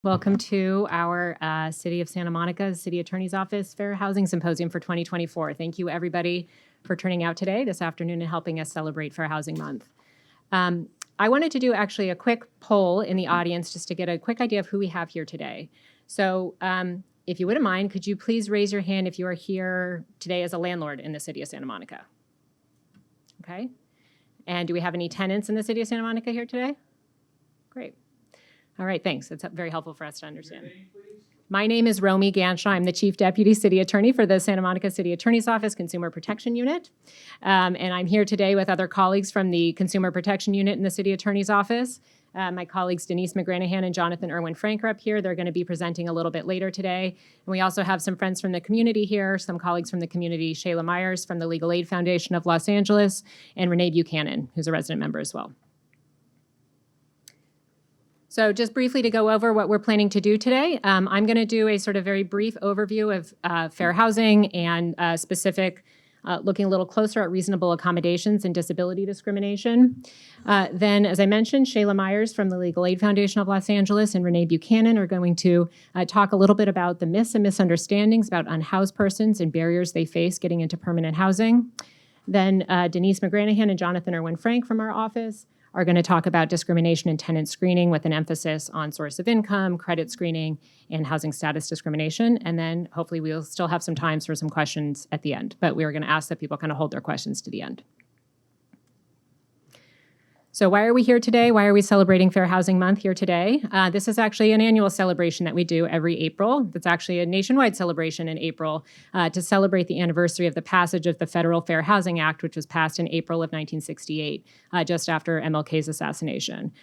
Welcome to our City of Santa Monica, City Attorney's Office Fair Housing Symposium for 2024. Thank you, everybody, for turning out today, this afternoon, and helping us celebrate Fair Housing Month. I wanted to do actually a quick poll in the audience just to get a quick idea of who we have here today. So if you wouldn't mind, could you please raise your hand if you are here today as a landlord in the City of Santa Monica? Okay. And do we have any tenants in the City of Santa Monica here today? Great. All right, thanks. That's very helpful for us to understand. Your name, please? My name is Romy Ganshaw. I'm the Chief Deputy City Attorney for the Santa Monica City Attorney's Office Consumer Protection Unit. And I'm here today with other colleagues from the Consumer Protection Unit in the City Attorney's Office. My colleagues Denise McGranahan and Jonathan Irwin Frank are up here. They're going to be presenting a little bit later today. And we also have some friends from the community here, some colleagues from the community, Shayla Myers from the Legal Aid Foundation of Los Angeles, and Renee Buchanan, who's a resident member as well. So just briefly to go over what we're planning to do today, I'm going to do a sort of very brief overview of fair housing and specific, looking a little closer at reasonable accommodations and disability discrimination. Then, as I mentioned, Shayla Myers from the Legal Aid Foundation of Los Angeles and Renee Buchanan are going to talk a little bit about the myths and misunderstandings about unhoused persons and barriers they face getting into permanent housing. Then Denise McGranahan and Jonathan Irwin Frank from our office are going to talk about discrimination and tenant screening with an emphasis on source of income, credit screening, and housing status discrimination. And then hopefully we'll still have some time for some questions at the end, but we are going to ask that people kind of hold their questions to the end. So why are we here today? Why are we celebrating Fair Housing Month here today? This is actually an annual celebration that we do every April. That's actually a nationwide celebration in April to celebrate the anniversary of the passage of the Federal Fair Housing Act, which was passed in April of 1968, just after MLK's assassination.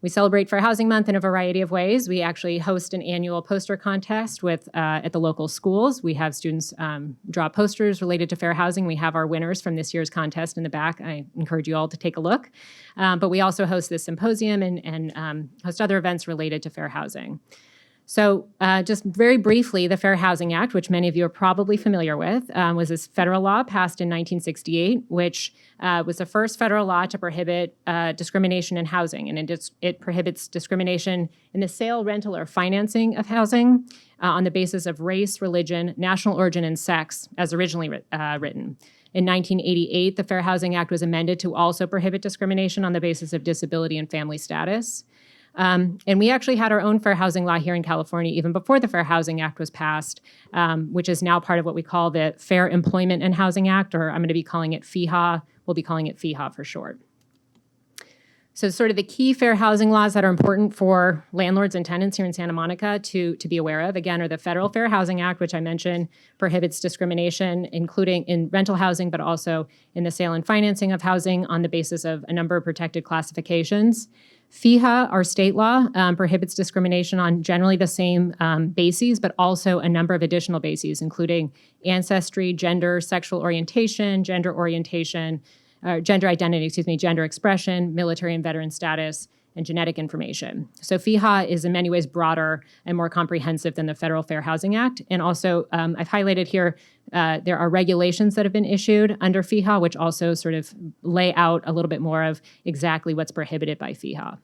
We celebrate Fair Housing Month in a variety of ways. We actually host an annual poster contest with at the local schools. We have students draw posters related to fair housing. We have our winners from this year's contest in the back. I encourage you all to take a look. But we also host this symposium and host other events related to fair housing. So just very briefly, the Fair Housing Act, which many of you are probably familiar with, was this federal law passed in 1968, which was the first federal law to prohibit discrimination in housing. And it prohibits discrimination in the sale, rental, or financing of housing on the basis of race, religion, national origin, and sex, as originally written. In 1988, the Fair Housing Act was amended to also prohibit discrimination on the basis of disability and family status. And we actually had our own fair housing law here in California even before the Fair Housing Act was passed, which is now part of what we call the Fair Employment and Housing Act, or I'm going to be calling it FEHA. We'll be calling it FEHA for short. So sort of the key fair housing laws that are important for landlords and tenants here in Santa Monica to be aware of, again, are the Federal Fair Housing Act, which I mentioned prohibits discrimination, including in rental housing, but also in the sale and financing of housing on the basis of a number of protected classifications. FEHA, our state law, prohibits discrimination on generally the same bases, but also a number of additional bases, including ancestry, gender, sexual orientation, gender identity, gender expression, military and veteran status, and genetic information. So FEHA is in many ways broader and more comprehensive than the Federal Fair Housing Act. And also, I've highlighted here, there are regulations that have been issued under FEHA, which also sort of lay out a little bit more of exactly what's prohibited by FEHA.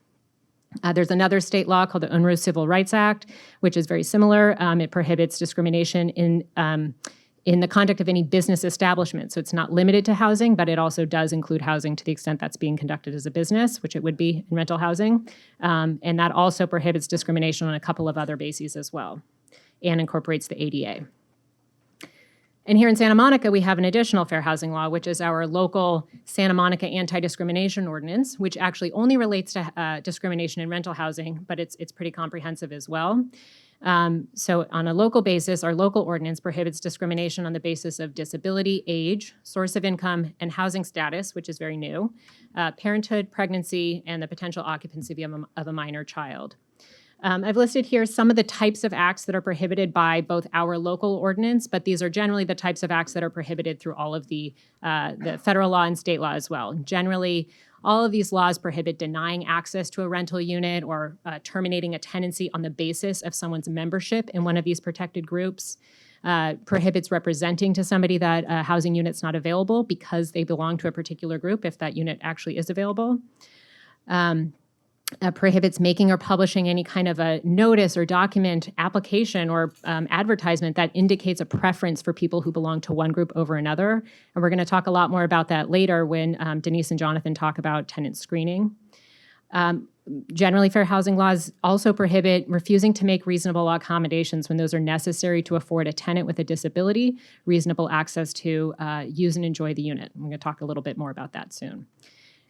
There's another state law called the Unhoused Civil Rights Act, which is very similar. It prohibits discrimination in the conduct of any business establishment. So it's not limited to housing, but it also does include housing to the extent that's being conducted as a business, which it would be in rental housing. And that also prohibits discrimination on a couple of other bases as well, and incorporates the ADA. And here in Santa Monica, we have an additional fair housing law, which is our local Santa Monica Anti-Discrimination Ordinance, which actually only relates to discrimination in rental housing, but it's pretty comprehensive as well. So on a local basis, our local ordinance prohibits discrimination on the basis of disability, age, source of income, and housing status, which is very new, parenthood, pregnancy, and the potential occupancy of a minor child. I've listed here some of the types of acts that are prohibited by both our local ordinance, but these are generally the types of acts that are prohibited through all of the federal law and state law as well. Generally, all of these laws prohibit denying access to a rental unit or terminating a tenancy on the basis of someone's membership in one of these protected groups, prohibits representing to somebody that a housing unit's not available because they belong to a particular group, if that unit actually is available. prohibits making or publishing any kind of a notice or document, application, or advertisement that indicates a preference for people who belong to one group over another. And we're going to talk a lot more about that later when Denise and Jonathan talk about tenant screening. Generally, fair housing laws also prohibit refusing to make reasonable accommodations when those are necessary to afford a tenant with a disability reasonable access to use and enjoy the unit. I'm going to talk a little bit more about that soon.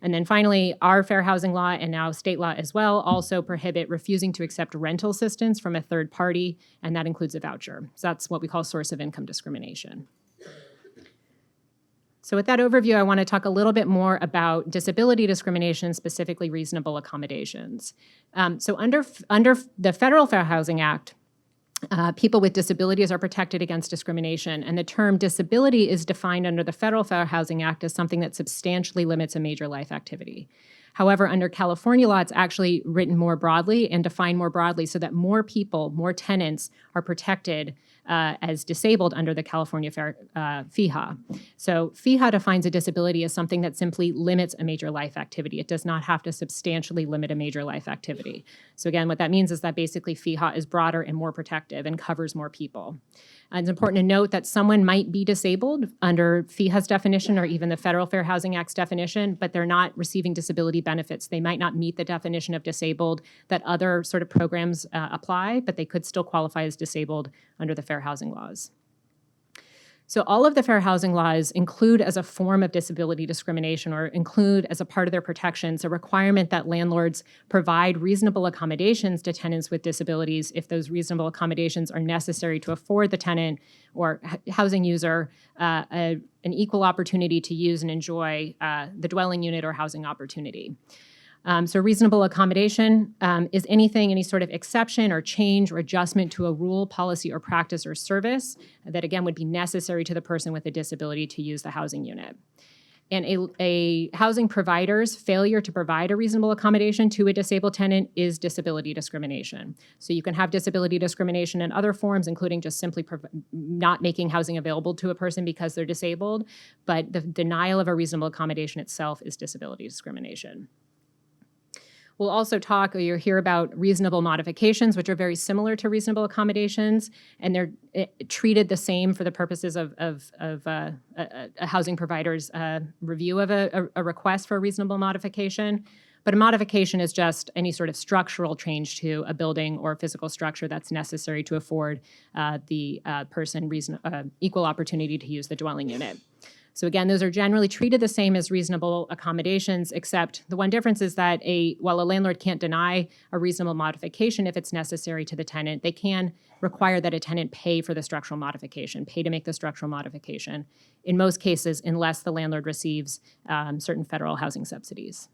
And then finally, our fair housing law and now state law as well also prohibit refusing to accept rental assistance from a third party, and that includes a voucher. So that's what we call source of income discrimination. So with that overview, I want to talk a little bit more about disability discrimination, specifically reasonable accommodations. So under the Federal Fair Housing Act, people with disabilities are protected against discrimination, and the term disability is defined under the Federal Fair Housing Act as something that substantially limits a major life activity. However, under California law, it's actually written more broadly and defined more broadly so that more people, more tenants are protected as disabled under the California FEHA. So FEHA defines a disability as something that simply limits a major life activity. It does not have to substantially limit a major life activity. So again, what that means is that basically FEHA is broader and more protective and covers more people. And it's important to note that someone might be disabled under FEHA's definition or even the Federal Fair Housing Act's definition, but they're not receiving disability benefits. They might not meet the definition of disabled that other sort of programs apply, but they could still qualify as disabled under the fair housing laws. So all of the fair housing laws include as a form of disability discrimination or include as a part of their protections a requirement that landlords provide reasonable accommodations to tenants with disabilities if those reasonable accommodations are necessary to afford the tenant or housing user an equal opportunity to use and enjoy the dwelling unit or housing opportunity. So reasonable accommodation is any sort of exception or change or adjustment to a rule, policy, or practice or service that, again, would be necessary to the person with a disability to use the housing unit. And a housing provider's failure to provide a reasonable accommodation to a disabled tenant is disability discrimination. So you can have disability discrimination in other forms, including just simply not making housing available to a person because they're disabled, but the denial of a reasonable accommodation itself is disability discrimination. We'll also talk or you'll hear about reasonable modifications, which are very similar to reasonable accommodations, and they're treated the same for the purposes of a housing provider's review of a request for a reasonable modification. But a modification is just any sort of structural change to a building or physical structure that's necessary to afford the person equal opportunity to use the dwelling unit. So again, those are generally treated the same as reasonable accommodations, except the one difference is that while a landlord can't deny a reasonable modification if it's necessary to the tenant, they can require that a tenant pay for the structural modification, pay to make the structural modification, in most cases, unless the landlord receives certain federal housing subsidies.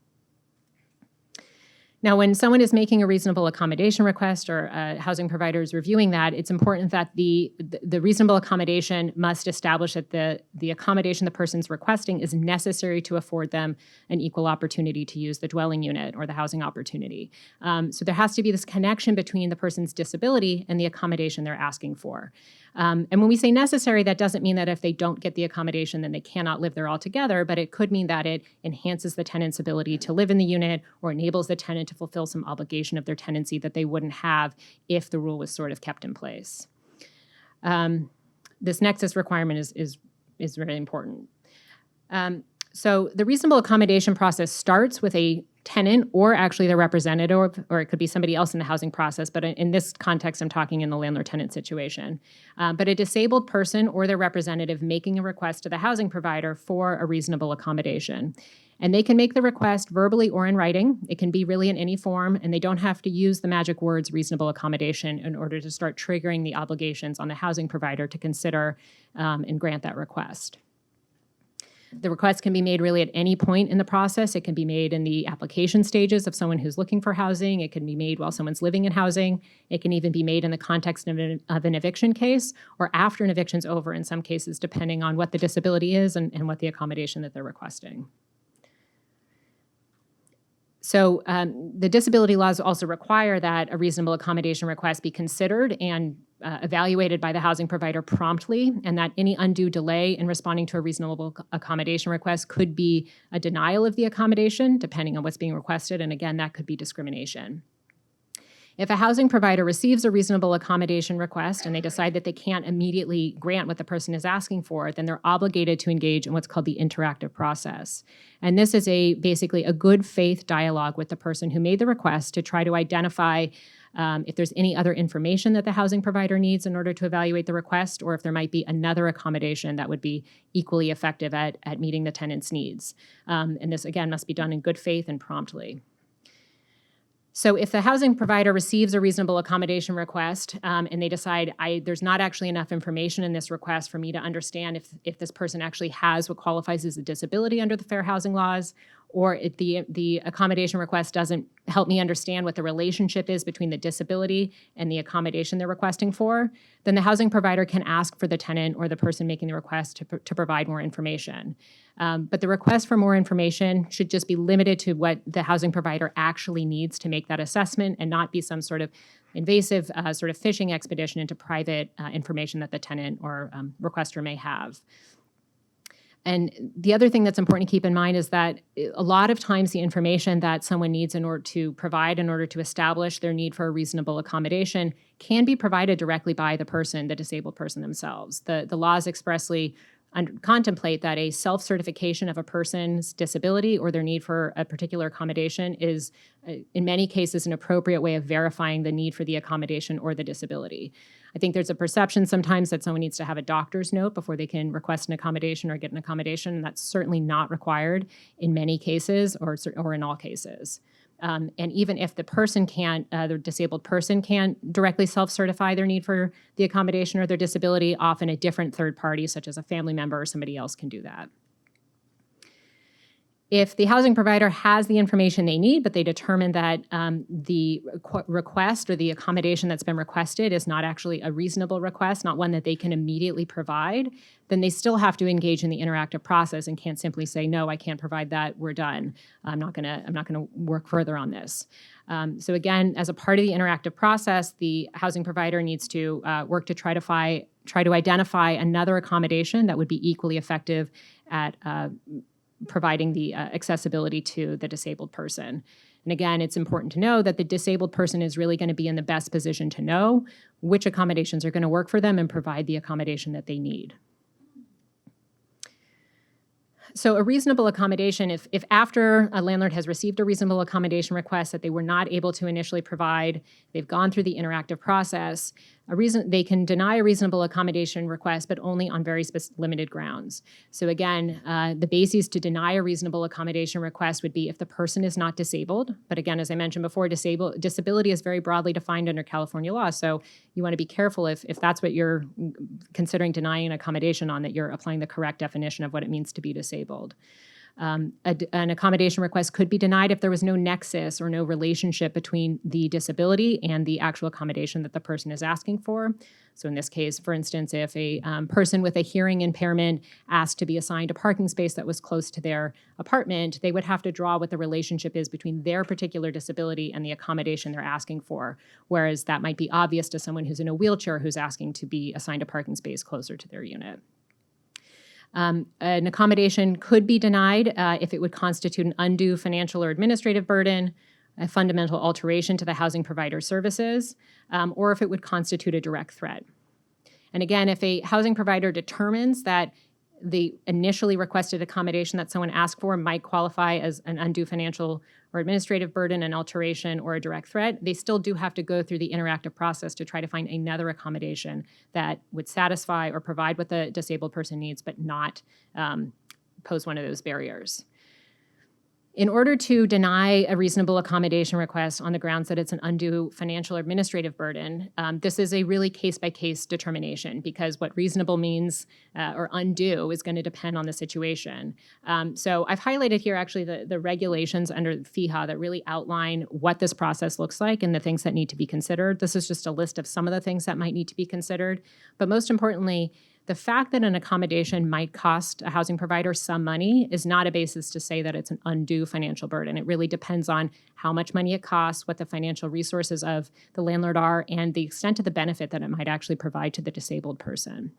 Now, when someone is making a reasonable accommodation request or a housing provider is reviewing that, it's important that the reasonable accommodation must establish that the accommodation the person's requesting is necessary to afford them an equal opportunity to use the dwelling unit or the housing opportunity. So there has to be this connection between the person's disability and the accommodation they're asking for. And when we say necessary, that doesn't mean that if they don't get the accommodation, then they cannot live there altogether, but it could mean that it enhances the tenant's ability to live in the unit or enables the tenant to fulfill some obligation of their tenancy that they wouldn't have if the rule was sort of kept in place. This nexus requirement is very important. So the reasonable accommodation process starts with a tenant or actually the representative, or it could be somebody else in the housing process, but in this context, I'm talking in the landlord-tenant situation. But a disabled person or their representative making a request to the housing provider for a reasonable accommodation. And they can make the request verbally or in writing. It can be really in any form, and they don't have to use the magic words reasonable accommodation in order to start triggering the obligations on the housing provider to consider and grant that request. The request can be made really at any point in the process. It can be made in the application stages of someone who's looking for housing. It can be made while someone's living in housing. It can even be made in the context of an eviction case or after an eviction's over in some cases, depending on what the disability is and what the accommodation that they're requesting. The disability laws also require that a reasonable accommodation request be considered and evaluated by the housing provider promptly, and that any undue delay in responding to a reasonable accommodation request could be a denial of the accommodation, depending on what's being requested, and again, that could be discrimination. If a housing provider receives a reasonable accommodation request and they decide that they can't immediately grant what the person is asking for, then they're obligated to engage in what's called the interactive process. And this is basically a good faith dialogue with the person who made the request to try to identify if there's any other information that the housing provider needs in order to evaluate the request, or if there might be another accommodation that would be equally effective at meeting the tenant's needs. And this, again, must be done in good faith and promptly. So if the housing provider receives a reasonable accommodation request and they decide there's not actually enough information in this request for me to understand if this person actually has what qualifies as a disability under the fair housing laws, or if the accommodation request doesn't help me understand what the relationship is between the disability and the accommodation they're requesting for, then the housing provider can ask for the tenant or the person making the request to provide more information. But the request for more information should just be limited to what the housing provider actually needs to make that assessment, and not be some sort of invasive sort of fishing expedition into private information that the tenant or requester may have. And the other thing that's important to keep in mind is that a lot of times the information that someone needs in order to establish their need for a reasonable accommodation can be provided directly by the disabled person themselves. The laws expressly contemplate that a self-certification of a person's disability or their need for a particular accommodation is, in many cases, an appropriate way of verifying the need for the accommodation or the disability. I think there's a perception sometimes that someone needs to have a doctor's note before they can request an accommodation or get an accommodation, and that's certainly not required in many cases or in all cases. And even if the disabled person can't directly self-certify their need for the accommodation or their disability, often a different third party, such as a family member or somebody else, can do that. If the housing provider has the information they need, but they determine that the request or the accommodation that's been requested is not actually a reasonable request, not one that they can immediately provide, then they still have to engage in the interactive process and can't simply say, no, I can't provide that, we're done. I'm not gonna work further on this. So again, as a part of the interactive process, the housing provider needs to work to try to identify another accommodation that would be equally effective at providing the accessibility to the disabled person. And again, it's important to know that the disabled person is really going to be in the best position to know which accommodations are going to work for them and provide the accommodation that they need. So a reasonable accommodation, if after a landlord has received a reasonable accommodation request that they were not able to initially provide, they've gone through the interactive process, they can deny a reasonable accommodation request, but only on very limited grounds. So again, the bases to deny a reasonable accommodation request would be if the person is not disabled. But again, as I mentioned before, disability is very broadly defined under California law. So you want to be careful if that's what you're considering denying an accommodation on, that you're applying the correct definition of what it means to be disabled. An accommodation request could be denied if there was no nexus or no relationship between the disability and the actual accommodation that the person is asking for. So in this case, for instance, if a person with a hearing impairment asked to be assigned a parking space that was close to their apartment, they would have to draw what the relationship is between their particular disability and the accommodation they're asking for, whereas that might be obvious to someone who's in a wheelchair who's asking to be assigned a parking space closer to their unit. An accommodation could be denied if it would constitute an undue financial or administrative burden, a fundamental alteration to the housing provider services, or if it would constitute a direct threat. And again, if a housing provider determines that the initially requested accommodation that someone asked for might qualify as an undue financial or administrative burden, an alteration, or a direct threat, they still do have to go through the interactive process to try to find another accommodation that would satisfy or provide what the disabled person needs, but not pose one of those barriers. In order to deny a reasonable accommodation request on the grounds that it's an undue financial or administrative burden, this is a really case-by-case determination, because what reasonable means or undue is going to depend on the situation. So I've highlighted here actually the regulations under FEHA that really outline what this process looks like and the things that need to be considered. This is just a list of some of the things that might need to be considered. But most importantly, the fact that an accommodation might cost a housing provider some money is not a basis to say that it's an undue financial burden. It really depends on how much money it costs, what the financial resources of the landlord are, and the extent of the benefit that it might actually provide to the disabled person.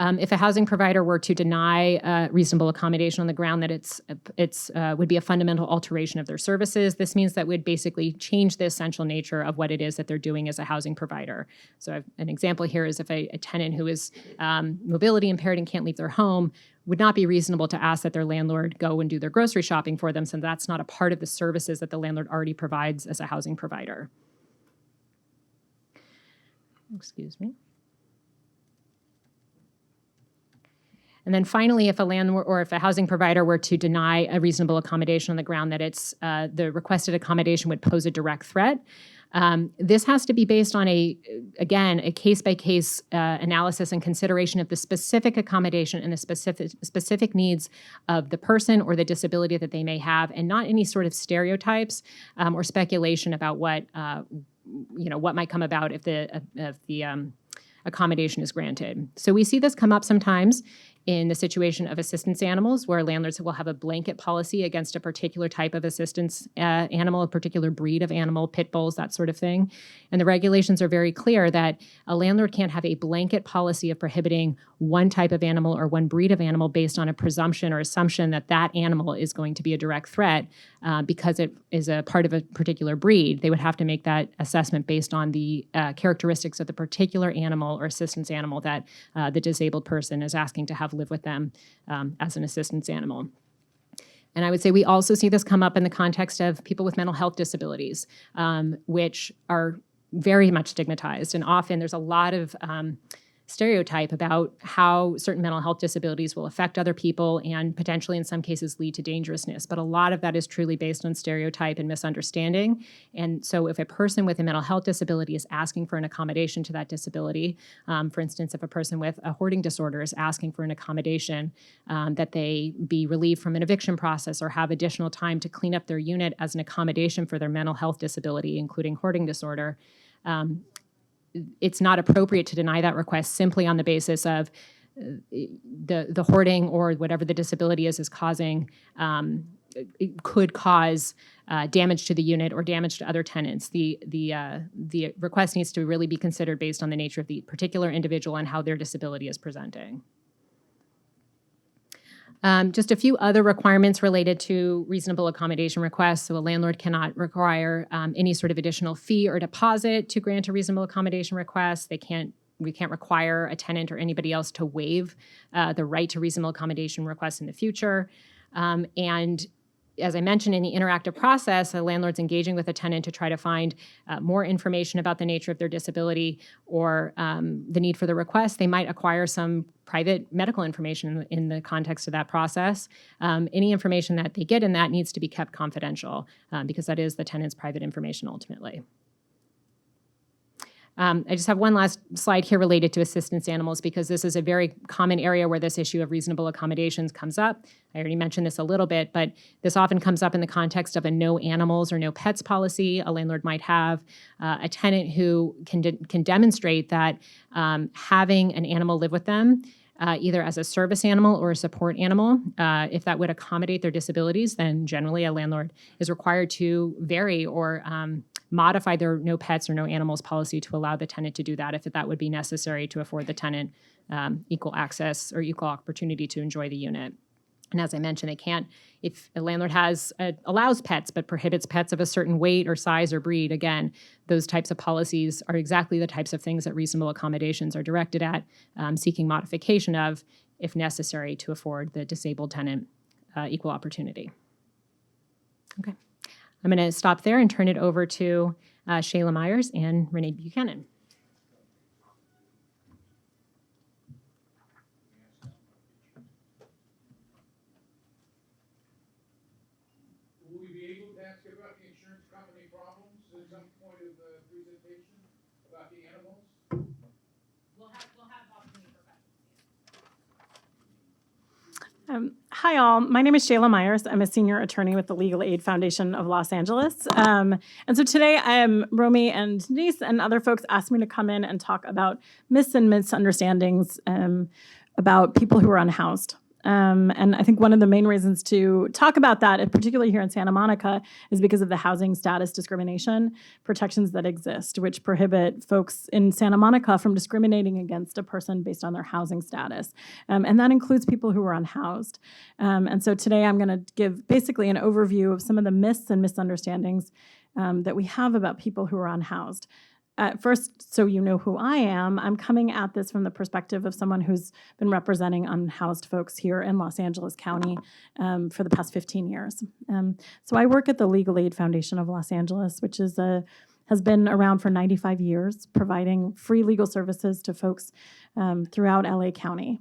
If a housing provider were to deny reasonable accommodation on the ground that it's would be a fundamental alteration of their services, this means that would basically change the essential nature of what it is that they're doing as a housing provider. So an example here is if a tenant who is mobility impaired and can't leave their home would not be reasonable to ask that their landlord go and do their grocery shopping for them, since that's not a part of the services that the landlord already provides as a housing provider. Excuse me. And then finally, if a landlord or if a housing provider were to deny a reasonable accommodation on the ground that it's the requested accommodation would pose a direct threat, this has to be based on a case-by-case analysis and consideration of the specific accommodation and the specific needs of the person or the disability that they may have, and not any sort of stereotypes or speculation about what might come about if the accommodation is granted. So we see this come up sometimes in the situation of assistance animals, where landlords will have a blanket policy against a particular type of assistance animal, a particular breed of animal, pit bulls, that sort of thing. And the regulations are very clear that a landlord can't have a blanket policy of prohibiting one type of animal or one breed of animal based on a presumption or assumption that that animal is going to be a direct threat because it is a part of a particular breed. They would have to make that assessment based on the characteristics of the particular animal or assistance animal that the disabled person is asking to have live with them as an assistance animal. And I would say we also see this come up in the context of people with mental health disabilities, which are very much stigmatized. And often there's a lot of stereotype about how certain mental health disabilities will affect other people and potentially in some cases lead to dangerousness. But a lot of that is truly based on stereotype and misunderstanding. And so if a person with a mental health disability is asking for an accommodation to that disability, for instance, if a person with a hoarding disorder is asking for an accommodation, that they be relieved from an eviction process or have additional time to clean up their unit as an accommodation for their mental health disability, including hoarding disorder, it's not appropriate to deny that request simply on the basis of the hoarding or whatever the disability is causing. It could cause damage to the unit or damage to other tenants. The request needs to really be considered based on the nature of the particular individual and how their disability is presenting. Just a few other requirements related to reasonable accommodation requests. So a landlord cannot require any sort of additional fee or deposit to grant a reasonable accommodation request. We can't require a tenant or anybody else to waive the right to reasonable accommodation requests in the future. And as I mentioned, in the interactive process, a landlord's engaging with a tenant to try to find more information about the nature of their disability or the need for the request. They might acquire some private medical information in the context of that process. Any information that they get in that needs to be kept confidential because that is the tenant's private information ultimately. I just have one last slide here related to assistance animals because this is a very common area where this issue of reasonable accommodations comes up. I already mentioned this a little bit, but this often comes up in the context of a no animals or no pets policy. A landlord might have a tenant who can demonstrate that having an animal live with them either as a service animal or a support animal. If that would accommodate their disabilities, then generally a landlord is required to vary or modify their no pets or no animals policy to allow the tenant to do that if that would be necessary to afford the tenant equal access or equal opportunity to enjoy the unit. And as I mentioned, they can't, if a landlord allows pets but prohibits pets of a certain weight or size or breed, again, those types of policies are exactly the types of things that reasonable accommodations are directed at, seeking modification of, if necessary, to afford the disabled tenant equal opportunity. Okay. I'm going to stop there and turn it over to Shayla Myers and Renee Buchanan. Will we be able to ask about the insurance company problems at some point of the presentation about the animals? We'll have an opportunity for Hi, all. My name is Shayla Myers. I'm a senior attorney with the Legal Aid Foundation of Los Angeles. And so today, Romy and Denise and other folks asked me to come in and talk about myths and misunderstandings about people who are unhoused. And I think one of the main reasons to talk about that, and particularly here in Santa Monica, is because of the housing status discrimination protections that exist, which prohibit folks in Santa Monica from discriminating against a person based on their housing status. And that includes people who are unhoused. And so today I'm going to give basically an overview of some of the myths and misunderstandings that we have about people who are unhoused. First, so you know who I am, I'm coming at this from the perspective of someone who's been representing unhoused folks here in Los Angeles County for the past 15 years. So I work at the Legal Aid Foundation of Los Angeles, which has been around for 95 years, providing free legal services to folks throughout LA County.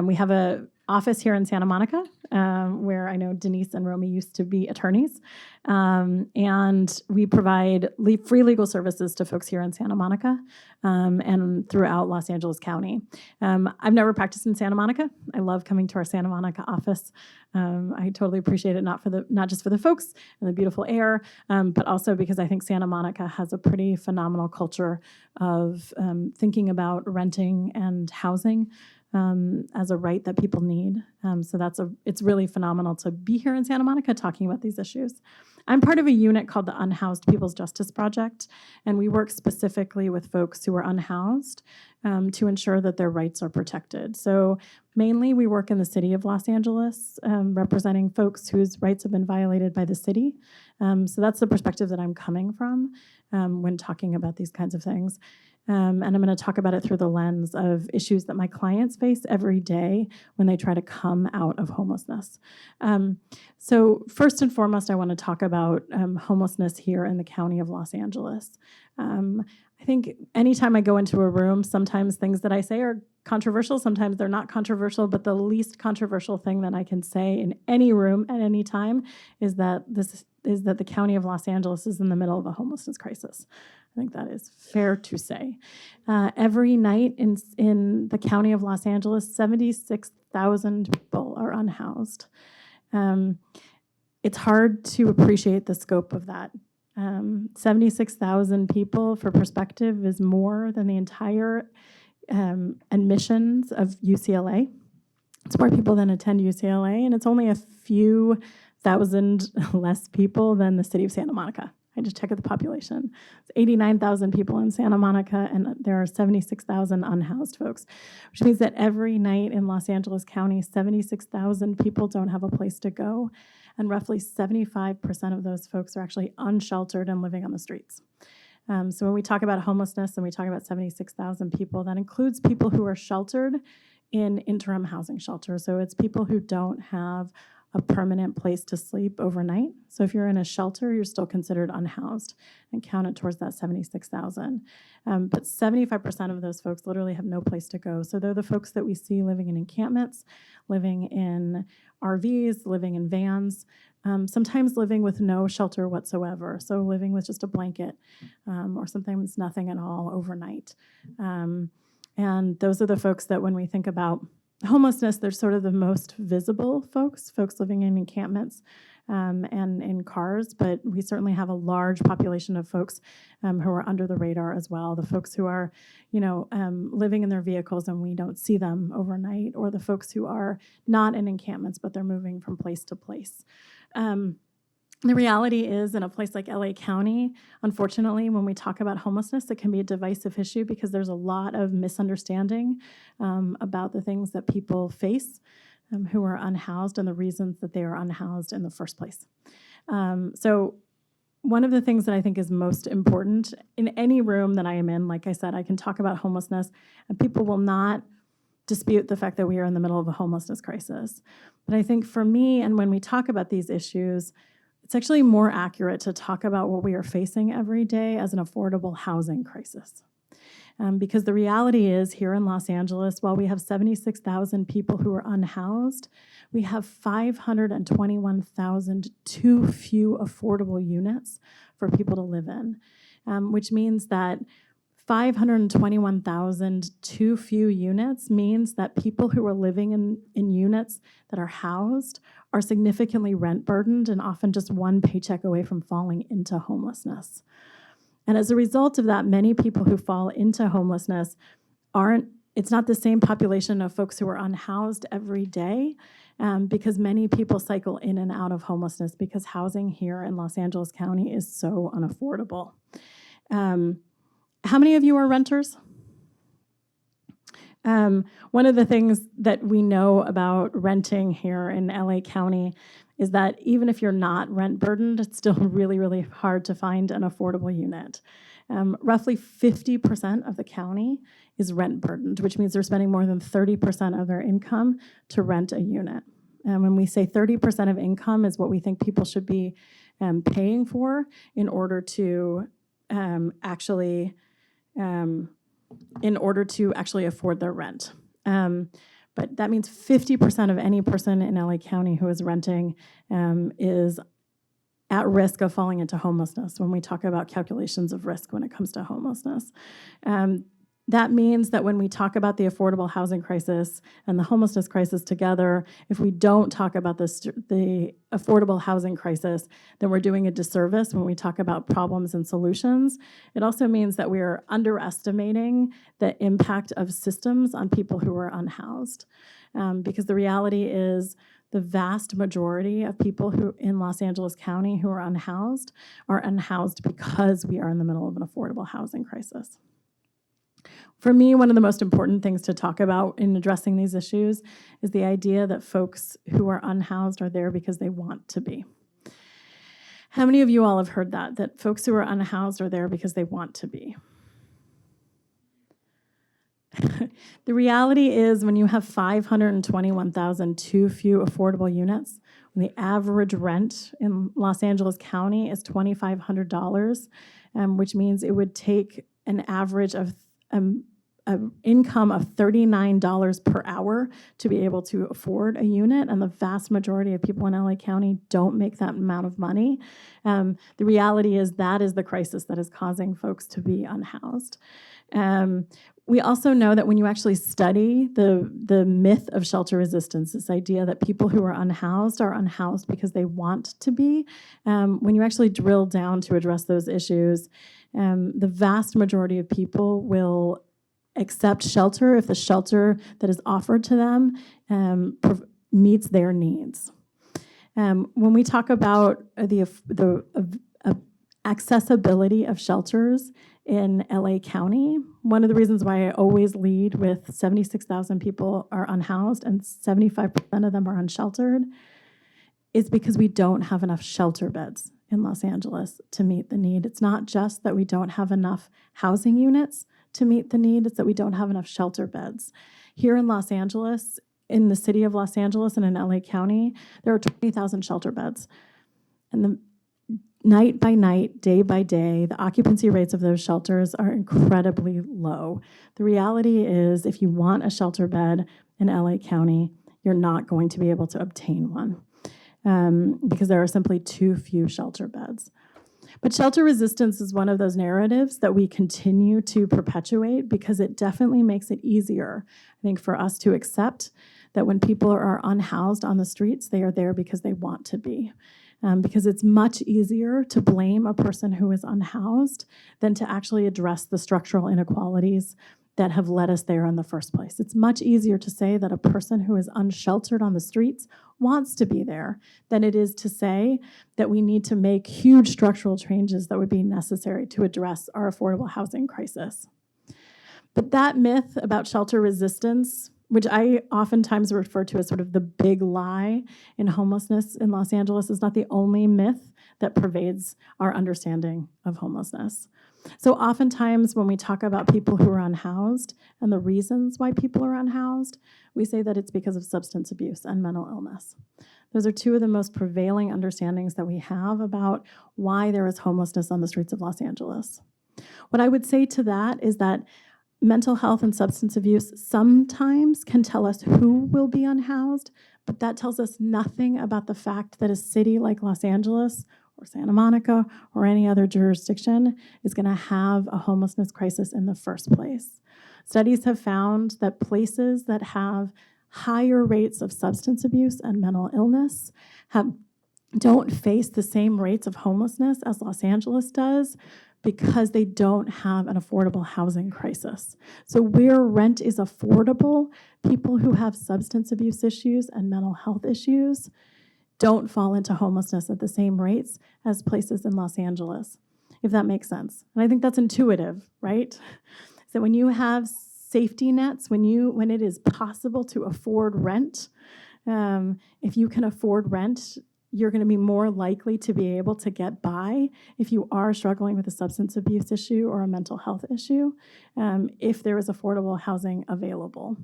We have an office here in Santa Monica, where I know Denise and Romy used to be attorneys. And we provide free legal services to folks here in Santa Monica and throughout Los Angeles County. I've never practiced in Santa Monica. I love coming to our Santa Monica office. I totally appreciate it, not just for the folks and the beautiful air, but also because I think Santa Monica has a pretty phenomenal culture of thinking about renting and housing as a right that people need. So it's really phenomenal to be here in Santa Monica talking about these issues. I'm part of a unit called the Unhoused Persons Justice Project, and we work specifically with folks who are unhoused to ensure that their rights are protected. So mainly we work in the city of Los Angeles, representing folks whose rights have been violated by the city. So that's the perspective that I'm coming from when talking about these kinds of things. And I'm going to talk about it through the lens of issues that my clients face every day when they try to come out of homelessness. So first and foremost, I want to talk about homelessness here in the county of Los Angeles. I think anytime I go into a room, sometimes things that I say are controversial, sometimes they're not controversial, but the least controversial thing that I can say in any room at any time is that the county of Los Angeles is in the middle of a homelessness crisis. I think that is fair to say. Every night in the county of Los Angeles, 76,000 people are unhoused. It's hard to appreciate the scope of that. 76,000 people, for perspective, is more than the entire admissions of UCLA. It's more people than attend UCLA, and it's only a few thousand less people than the city of Santa Monica. I just checked the population. It's 89,000 people in Santa Monica, and there are 76,000 unhoused folks, which means that every night in Los Angeles County, 76,000 people don't have a place to go, and roughly 75% of those folks are actually unsheltered and living on the streets. So when we talk about homelessness and we talk about 76,000 people, that includes people who are sheltered in interim housing shelters. So it's people who don't have a permanent place to sleep overnight. So if you're in a shelter, you're still considered unhoused and counted towards that 76,000. But 75% of those folks literally have no place to go. So they're the folks that we see living in encampments, living in RVs, living in vans, sometimes living with no shelter whatsoever. So living with just a blanket or sometimes nothing at all overnight. And those are the folks that when we think about homelessness, they're sort of the most visible folks living in encampments and in cars, but we certainly have a large population of folks who are under the radar as well. The folks who are, living in their vehicles and we don't see them overnight, or the folks who are not in encampments, but they're moving from place to place. The reality is, in a place like LA County, unfortunately, when we talk about homelessness, it can be a divisive issue because there's a lot of misunderstanding about the things that people face who are unhoused and the reasons that they are unhoused in the first place. So one of the things that I think is most important in any room that I am in, like I said, I can talk about homelessness, and people will not dispute the fact that we are in the middle of a homelessness crisis. But I think for me, and when we talk about these issues, it's actually more accurate to talk about what we are facing every day as an affordable housing crisis. Because the reality is, here in Los Angeles, while we have 76,000 people who are unhoused, we have 521,000 too few affordable units for people to live in, which means that 521,000 too few units means that people who are living in units that are housed are significantly rent burdened and often just one paycheck away from falling into homelessness. And as a result of that, many people who fall into homelessness it's not the same population of folks who are unhoused every day, because many people cycle in and out of homelessness because housing here in Los Angeles County is so unaffordable. How many of you are renters? One of the things that we know about renting here in LA County is that even if you're not rent burdened, it's still really, really hard to find an affordable unit. Roughly 50% of the county is rent burdened, which means they're spending more than 30% of their income to rent a unit. And when we say 30% of income is what we think people should be paying for in order to actually afford their rent. But that means 50% of any person in LA County who is renting is at risk of falling into homelessness when we talk about calculations of risk when it comes to homelessness. That means that when we talk about the affordable housing crisis and the homelessness crisis together, if we don't talk about the affordable housing crisis, then we're doing a disservice when we talk about problems and solutions. It also means that we're underestimating the impact of systems on people who are unhoused. Because the reality is the vast majority of people who in Los Angeles County who are unhoused because we are in the middle of an affordable housing crisis. For me, one of the most important things to talk about in addressing these issues is the idea that folks who are unhoused are there because they want to be. How many of you all have heard that folks who are unhoused are there because they want to be? The reality is when you have 521,000 too few affordable units, when the average rent in Los Angeles County is $2,500, which means it would take an average of an income of $39 per hour to be able to afford a unit, and the vast majority of people in LA County don't make that amount of money. The reality is that is the crisis that is causing folks to be unhoused. We also know that when you actually study the myth of shelter resistance, this idea that people who are unhoused because they want to be, when you actually drill down to address those issues, the vast majority of people will accept shelter if the shelter that is offered to them meets their needs. When we talk about the accessibility of shelters in LA County, one of the reasons why I always lead with 76,000 people are unhoused and 75% of them are unsheltered is because we don't have enough shelter beds in Los Angeles to meet the need. It's not just that we don't have enough housing units to meet the need, it's that we don't have enough shelter beds. Here in Los Angeles, in the city of Los Angeles and in LA County, there are 20,000 shelter beds. And night by night, day by day, the occupancy rates of those shelters are incredibly low. The reality is if you want a shelter bed in LA County, you're not going to be able to obtain one because there are simply too few shelter beds. But shelter resistance is one of those narratives that we continue to perpetuate because it definitely makes it easier, I think, for us to accept that when people are unhoused on the streets, they are there because they want to be. Because it's much easier to blame a person who is unhoused than to actually address the structural inequalities that have led us there in the first place. It's much easier to say that a person who is unsheltered on the streets wants to be there than it is to say that we need to make huge structural changes that would be necessary to address our affordable housing crisis. But that myth about shelter resistance, which I oftentimes refer to as sort of the big lie in homelessness in Los Angeles, is not the only myth that pervades our understanding of homelessness. So oftentimes when we talk about people who are unhoused and the reasons why people are unhoused, we say that it's because of substance abuse and mental illness. Those are two of the most prevailing understandings that we have about why there is homelessness on the streets of Los Angeles. What I would say to that is that mental health and substance abuse sometimes can tell us who will be unhoused, but that tells us nothing about the fact that a city like Los Angeles, or Santa Monica or any other jurisdiction is going to have a homelessness crisis in the first place. Studies have found that places that have higher rates of substance abuse and mental illness don't face the same rates of homelessness as Los Angeles does because they don't have an affordable housing crisis. So where rent is affordable, people who have substance abuse issues and mental health issues don't fall into homelessness at the same rates as places in Los Angeles, if that makes sense. And I think that's intuitive, right? So when you have safety nets, when it is possible to afford rent, if you can afford rent, you're going to be more likely to be able to get by if you are struggling with a substance abuse issue or a mental health issue, if there is affordable housing available.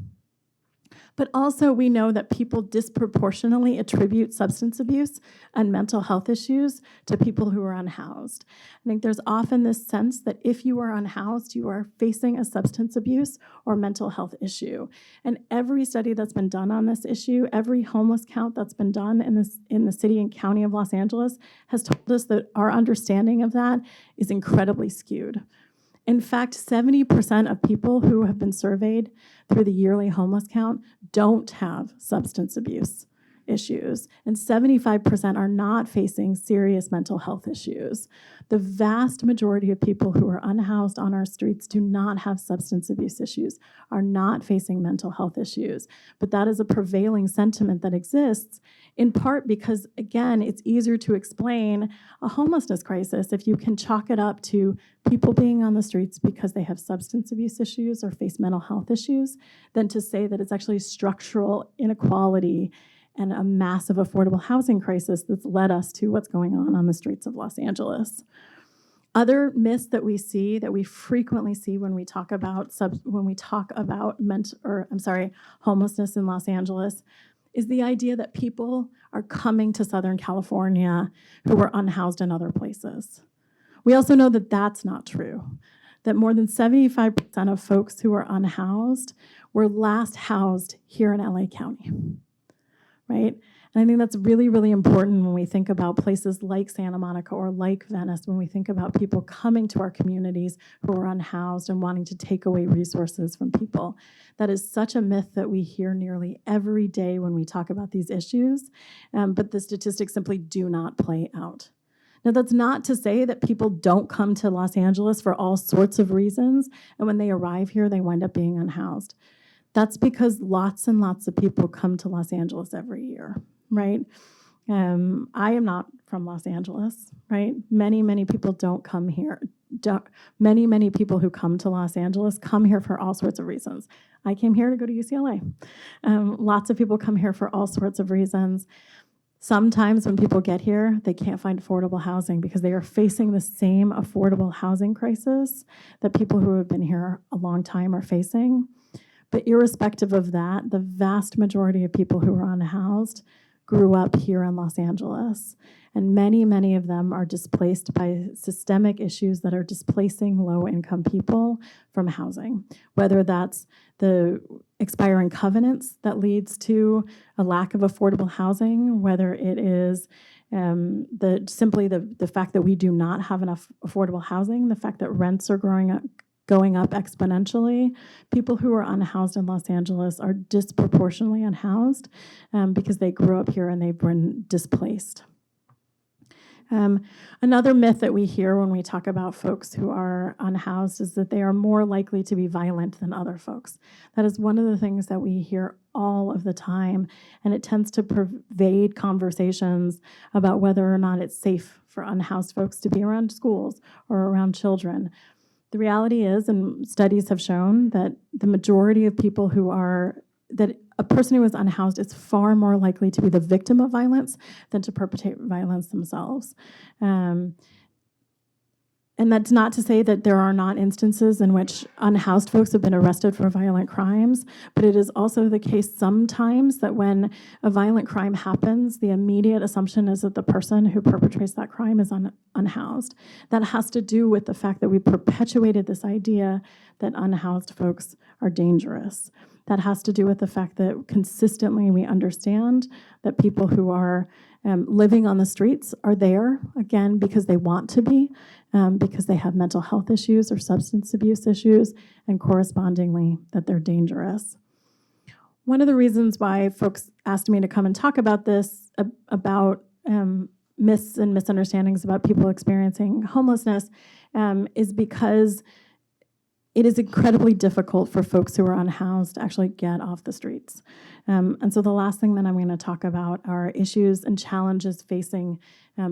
But also we know that people disproportionately attribute substance abuse and mental health issues to people who are unhoused. I think there's often this sense that if you are unhoused, you are facing a substance abuse or mental health issue. And every study that's been done on this issue, every homeless count that's been done in the city and county of Los Angeles has told us that our understanding of that is incredibly skewed. In fact, 70% of people who have been surveyed through the yearly homeless count don't have substance abuse issues, and 75% are not facing serious mental health issues. The vast majority of people who are unhoused on our streets do not have substance abuse issues, are not facing mental health issues. But that is a prevailing sentiment that exists, in part because, again, it's easier to explain a homelessness crisis if you can chalk it up to people being on the streets because they have substance abuse issues or face mental health issues than to say that it's actually structural inequality and a massive affordable housing crisis that's led us to what's going on the streets of Los Angeles. Other myths that we see, that we frequently see when we talk about homelessness in Los Angeles, is the idea that people are coming to Southern California who were unhoused in other places. We also know that that's not true, that more than 75% of folks who are unhoused were last housed here in LA County, right? And I think that's really, really important when we think about places like Santa Monica or like Venice, when we think about people coming to our communities who are unhoused and wanting to take away resources from people. That is such a myth that we hear nearly every day when we talk about these issues, but the statistics simply do not play out. Now, that's not to say that people don't come to Los Angeles for all sorts of reasons, and when they arrive here, they wind up being unhoused. That's because lots and lots of people come to Los Angeles every year, right? I am not from Los Angeles, right? Many, many people don't come here. Many people who come to Los Angeles come here for all sorts of reasons. I came here to go to UCLA. Lots of people come here for all sorts of reasons. Sometimes when people get here, they can't find affordable housing because they are facing the same affordable housing crisis that people who have been here a long time are facing. But irrespective of that, the vast majority of people who are unhoused grew up here in Los Angeles. And many, many of them are displaced by systemic issues that are displacing low-income people from housing, whether that's the expiring covenants that leads to a lack of affordable housing, whether it is the fact that we do not have enough affordable housing, the fact that rents are going up exponentially. People who are unhoused in Los Angeles are disproportionately unhoused because they grew up here and they've been displaced. Another myth that we hear when we talk about folks who are unhoused is that they are more likely to be violent than other folks. That is one of the things that we hear all of the time, and it tends to pervade conversations about whether or not it's safe for unhoused folks to be around schools or around children. The reality is, and studies have shown, that the majority of people that a person who is unhoused is far more likely to be the victim of violence than to perpetrate violence themselves. And that's not to say that there are not instances in which unhoused folks have been arrested for violent crimes, but it is also the case sometimes that when a violent crime happens, the immediate assumption is that the person who perpetrates that crime is unhoused. That has to do with the fact that we perpetuated this idea that unhoused folks are dangerous. That has to do with the fact that consistently we understand that people who are living on the streets are there, again, because they want to be, because they have mental health issues or substance abuse issues, and correspondingly, that they're dangerous. One of the reasons why folks asked me to come and talk about this, about myths and misunderstandings about people experiencing homelessness, is because it is incredibly difficult for folks who are unhoused to actually get off the streets. And so the last thing that I'm going to talk about are issues and challenges facing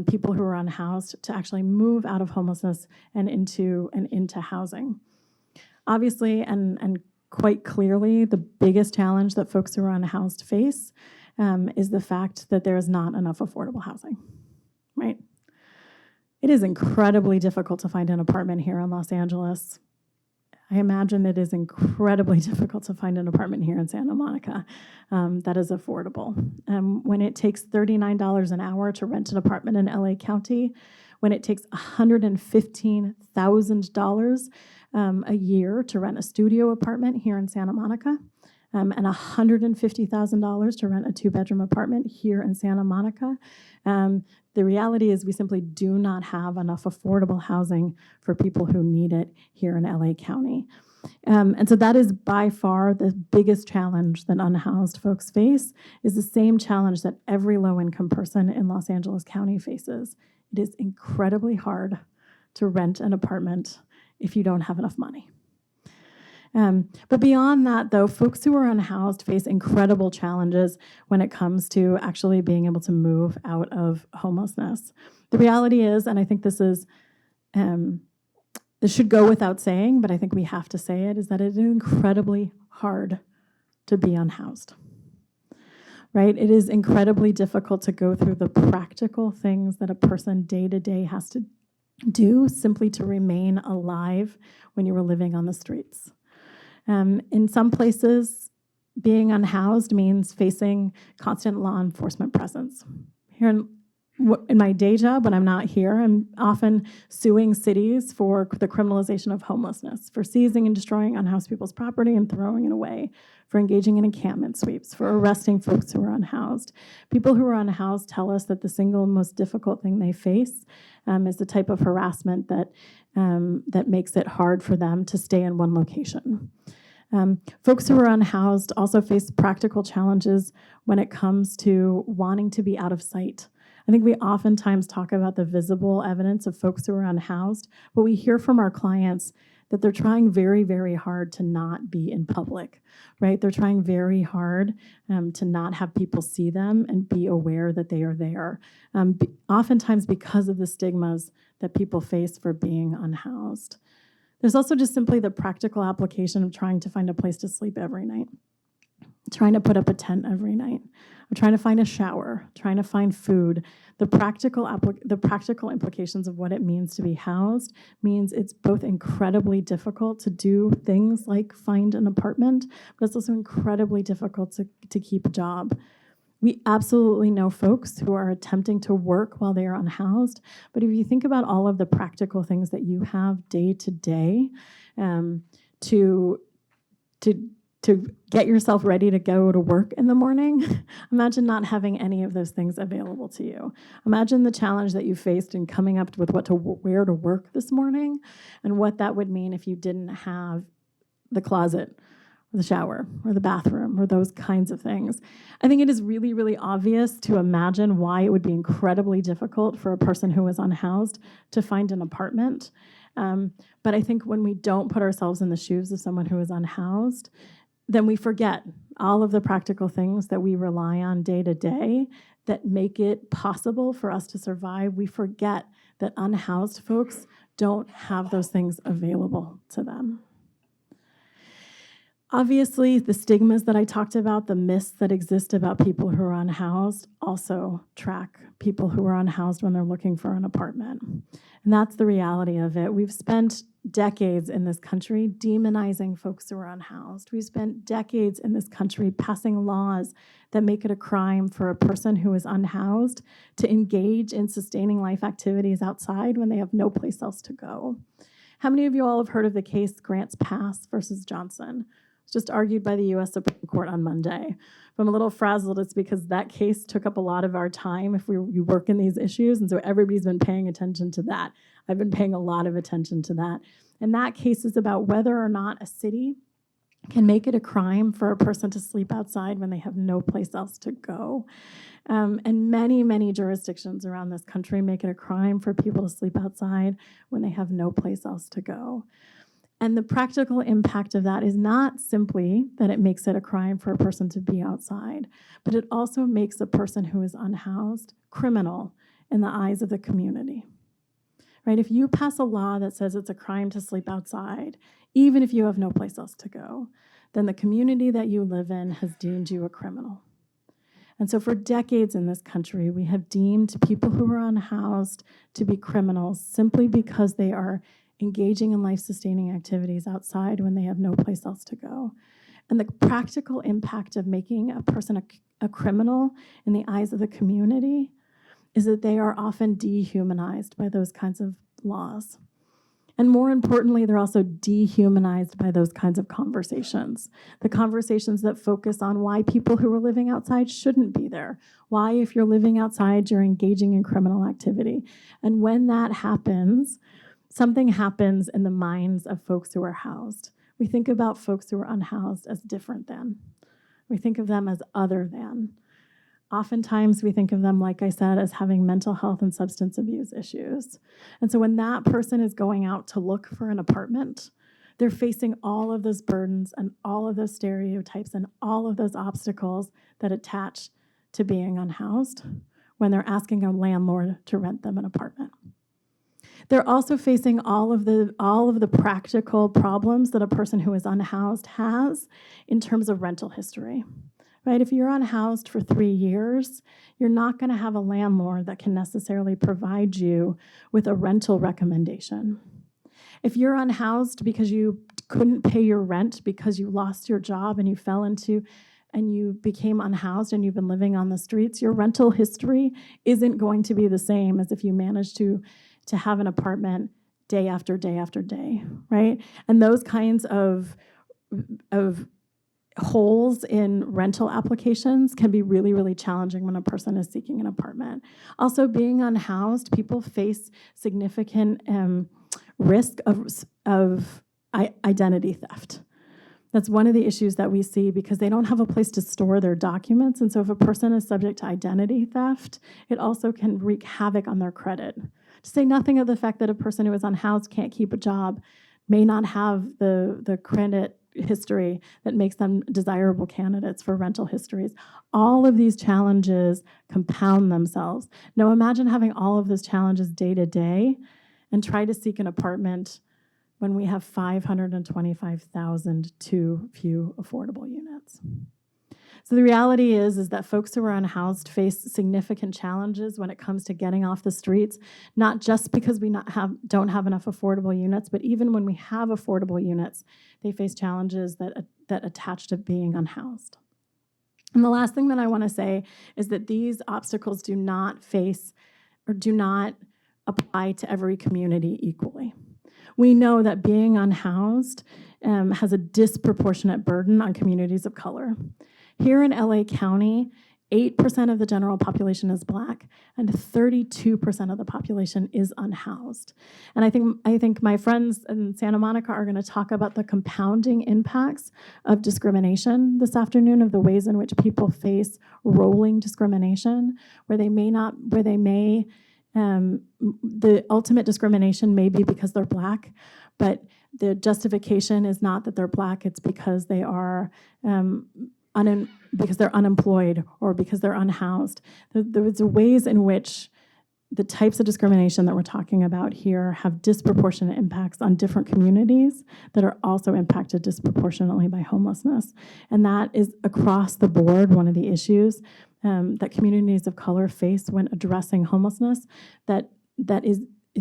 people who are unhoused to actually move out of homelessness and into housing. Obviously, and quite clearly, the biggest challenge that folks who are unhoused face is the fact that there is not enough affordable housing, right? It is incredibly difficult to find an apartment here in Los Angeles. I imagine it is incredibly difficult to find an apartment here in Santa Monica that is affordable. When it takes $39 an hour to rent an apartment in LA County, when it takes $115,000 a year to rent a studio apartment here in Santa Monica, and $150,000 to rent a 2-bedroom apartment here in Santa Monica, the reality is we simply do not have enough affordable housing for people who need it here in LA County. And so that is by far the biggest challenge that unhoused folks face, is the same challenge that every low-income person in Los Angeles County faces. It is incredibly hard to rent an apartment if you don't have enough money. But beyond that, though, folks who are unhoused face incredible challenges when it comes to actually being able to move out of homelessness. The reality is, and I think this should go without saying, but I think we have to say it, is that it is incredibly hard to be unhoused, right? It is incredibly difficult to go through the practical things that a person day to day has to do simply to remain alive when you were living on the streets. In some places, being unhoused means facing constant law enforcement presence. Here in my day job, when I'm not here, I'm often suing cities for the criminalization of homelessness, for seizing and destroying unhoused people's property and throwing it away, for engaging in encampment sweeps, for arresting folks who are unhoused. People who are unhoused tell us that the single most difficult thing they face is the type of harassment that makes it hard for them to stay in one location. Folks who are unhoused also face practical challenges when it comes to wanting to be out of sight. I think we oftentimes talk about the visible evidence of folks who are unhoused, but we hear from our clients that they're trying very, very hard to not be in public, right? They're trying very hard to not have people see them and be aware that they are there, oftentimes because of the stigmas that people face for being unhoused. There's also just simply the practical application of trying to find a place to sleep every night, trying to put up a tent every night, or trying to find a shower, trying to find food. The practical implications of what it means to be housed means it's both incredibly difficult to do things like find an apartment, but it's also incredibly difficult to keep a job. We absolutely know folks who are attempting to work while they are unhoused, but if you think about all of the practical things that you have day to day to get yourself ready to go to work in the morning, imagine not having any of those things available to you. Imagine the challenge that you faced in coming up with where to work this morning, and what that would mean if you didn't have the closet, or the shower, or the bathroom, or those kinds of things. I think it is really, really obvious to imagine why it would be incredibly difficult for a person who is unhoused to find an apartment. But I think when we don't put ourselves in the shoes of someone who is unhoused, then we forget all of the practical things that we rely on day to day that make it possible for us to survive. We forget that unhoused folks don't have those things available to them. Obviously, the stigmas that I talked about, the myths that exist about people who are unhoused, also track people who are unhoused when they're looking for an apartment. And that's the reality of it. We've spent decades in this country demonizing folks who are unhoused. We've spent decades in this country passing laws that make it a crime for a person who is unhoused to engage in sustaining life activities outside when they have no place else to go. How many of you all have heard of the case Grants Pass versus Johnson? was just argued by the U.S. Supreme Court on Monday. If I'm a little frazzled, it's because that case took up a lot of our time if we work in these issues, and so everybody's been paying attention to that. I've been paying a lot of attention to that. And that case is about whether or not a city can make it a crime for a person to sleep outside when they have no place else to go. And many, many jurisdictions around this country make it a crime for people to sleep outside when they have no place else to go. And the practical impact of that is not simply that it makes it a crime for a person to be outside, but it also makes a person who is unhoused criminal in the eyes of the community. Right? If you pass a law that says it's a crime to sleep outside, even if you have no place else to go, then the community that you live in has deemed you a criminal. And so for decades in this country, we have deemed people who are unhoused to be criminals simply because they are engaging in life-sustaining activities outside when they have no place else to go. And the practical impact of making a person a criminal in the eyes of the community is that they are often dehumanized by those kinds of laws. And more importantly, they're also dehumanized by those kinds of conversations. The conversations that focus on why people who are living outside shouldn't be there. Why, if you're living outside, you're engaging in criminal activity. And when that happens, something happens in the minds of folks who are housed. We think about folks who are unhoused as different than. We think of them as other than. Oftentimes, we think of them, like I said, as having mental health and substance abuse issues. And so when that person is going out to look for an apartment, they're facing all of those burdens and all of those stereotypes and all of those obstacles that attach to being unhoused when they're asking a landlord to rent them an apartment. They're also facing all of the practical problems that a person who is unhoused has in terms of rental history. Right? If you're unhoused for 3 years, you're not going to have a landlord that can necessarily provide you with a rental recommendation. If you're unhoused because you couldn't pay your rent because you lost your job and you became unhoused and you've been living on the streets, your rental history isn't going to be the same as if you managed to have an apartment day after day after day, right? And those kinds of holes in rental applications can be really, really challenging when a person is seeking an apartment. Also, being unhoused, people face significant risk of identity theft. That's one of the issues that we see because they don't have a place to store their documents. And so if a person is subject to identity theft, it also can wreak havoc on their credit. To say nothing of the fact that a person who is unhoused can't keep a job, may not have the credit history that makes them desirable candidates for rental histories. All of these challenges compound themselves. Now imagine having all of those challenges day to day and try to seek an apartment when we have 525,000 too few affordable units. So the reality is that folks who are unhoused face significant challenges when it comes to getting off the streets, not just because we don't have enough affordable units, but even when we have affordable units, they face challenges that attach to being unhoused. And the last thing that I want to say is that these obstacles do not apply to every community equally. We know that being unhoused has a disproportionate burden on communities of color. Here in LA County, 8% of the general population is Black, and 32% of the population is unhoused. And I think my friends in Santa Monica are going to talk about the compounding impacts of discrimination this afternoon, of the ways in which people face rolling discrimination, where the ultimate discrimination may be because they're Black, but the justification is not that they're Black, it's because they are because they're unemployed or because they're unhoused. There's ways in which the types of discrimination that we're talking about here have disproportionate impacts on different communities that are also impacted disproportionately by homelessness. And that is across the board one of the issues that communities of color face when addressing homelessness that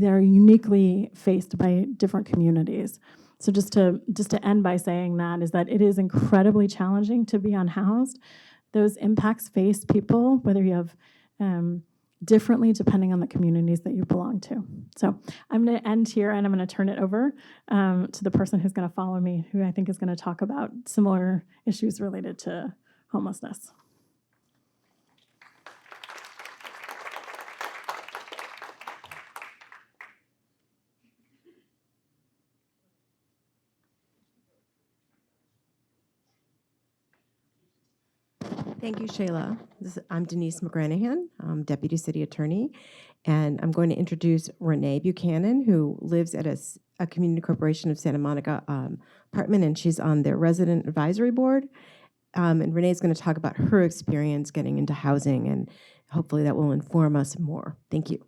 are uniquely faced by different communities. So just to end by saying that is that it is incredibly challenging to be unhoused. Those impacts face people, whether you have differently depending on the communities that you belong to. So I'm going to end here and I'm going to turn it over to the person who's going to follow me, who I think is going to talk about similar issues related to homelessness. Thank you, Shayla. I'm Denise McGranahan, Deputy City Attorney, and I'm going to introduce Renee Buchanan, who lives at a community corporation of Santa Monica apartment, and she's on their resident advisory board. And Renee's going to talk about her experience getting into housing, and hopefully that will inform us more. Thank you.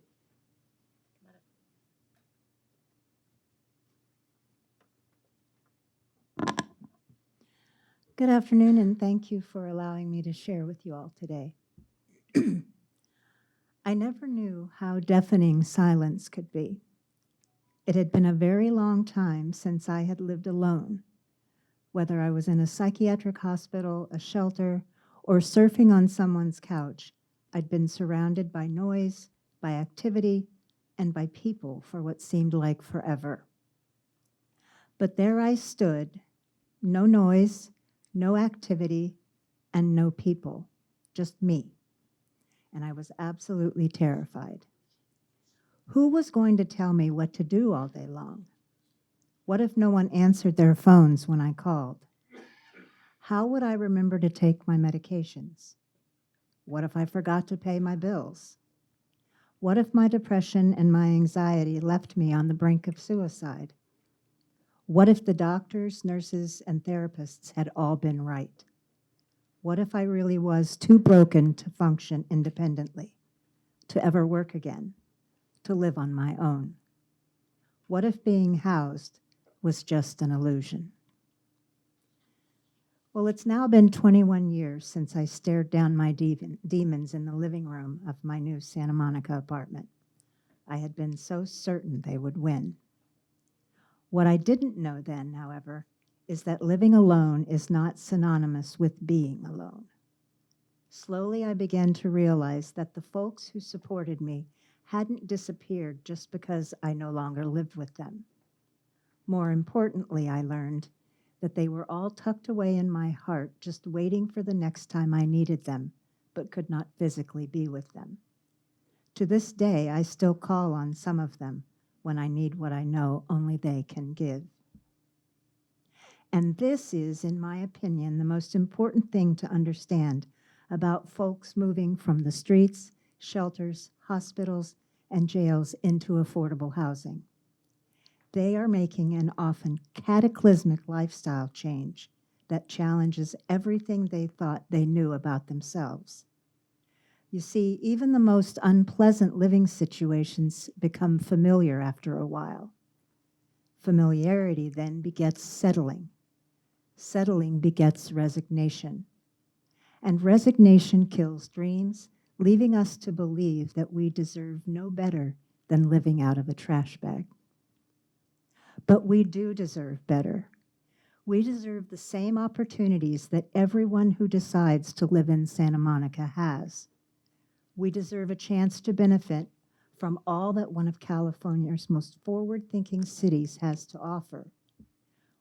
Good afternoon, and thank you for allowing me to share with you all today. I never knew how deafening silence could be. It had been a very long time since I had lived alone, whether I was in a psychiatric hospital, a shelter, or surfing on someone's couch. I'd been surrounded by noise, by activity, and by people for what seemed like forever. But there I stood, no noise, no activity, and no people, just me. And I was absolutely terrified. Who was going to tell me what to do all day long? What if no one answered their phones when I called? How would I remember to take my medications? What if I forgot to pay my bills? What if my depression and my anxiety left me on the brink of suicide? What if the doctors, nurses, and therapists had all been right? What if I really was too broken to function independently, to ever work again, to live on my own? What if being housed was just an illusion? Well, it's now been 21 years since I stared down my demons in the living room of my new Santa Monica apartment. I had been so certain they would win. What I didn't know then, however, is that living alone is not synonymous with being alone. Slowly, I began to realize that the folks who supported me hadn't disappeared just because I no longer lived with them. More importantly, I learned that they were all tucked away in my heart, just waiting for the next time I needed them, but could not physically be with them. To this day, I still call on some of them when I need what I know only they can give. And this is, in my opinion, the most important thing to understand about folks moving from the streets, shelters, hospitals, and jails into affordable housing. They are making an often cataclysmic lifestyle change that challenges everything they thought they knew about themselves. You see, even the most unpleasant living situations become familiar after a while. Familiarity then begets settling. Settling begets resignation. And resignation kills dreams, leaving us to believe that we deserve no better than living out of a trash bag. But we do deserve better. We deserve the same opportunities that everyone who decides to live in Santa Monica has. We deserve a chance to benefit from all that one of California's most forward-thinking cities has to offer.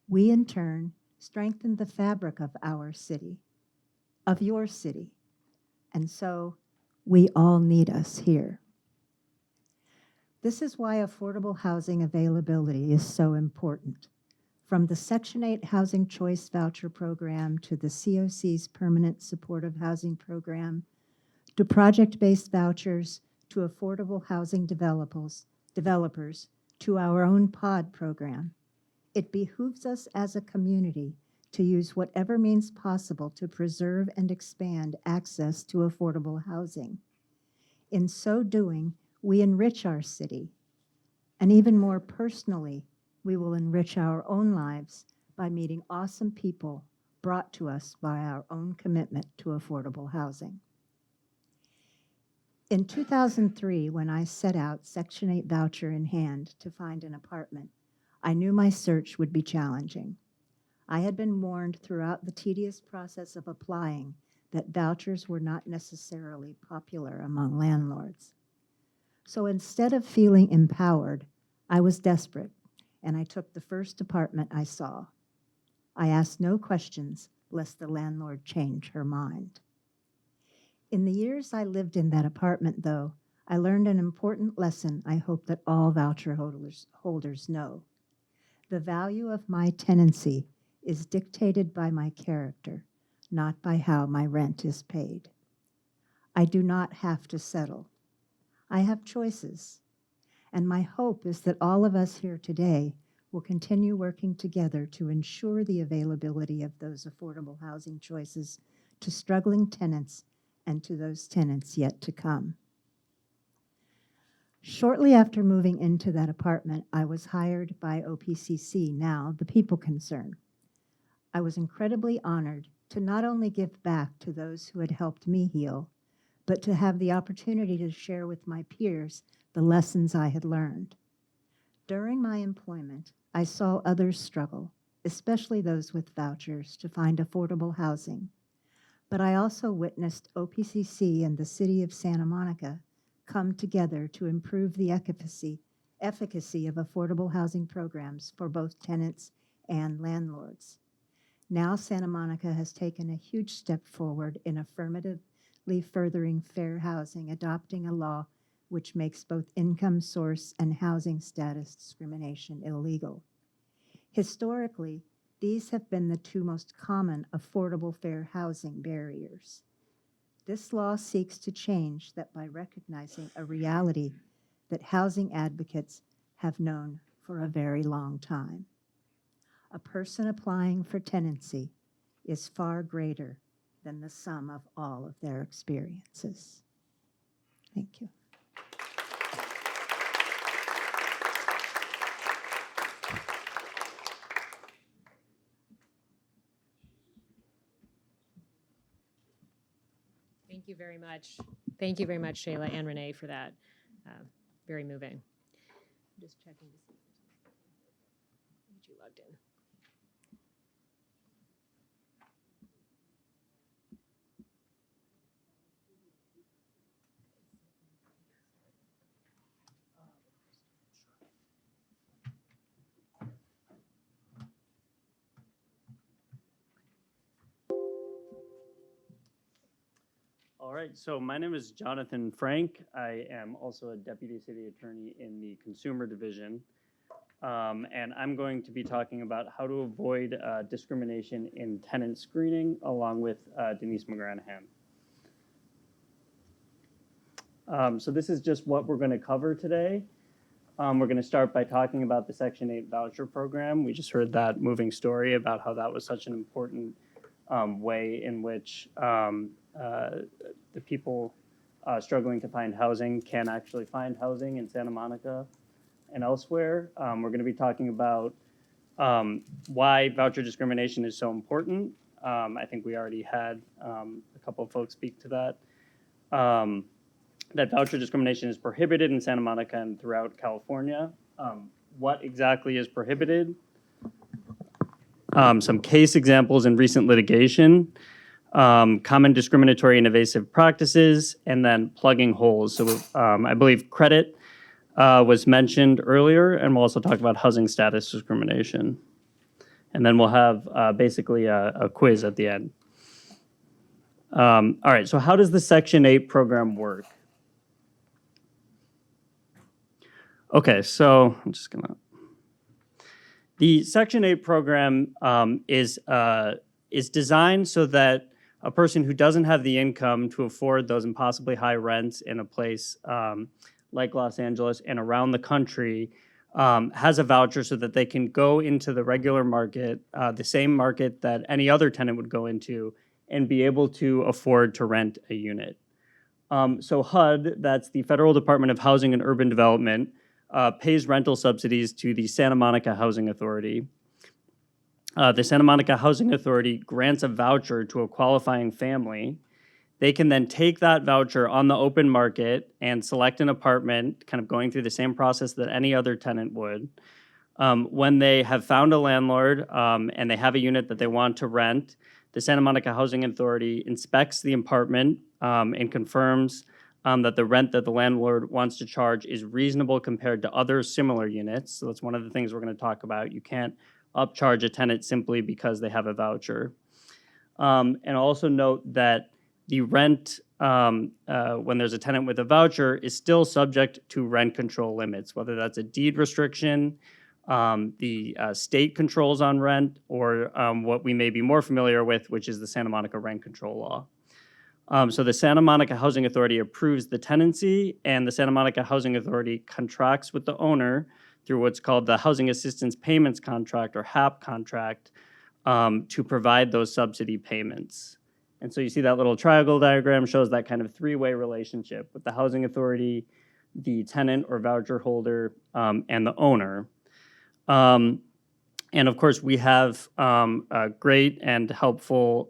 We, in turn, strengthen the fabric of our city, of your city, and so we all need us here. This is why affordable housing availability is so important. From the Section 8 Housing Choice Voucher Program to the COC's Permanent Supportive Housing Program, to project-based vouchers, to affordable housing developers, to our own POD program. It behooves us as a community to use whatever means possible to preserve and expand access to affordable housing. In so doing, we enrich our city, and even more personally, we will enrich our own lives by meeting awesome people brought to us by our own commitment to affordable housing. In 2003, when I set out Section 8 voucher in hand to find an apartment, I knew my search would be challenging. I had been warned throughout the tedious process of applying that vouchers were not necessarily popular among landlords. So instead of feeling empowered, I was desperate, and I took the first apartment I saw. I asked no questions lest the landlord change her mind. In the years I lived in that apartment, though, I learned an important lesson I hope that all voucher holders know. The value of my tenancy is dictated by my character, not by how my rent is paid. I do not have to settle. I have choices, and my hope is that all of us here today will continue working together to ensure the availability of those affordable housing choices to struggling tenants and to those tenants yet to come. Shortly after moving into that apartment, I was hired by OPCC, now the People Concern. I was incredibly honored to not only give back to those who had helped me heal, but to have the opportunity to share with my peers the lessons I had learned. During my employment, I saw others struggle, especially those with vouchers, to find affordable housing. But I also witnessed OPCC and the city of Santa Monica come together to improve the efficacy of affordable housing programs for both tenants and landlords. Now Santa Monica has taken a huge step forward in affirmatively furthering fair housing, adopting a law which makes both income source and housing status discrimination illegal. Historically, these have been the two most common affordable fair housing barriers. This law seeks to change that by recognizing a reality that housing advocates have known for a very long time. A person applying for tenancy is far greater than the sum of all of their experiences. Thank you. Thank you very much. Thank you very much, Shayla and Renee, for that. Very moving. I'm just checking to see if you logged in. All right, so my name is Jonathan Frank. I am also a deputy city attorney in the consumer division. And I'm going to be talking about how to avoid discrimination in tenant screening along with Denise McGranahan. So this is just what we're going to cover today. We're going to start by talking about the Section 8 voucher program. We just heard that moving story about how that was such an important way in which the people struggling to find housing can actually find housing in Santa Monica and elsewhere. We're going to be talking about why voucher discrimination is so important. I think we already had a couple of folks speak to that. That voucher discrimination is prohibited in Santa Monica and throughout California. What exactly is prohibited? Some case examples in recent litigation, common discriminatory and evasive practices, and then plugging holes. So I believe credit was mentioned earlier, and we'll also talk about housing status discrimination. And then we'll have basically a quiz at the end. All right, so how does the Section 8 program work? Okay, so I'm just gonna. The Section 8 program is designed so that a person who doesn't have the income to afford those impossibly high rents in a place like Los Angeles and around the country has a voucher so that they can go into the regular market, the same market that any other tenant would go into, and be able to afford to rent a unit. So HUD, that's the Federal Department of Housing and Urban Development, pays rental subsidies to the Santa Monica Housing Authority. The Santa Monica Housing Authority grants a voucher to a qualifying family. They can then take that voucher on the open market and select an apartment, kind of going through the same process that any other tenant would. When they have found a landlord and they have a unit that they want to rent, the Santa Monica Housing Authority inspects the apartment and confirms that the rent that the landlord wants to charge is reasonable compared to other similar units. So that's one of the things we're going to talk about. You can't upcharge a tenant simply because they have a voucher. And also note that the rent, when there's a tenant with a voucher, is still subject to rent control limits, whether that's a deed restriction, the state controls on rent, or what we may be more familiar with, which is the Santa Monica Rent Control Law. So the Santa Monica Housing Authority approves the tenancy, and the Santa Monica Housing Authority contracts with the owner through what's called the Housing Assistance Payments Contract, or HAP contract, to provide those subsidy payments. And so you see that little triangle diagram shows that kind of three-way relationship with the housing authority, the tenant or voucher holder, and the owner. And of course, we have a great and helpful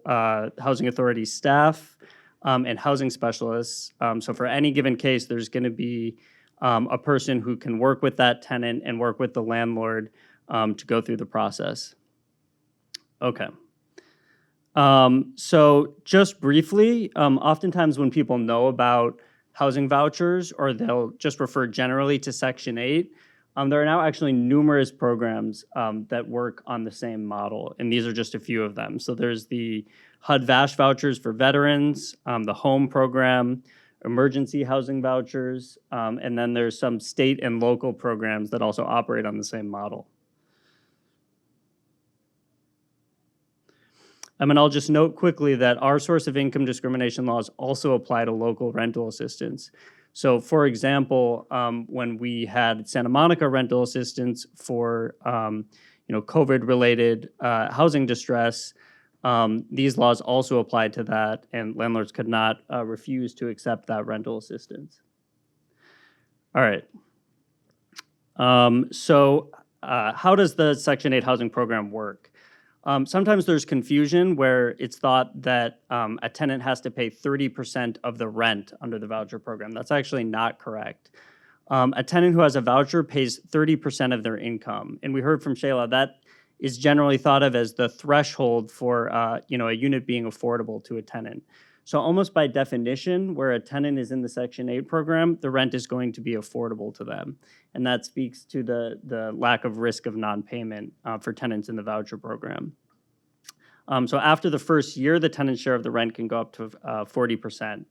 housing authority staff and housing specialists. So for any given case, there's going to be a person who can work with that tenant and work with the landlord to go through the process. Okay. So just briefly, oftentimes when people know about housing vouchers, or they'll just refer generally to Section 8, there are now actually numerous programs that work on the same model, and these are just a few of them. So there's the HUD-VASH vouchers for veterans, the HOME program, emergency housing vouchers, and then there's some state and local programs that also operate on the same model. And I'll just note quickly that our source of income discrimination laws also apply to local rental assistance. So for example, when we had Santa Monica rental assistance for COVID-related housing distress, these laws also applied to that, and landlords could not refuse to accept that rental assistance. All right. So how does the Section 8 housing program work? Sometimes there's confusion where it's thought that a tenant has to pay 30% of the rent under the voucher program. That's actually not correct. A tenant who has a voucher pays 30% of their income. And we heard from Shayla that is generally thought of as the threshold for a unit being affordable to a tenant. So almost by definition, where a tenant is in the Section 8 program, the rent is going to be affordable to them. And that speaks to the lack of risk of non-payment for tenants in the voucher program. So after the first year, the tenant's share of the rent can go up to 40%.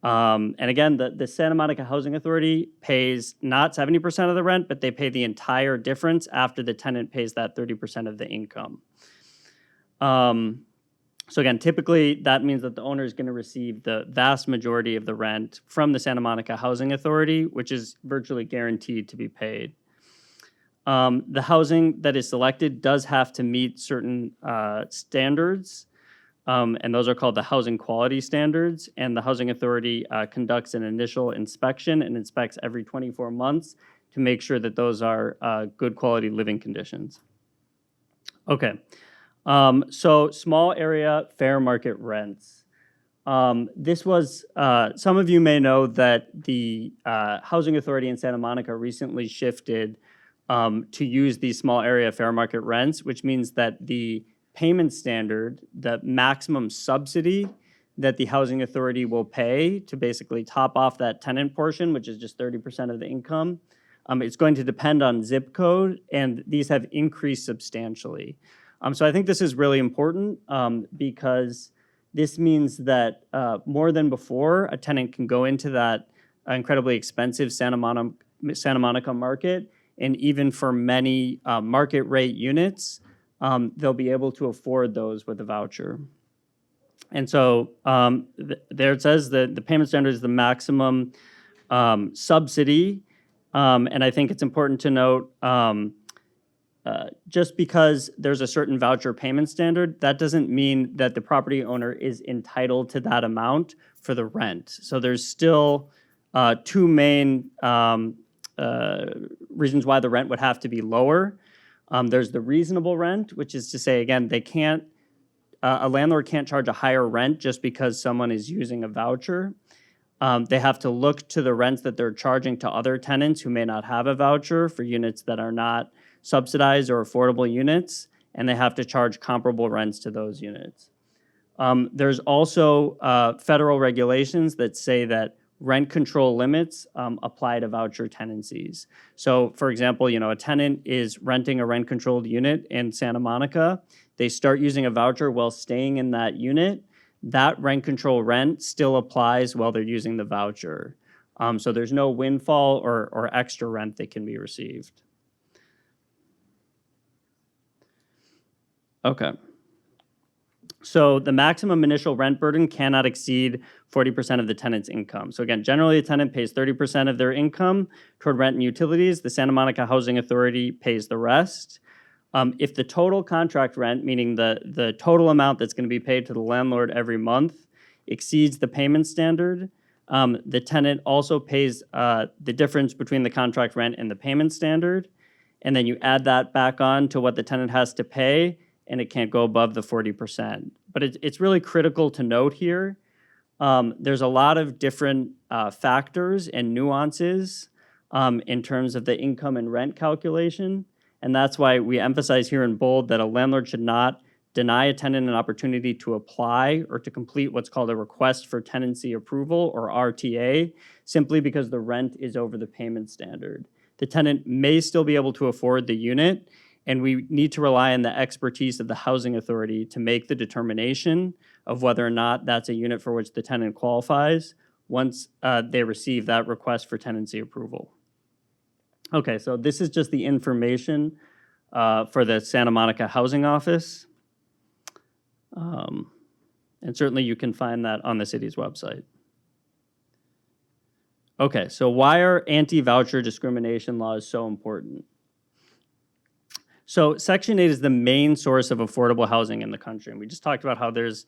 And again, the Santa Monica Housing Authority pays not 70% of the rent, but they pay the entire difference after the tenant pays that 30% of the income. So again, typically that means that the owner is going to receive the vast majority of the rent from the Santa Monica Housing Authority, which is virtually guaranteed to be paid. The housing that is selected does have to meet certain standards, and those are called the housing quality standards, and the Housing Authority conducts an initial inspection and inspects every 24 months to make sure that those are good quality living conditions. Okay. So small area fair market rents. This was, some of you may know that the Housing Authority in Santa Monica recently shifted to use these small area fair market rents, which means that the payment standard, the maximum subsidy that the Housing Authority will pay to basically top off that tenant portion, which is just 30% of the income, it's going to depend on zip code, and these have increased substantially. So I think this is really important because this means that more than before, a tenant can go into that incredibly expensive Santa Monica market, and even for many market rate units, they'll be able to afford those with a voucher. And so there it says that the payment standard is the maximum subsidy, and I think it's important to note just because there's a certain voucher payment standard, that doesn't mean that the property owner is entitled to that amount for the rent. So there's still two main reasons why the rent would have to be lower. There's the reasonable rent, which is to say, again, a landlord can't charge a higher rent just because someone is using a voucher. They have to look to the rents that they're charging to other tenants who may not have a voucher for units that are not subsidized or affordable units, and they have to charge comparable rents to those units. There's also federal regulations that say that rent control limits apply to voucher tenancies. So for example, a tenant is renting a rent controlled unit in Santa Monica. They start using a voucher while staying in that unit. That rent control rent still applies while they're using the voucher. So there's no windfall or extra rent that can be received. Okay. So the maximum initial rent burden cannot exceed 40% of the tenant's income. So again, generally a tenant pays 30% of their income toward rent and utilities. The Santa Monica Housing Authority pays the rest. If the total contract rent, meaning the total amount that's going to be paid to the landlord every month, exceeds the payment standard, the tenant also pays the difference between the contract rent and the payment standard. And then you add that back on to what the tenant has to pay, and it can't go above the 40%. But it's really critical to note here, there's a lot of different factors and nuances in terms of the income and rent calculation. And that's why we emphasize here in bold that a landlord should not deny a tenant an opportunity to apply or to complete what's called a request for tenancy approval, or RTA, simply because the rent is over the payment standard. The tenant may still be able to afford the unit, and we need to rely on the expertise of the housing authority to make the determination of whether or not that's a unit for which the tenant qualifies once they receive that request for tenancy approval. Okay, so this is just the information for the Santa Monica Housing Office. And certainly you can find that on the city's website. Okay, so why are anti-voucher discrimination laws so important? So Section 8 is the main source of affordable housing in the country. And we just talked about how there's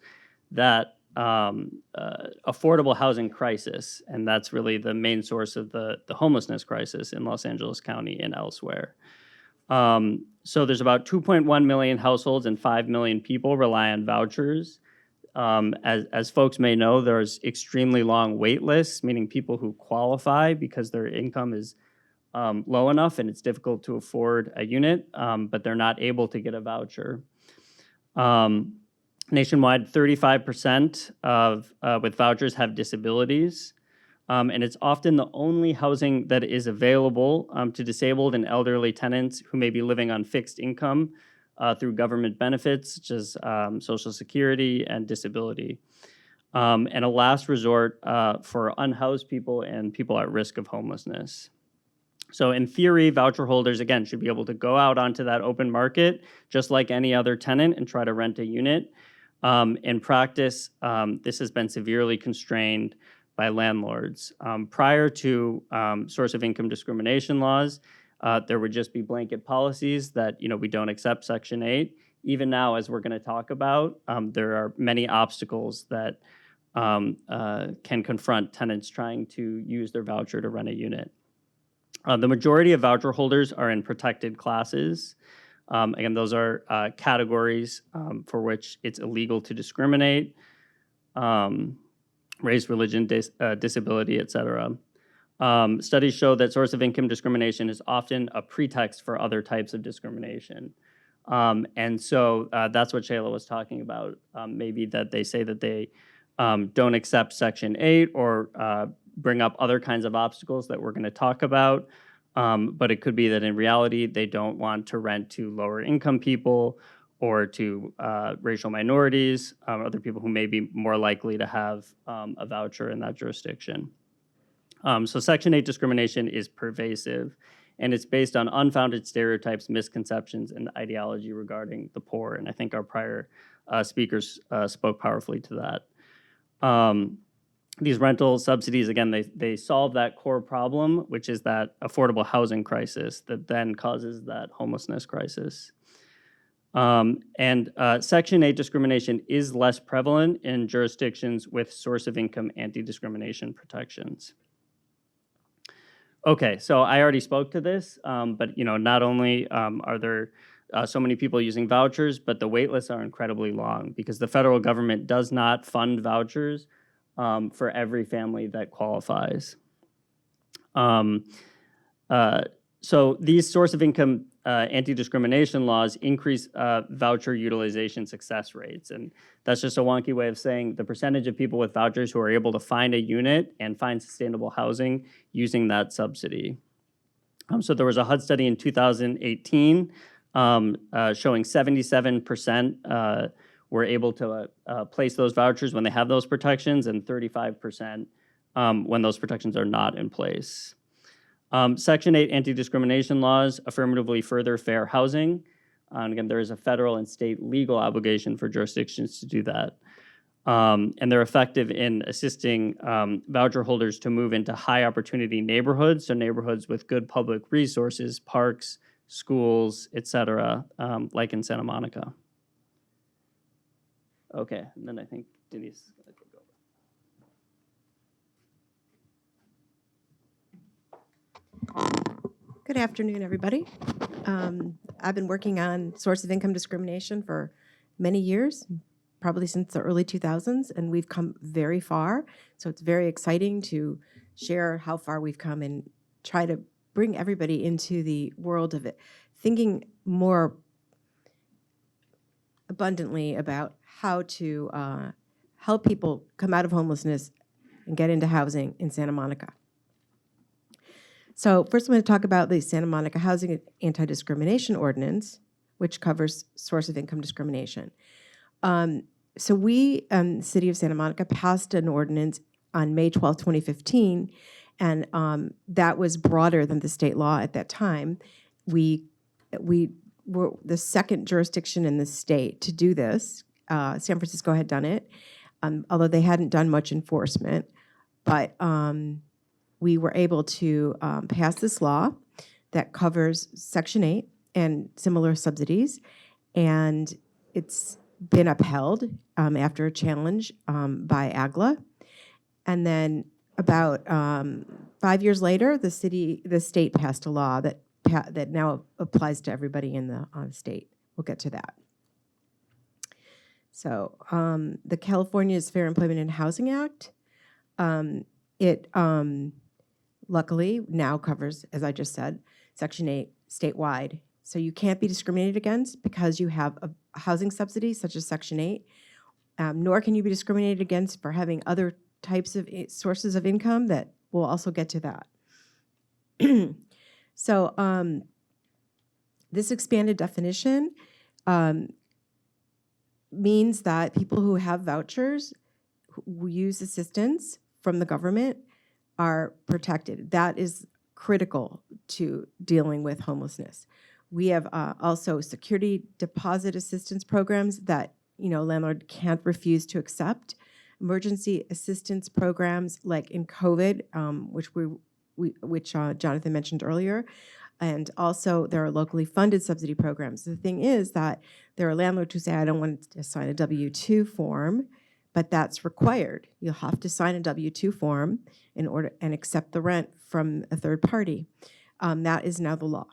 that affordable housing crisis, and that's really the main source of the homelessness crisis in Los Angeles County and elsewhere. So there's about 2.1 million households and 5 million people rely on vouchers. As folks may know, there's extremely long wait lists, meaning people who qualify because their income is low enough and it's difficult to afford a unit, but they're not able to get a voucher. Nationwide, 35% of with vouchers have disabilities, and it's often the only housing that is available to disabled and elderly tenants who may be living on fixed income through government benefits, such as Social Security and disability, and a last resort for unhoused people and people at risk of homelessness. So in theory, voucher holders, again, should be able to go out onto that open market, just like any other tenant, and try to rent a unit. In practice, this has been severely constrained by landlords. Prior to source of income discrimination laws, there would just be blanket policies that, we don't accept Section 8. Even now, as we're going to talk about, there are many obstacles that can confront tenants trying to use their voucher to rent a unit. The majority of voucher holders are in protected classes. Again, those are categories for which it's illegal to discriminate, race, religion, disability, et cetera. Studies show that source of income discrimination is often a pretext for other types of discrimination. And so that's what Shayla was talking about. Maybe that they say that they don't accept Section 8 or bring up other kinds of obstacles that we're going to talk about. But it could be that in reality, they don't want to rent to lower income people or to racial minorities, other people who may be more likely to have a voucher in that jurisdiction. So Section 8 discrimination is pervasive, and it's based on unfounded stereotypes, misconceptions, and ideology regarding the poor. And I think our prior speakers spoke powerfully to that. These rental subsidies, again, they solve that core problem, which is that affordable housing crisis that then causes that homelessness crisis. And Section 8 discrimination is less prevalent in jurisdictions with source of income anti-discrimination protections. Okay, so I already spoke to this, but not only are there so many people using vouchers, but the wait lists are incredibly long because the federal government does not fund vouchers for every family that qualifies. So these source of income anti-discrimination laws increase voucher utilization success rates. And that's just a wonky way of saying the percentage of people with vouchers who are able to find a unit and find sustainable housing using that subsidy. So there was a HUD study in 2018 showing 77% were able to place those vouchers when they have those protections, and 35% when those protections are not in place. Section 8 anti-discrimination laws affirmatively further fair housing. And again, there is a federal and state legal obligation for jurisdictions to do that. And they're effective in assisting voucher holders to move into high opportunity neighborhoods, so neighborhoods with good public resources, parks, schools, et cetera, like in Santa Monica. Okay, and then I think Denise is going to take over. Good afternoon, everybody. I've been working on source of income discrimination for many years, probably since the early 2000s, and we've come very far. So it's very exciting to share how far we've come and try to bring everybody into the world of it, thinking more abundantly about how to help people come out of homelessness and get into housing in Santa Monica. So first I'm going to talk about the Santa Monica Housing Anti-Discrimination Ordinance, which covers source of income discrimination. So we, the City of Santa Monica, passed an ordinance on May 12, 2015, and that was broader than the state law at that time. We were the second jurisdiction in the state to do this. San Francisco had done it, although they hadn't done much enforcement. But we were able to pass this law that covers Section 8 and similar subsidies, and it's been upheld after a challenge by AGLA. And then about 5 years later, the state passed a law that now applies to everybody in the state. We'll get to that. So the California's Fair Employment and Housing Act, it luckily now covers, as I just said, Section 8 statewide. So you can't be discriminated against because you have a housing subsidy such as Section 8, nor can you be discriminated against for having other types of sources of income that we'll also get to that. So this expanded definition means that people who have vouchers who use assistance from the government are protected. That is critical to dealing with homelessness. We have also security deposit assistance programs that landlord can't refuse to accept. Emergency assistance programs like in COVID, which Jonathan mentioned earlier, and also there are locally funded subsidy programs. The thing is that there are landlords who say, I don't want to sign a W-2 form, but that's required. You'll have to sign a W-2 form in order and accept the rent from a third party. That is now the law.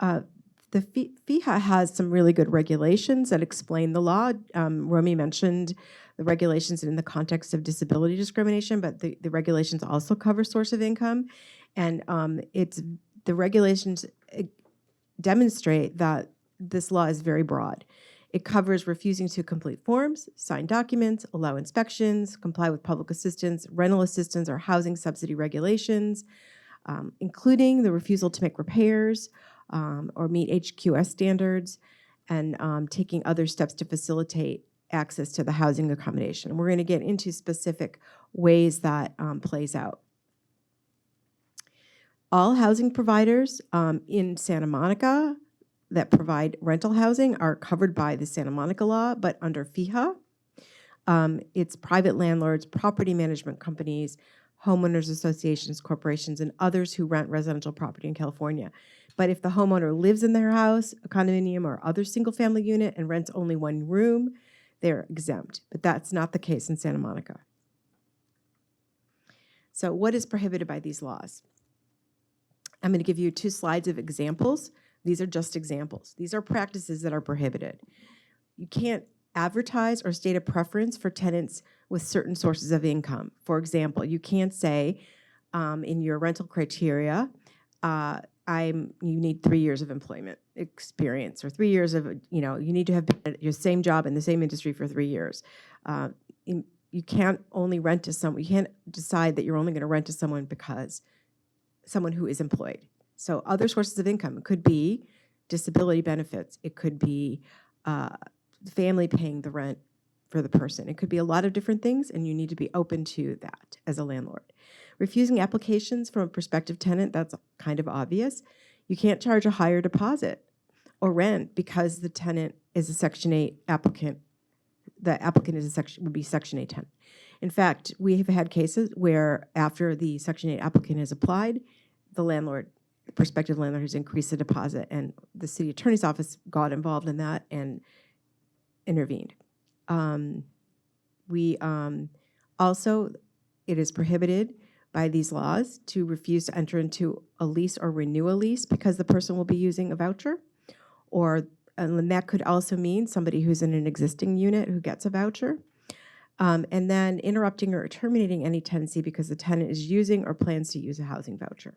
The FEHA has some really good regulations that explain the law. Romy mentioned the regulations in the context of disability discrimination, but the regulations also cover source of income. And the regulations demonstrate that this law is very broad. It covers refusing to complete forms, sign documents, allow inspections, comply with public assistance, rental assistance, or housing subsidy regulations, including the refusal to make repairs or meet HQS standards, and taking other steps to facilitate access to the housing accommodation. And we're going to get into specific ways that plays out. All housing providers in Santa Monica that provide rental housing are covered by the Santa Monica law, but under FEHA. It's private landlords, property management companies, homeowners associations, corporations, and others who rent residential property in California. But if the homeowner lives in their house, a condominium, or other single-family unit and rents only one room, they're exempt. But that's not the case in Santa Monica. So what is prohibited by these laws? I'm going to give you 2 slides of examples. These are just examples. These are practices that are prohibited. You can't advertise or state a preference for tenants with certain sources of income. For example, you can't say in your rental criteria, you need 3 years of employment experience, or 3 years of, you need to have been at your same job in the same industry for 3 years. You can't only rent to someone, you can't decide that you're only going to rent to someone because someone who is employed. So other sources of income, it could be disability benefits, it could be the family paying the rent for the person. It could be a lot of different things, and you need to be open to that as a landlord. Refusing applications from a prospective tenant, that's kind of obvious. You can't charge a higher deposit or rent because the tenant is a Section 8 applicant. The applicant would be Section 8 tenant. In fact, we have had cases where after the Section 8 applicant has applied, the prospective landlord has increased the deposit, and the city attorney's office got involved in that and intervened. Also, it is prohibited by these laws to refuse to enter into a lease or renew a lease because the person will be using a voucher, and that could also mean somebody who's in an existing unit who gets a voucher. And then interrupting or terminating any tenancy because the tenant is using or plans to use a housing voucher.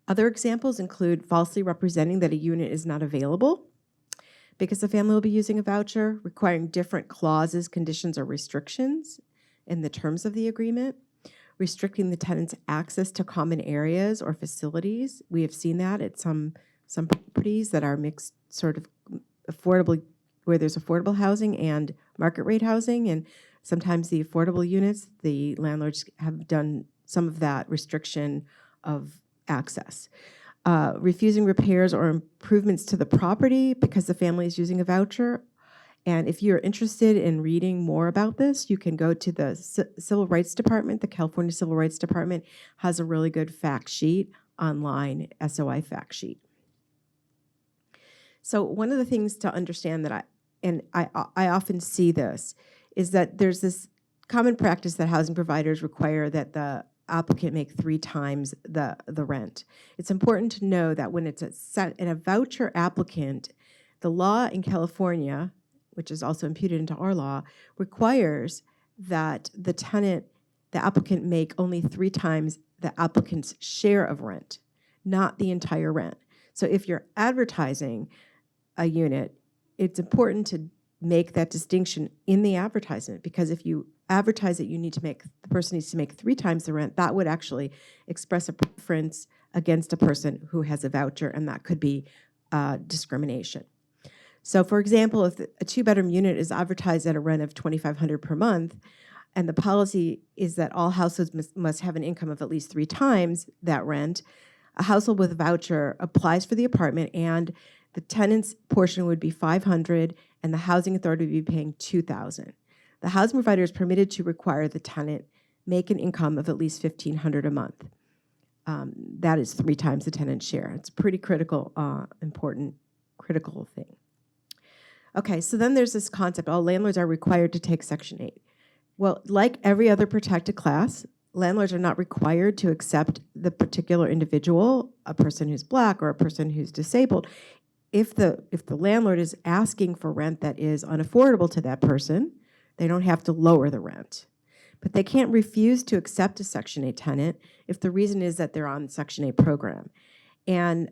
Other examples include falsely representing that a unit is not available because the family will be using a voucher, requiring different clauses, conditions, or restrictions in the terms of the agreement, restricting the tenant's access to common areas or facilities. We have seen that at some properties that are mixed, sort of affordable, where there's affordable housing and market rate housing, and sometimes the affordable units, the landlords have done some of that restriction of access. Refusing repairs or improvements to the property because the family is using a voucher. And if you're interested in reading more about this, you can go to the Civil Rights Department. The California Civil Rights Department has a really good fact sheet online, SOI fact sheet. So one of the things to understand that I often see this is that there's this common practice that housing providers require that the applicant make 3 times the rent. It's important to know that when it's a voucher applicant, the law in California, which is also imputed into our law, requires that the applicant make only 3 times the applicant's share of rent, not the entire rent. So if you're advertising a unit, it's important to make that distinction in the advertisement, because if you advertise it, the person needs to make 3 times the rent, that would actually express a preference against a person who has a voucher, and that could be discrimination. So for example, if a 2-bedroom unit is advertised at a rent of $2,500 per month, and the policy is that all households must have an income of at least 3 times that rent, a household with a voucher applies for the apartment, and the tenant's portion would be $500, and the housing authority would be paying $2,000. The housing provider is permitted to require the tenant make an income of at least $1,500 a month. That is 3 times the tenant's share. It's a pretty critical thing. Okay, so then there's this concept, all landlords are required to take Section 8. Well, like every other protected class, landlords are not required to accept the particular individual, a person who's Black or a person who's disabled. If the landlord is asking for rent that is unaffordable to that person, they don't have to lower the rent. But they can't refuse to accept a Section 8 tenant if the reason is that they're on the Section 8 program. And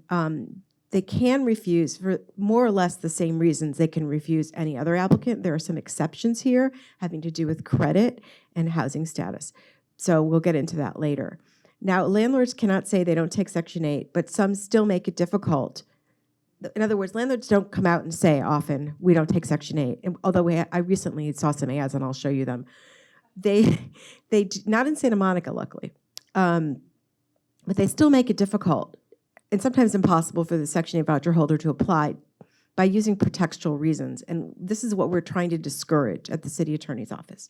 they can refuse for more or less the same reasons they can refuse any other applicant. There are some exceptions here having to do with credit and housing status. So we'll get into that later. Now, landlords cannot say they don't take Section 8, but some still make it difficult. In other words, landlords don't come out and say often, we don't take Section 8. And although I recently saw some ads, and I'll show you them. They not in Santa Monica, luckily, but they still make it difficult and sometimes impossible for the Section 8 voucher holder to apply by using pretextual reasons. And this is what we're trying to discourage at the city attorney's office.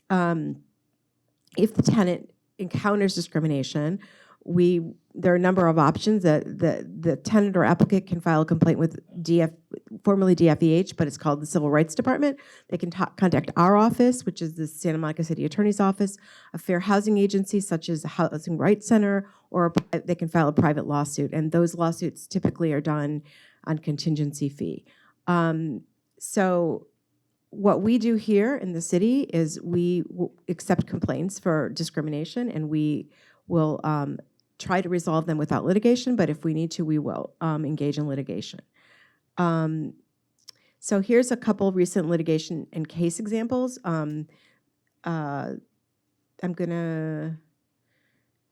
If the tenant encounters discrimination, there are a number of options. The tenant or applicant can file a complaint with formerly DFEH, but it's called the Civil Rights Department. They can contact our office, which is the Santa Monica City Attorney's Office, a fair housing agency such as the Housing Rights Center, or they can file a private lawsuit. And those lawsuits typically are done on contingency fee. So what we do here in the city is we accept complaints for discrimination, and we will try to resolve them without litigation, but if we need to, we will engage in litigation. So here's a couple recent litigation and case examples. I'm gonna,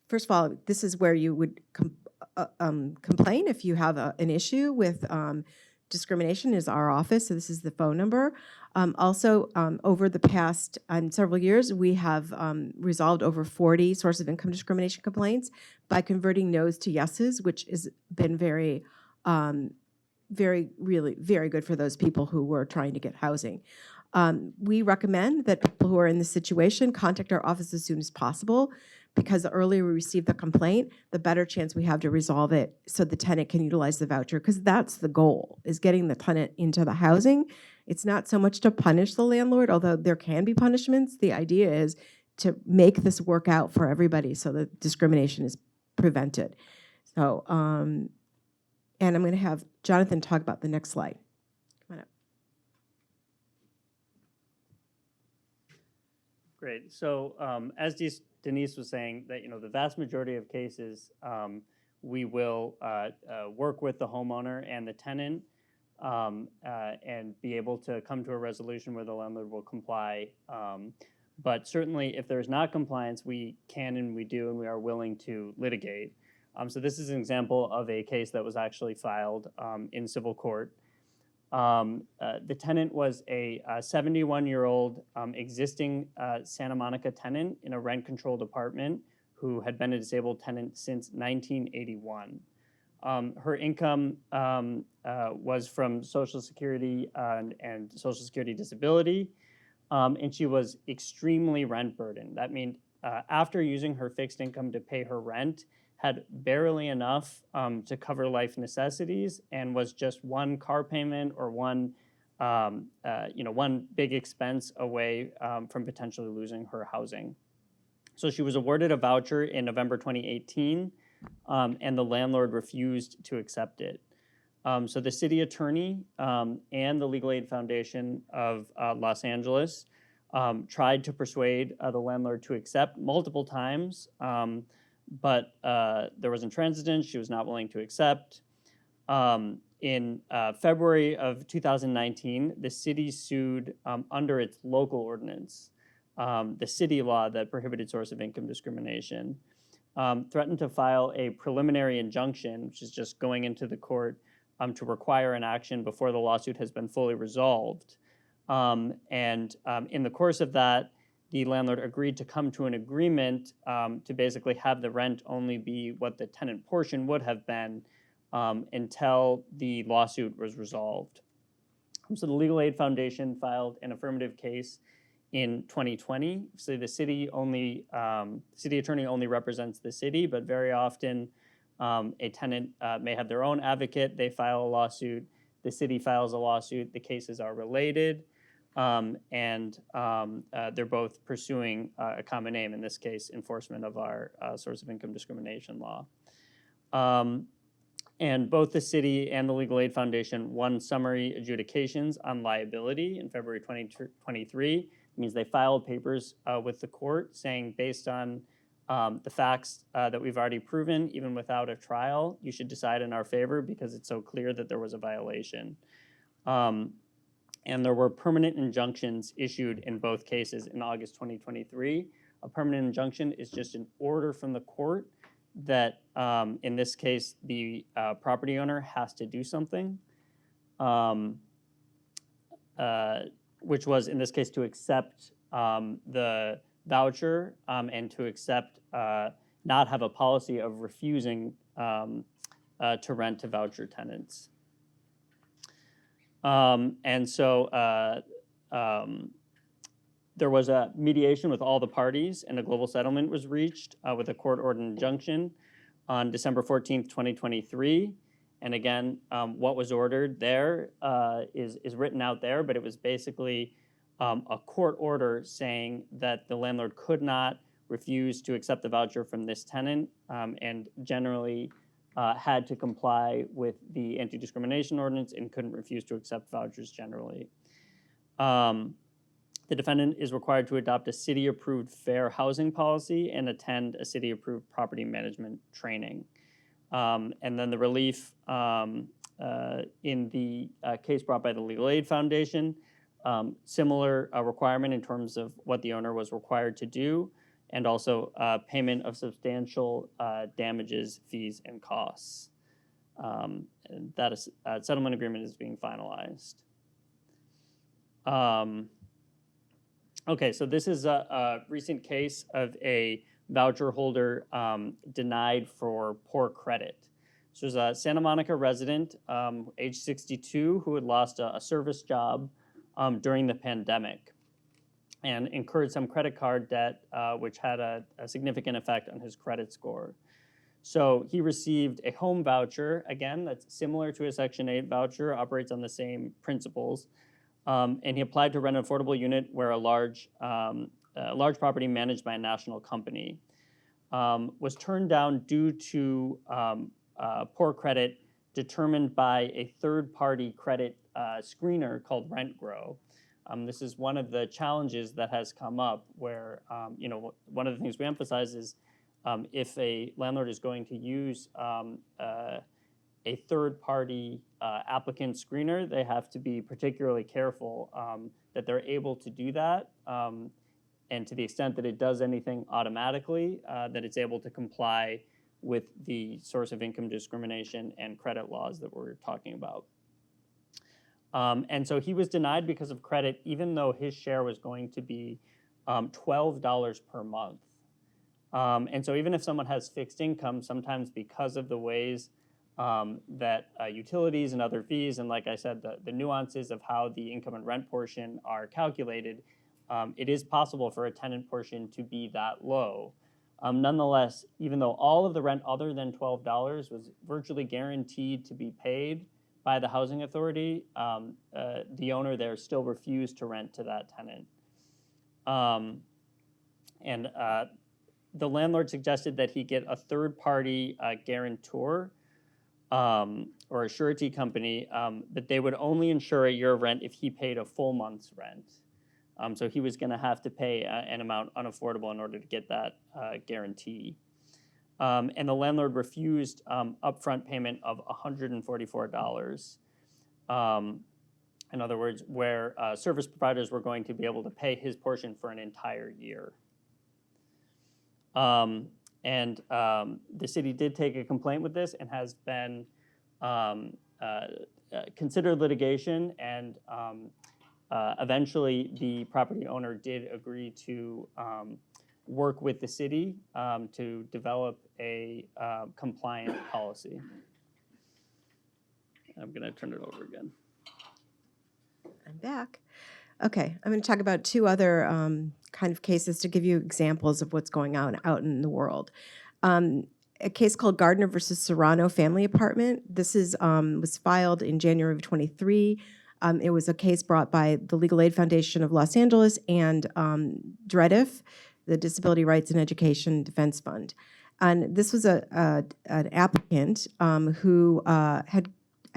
first of all, this is where you would complain if you have an issue with discrimination, is our office, so this is the phone number. Also, over the past several years, we have resolved over 40 source of income discrimination complaints by converting no's to yeses, which has been very, really very good for those people who were trying to get housing. We recommend that people who are in this situation contact our office as soon as possible, because the earlier we receive the complaint, the better chance we have to resolve it so the tenant can utilize the voucher, because that's the goal, is getting the tenant into the housing. It's not so much to punish the landlord, although there can be punishments. The idea is to make this work out for everybody so that discrimination is prevented. So, and I'm going to have Jonathan talk about the next slide. Come on up. Great. So as Denise was saying, that the vast majority of cases, we will work with the homeowner and the tenant and be able to come to a resolution where the landlord will comply. But certainly, if there's not compliance, we can and we do, and we are willing to litigate. So this is an example of a case that was actually filed in civil court. The tenant was a 71-year-old existing Santa Monica tenant in a rent-controlled apartment who had been a disabled tenant since 1981. Her income was from Social Security and Social Security disability, and she was extremely rent burdened. That means after using her fixed income to pay her rent, had barely enough to cover life necessities, and was just one car payment or one big expense away from potentially losing her housing. So she was awarded a voucher in November 2018, and the landlord refused to accept it. So the city attorney and the Legal Aid Foundation of Los Angeles tried to persuade the landlord to accept multiple times, but there was intransigence. She was not willing to accept. In February of 2019, the city sued under its local ordinance, the city law that prohibited source of income discrimination, threatened to file a preliminary injunction, which is just going into the court to require an action before the lawsuit has been fully resolved. And in the course of that, the landlord agreed to come to an agreement to basically have the rent only be what the tenant portion would have been until the lawsuit was resolved. So the Legal Aid Foundation filed an affirmative case in 2020. So the city attorney only represents the city, but very often a tenant may have their own advocate. They file a lawsuit. The city files a lawsuit. The cases are related. And they're both pursuing a common aim, in this case, enforcement of our source of income discrimination law. And both the city and the Legal Aid Foundation won summary adjudications on liability in February 2023. It means they filed papers with the court saying, based on the facts that we've already proven, even without a trial, you should decide in our favor because it's so clear that there was a violation. And there were permanent injunctions issued in both cases in August 2023. A permanent injunction is just an order from the court that, in this case, the property owner has to do something, which was, in this case, to accept the voucher and to accept, not have a policy of refusing to rent to voucher tenants. And so there was a mediation with all the parties, and a global settlement was reached with a court-ordered injunction on December 14th, 2023. And again, what was ordered there is written out there, but it was basically a court order saying that the landlord could not refuse to accept the voucher from this tenant and generally had to comply with the anti-discrimination ordinance and couldn't refuse to accept vouchers generally. The defendant is required to adopt a city-approved fair housing policy and attend a city-approved property management training. And then the relief in the case brought by the Legal Aid Foundation, similar requirement in terms of what the owner was required to do, and also payment of substantial damages, fees, and costs. And that is, settlement agreement is being finalized. Okay, so this is a recent case of a voucher holder denied for poor credit. So there's a Santa Monica resident, age 62, who had lost a service job during the pandemic and incurred some credit card debt, which had a significant effect on his credit score. So he received a home voucher, again, that's similar to a Section 8 voucher, operates on the same principles. And he applied to rent an affordable unit where a large property managed by a national company was turned down due to poor credit determined by a third-party credit screener called RentGrow. This is one of the challenges that has come up where, one of the things we emphasize is if a landlord is going to use a third-party applicant screener, they have to be particularly careful that they're able to do that, and to the extent that it does anything automatically, that it's able to comply with the source of income discrimination and credit laws that we're talking about. And so he was denied because of credit, even though his share was going to be $12 per month. And so even if someone has fixed income, sometimes because of the ways that utilities and other fees, and like I said, the nuances of how the income and rent portion are calculated, it is possible for a tenant portion to be that low. Nonetheless, even though all of the rent other than $12 was virtually guaranteed to be paid by the housing authority, the owner there still refused to rent to that tenant. The landlord suggested that he get a third-party guarantor or a surety company, but they would only insure a year of rent if he paid a full month's rent. So he was going to have to pay an amount unaffordable in order to get that guarantee. And the landlord refused upfront payment of $144. In other words, where service providers were going to be able to pay his portion for an entire year. The city did take a complaint with this and has been considered litigation, and eventually the property owner did agree to work with the city to develop a compliant policy. I'm going to turn it over again. I'm back. Okay, I'm going to talk about two other kind of cases to give you examples of what's going on out in the world. A case called Gardner versus Serrano Family Apartment. This is was filed in January of 23. It was a case brought by the Legal Aid Foundation of Los Angeles and DREDF, the Disability Rights and Education Defense Fund. And this was an applicant who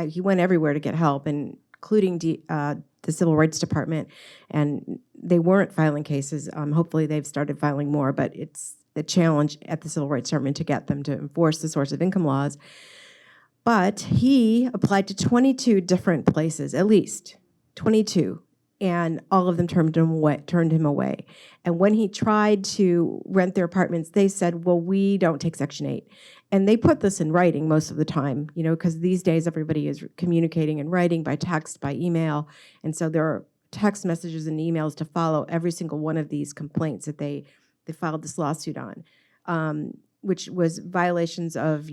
he went everywhere to get help, including the Civil Rights Department, and they weren't filing cases. Hopefully they've started filing more, but it's a challenge at the Civil Rights Department to get them to enforce the source of income laws. But he applied to 22 different places, at least 22, and all of them turned him away. And when he tried to rent their apartments, they said, well, we don't take Section 8. And they put this in writing most of the time, because these days everybody is communicating in writing by text, by email. And so there are text messages and emails to follow every single one of these complaints that they filed this lawsuit on, which was violations of,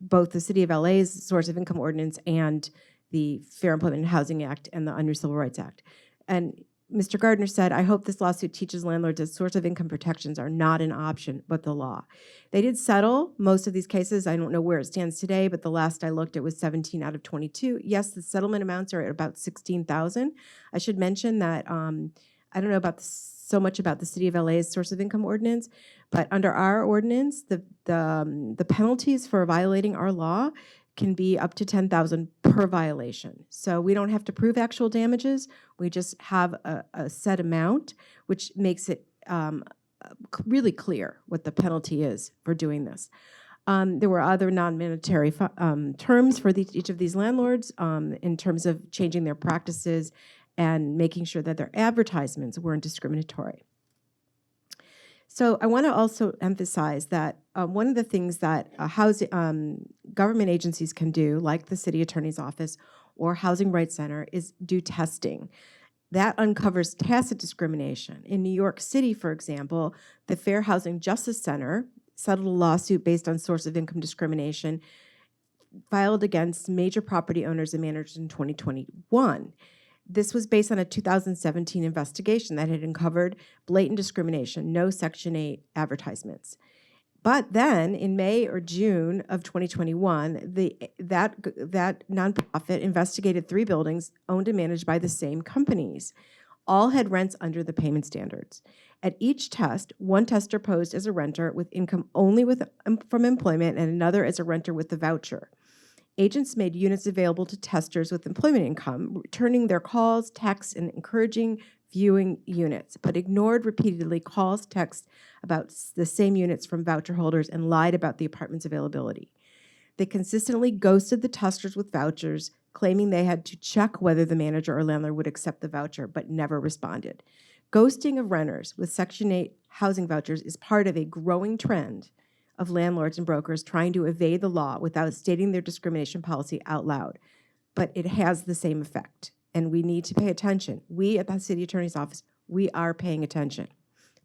both the City of LA's source of income ordinance and the Fair Employment and Housing Act and the Unhoused Civil Rights Act. And Mr. Gardner said, I hope this lawsuit teaches landlords that source of income protections are not an option, but the law. They did settle most of these cases. I don't know where it stands today, but the last I looked, it was 17 out of 22. Yes, the settlement amounts are at about $16,000. I should mention that I don't know about so much about the City of LA's source of income ordinance, but under our ordinance, the penalties for violating our law can be up to $10,000 per violation. So we don't have to prove actual damages. We just have a set amount, which makes it really clear what the penalty is for doing this. There were other non-monetary terms for each of these landlords in terms of changing their practices and making sure that their advertisements weren't discriminatory. So I want to also emphasize that one of the things that government agencies can do, like the City Attorney's Office or Housing Rights Center, is do testing. That uncovers tacit discrimination. In New York City, for example, the Fair Housing Justice Center settled a lawsuit based on source of income discrimination filed against major property owners and managers in 2021. This was based on a 2017 investigation that had uncovered blatant discrimination, no Section 8 advertisements. But then, in May or June of 2021, that nonprofit investigated 3 buildings owned and managed by the same companies. All had rents under the payment standards. At each test, one tester posed as a renter with income only from employment and another as a renter with the voucher. Agents made units available to testers with employment income, returning their calls, texts, and encouraging viewing units, but ignored repeatedly calls, texts about the same units from voucher holders and lied about the apartment's availability. They consistently ghosted the testers with vouchers, claiming they had to check whether the manager or landlord would accept the voucher, but never responded. Ghosting of renters with Section 8 housing vouchers is part of a growing trend of landlords and brokers trying to evade the law without stating their discrimination policy out loud. But it has the same effect, and we need to pay attention. We at the City Attorney's Office, we are paying attention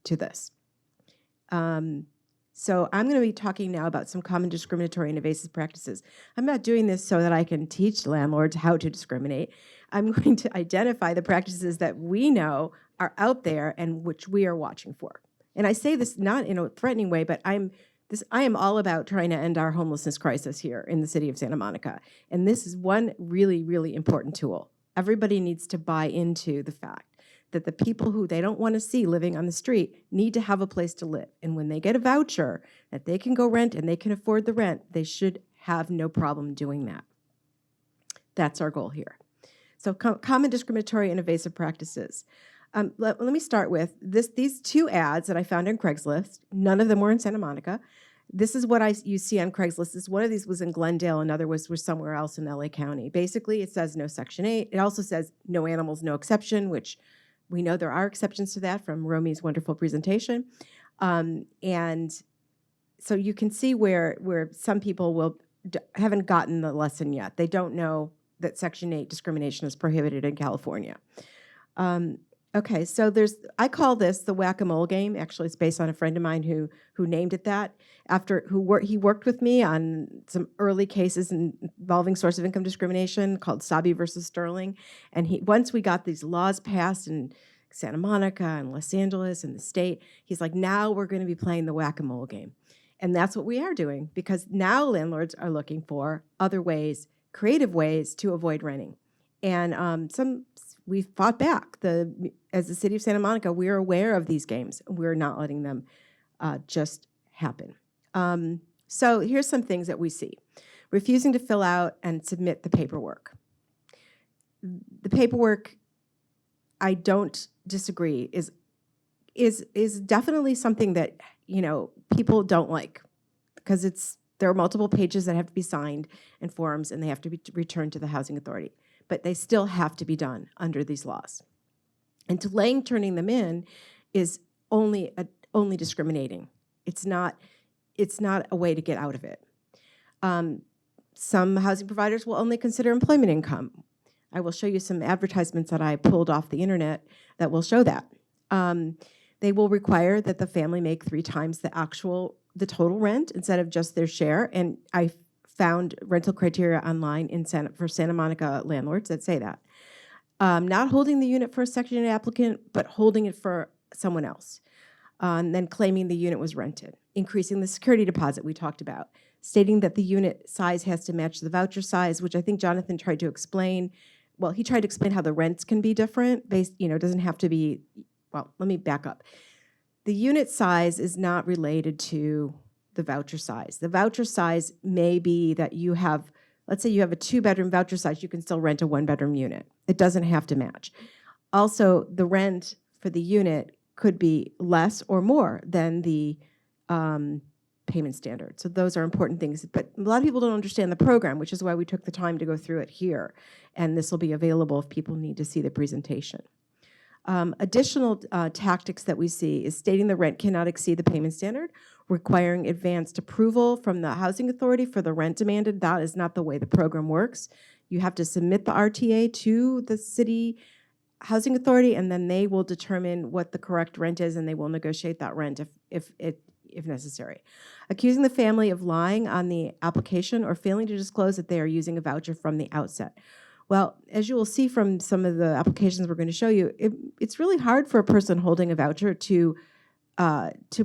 to this. So I'm going to be talking now about some common discriminatory and evasive practices. I'm not doing this so that I can teach landlords how to discriminate. I'm going to identify the practices that we know are out there and which we are watching for. And I say this not in a threatening way, but I am all about trying to end our homelessness crisis here in the city of Santa Monica. And this is one really, really important tool. Everybody needs to buy into the fact that the people who they don't want to see living on the street need to have a place to live. And when they get a voucher that they can go rent and they can afford the rent, they should have no problem doing that. That's our goal here. So common discriminatory and evasive practices. Let me start with these 2 ads that I found on Craigslist. None of them were in Santa Monica. This is what you see on Craigslist. One of these was in Glendale, another was somewhere else in LA County. Basically, it says no Section 8. It also says no animals, no exception, which we know there are exceptions to that from Romy's wonderful presentation. And so you can see where some people haven't gotten the lesson yet. They don't know that Section 8 discrimination is prohibited in California. Okay, so I call this the whack-a-mole game. Actually, it's based on a friend of mine who named it that. He worked with me on some early cases involving source of income discrimination called Sabi versus Sterling. And once we got these laws passed in Santa Monica and Los Angeles and the state, he's like, now we're going to be playing the whack-a-mole game. And that's what we are doing, because now landlords are looking for other ways, creative ways to avoid renting. And we've fought back. As the city of Santa Monica, we're aware of these games. We're not letting them just happen. So here's some things that we see. Refusing to fill out and submit the paperwork. The paperwork, I don't disagree, is definitely something that, people don't like, because there are multiple pages that have to be signed and forms, and they have to be returned to the housing authority. But they still have to be done under these laws. And delaying turning them in is only discriminating. It's not a way to get out of it. Some housing providers will only consider employment income. I will show you some advertisements that I pulled off the internet that will show that. They will require that the family make 3 times the total rent instead of just their share. And I found rental criteria online for Santa Monica landlords that say that. Not holding the unit for a Section 8 applicant, but holding it for someone else. And then claiming the unit was rented. Increasing the security deposit we talked about. Stating that the unit size has to match the voucher size, which I think Jonathan tried to explain. Well, he tried to explain how the rents can be different. It doesn't have to be, well, let me back up. The unit size is not related to the voucher size. The voucher size may be that you have let's say you have a 2-bedroom voucher size, you can still rent a 1-bedroom unit. It doesn't have to match. Also, the rent for the unit could be less or more than the payment standard. So those are important things. But a lot of people don't understand the program, which is why we took the time to go through it here. And this will be available if people need to see the presentation. Additional tactics that we see is stating the rent cannot exceed the payment standard, requiring advanced approval from the housing authority for the rent demanded. That is not the way the program works. You have to submit the RTA to the city housing authority, and then they will determine what the correct rent is, and they will negotiate that rent if necessary. Accusing the family of lying on the application or failing to disclose that they are using a voucher from the outset. Well, as you will see from some of the applications we're going to show you, it's really hard for a person holding a voucher to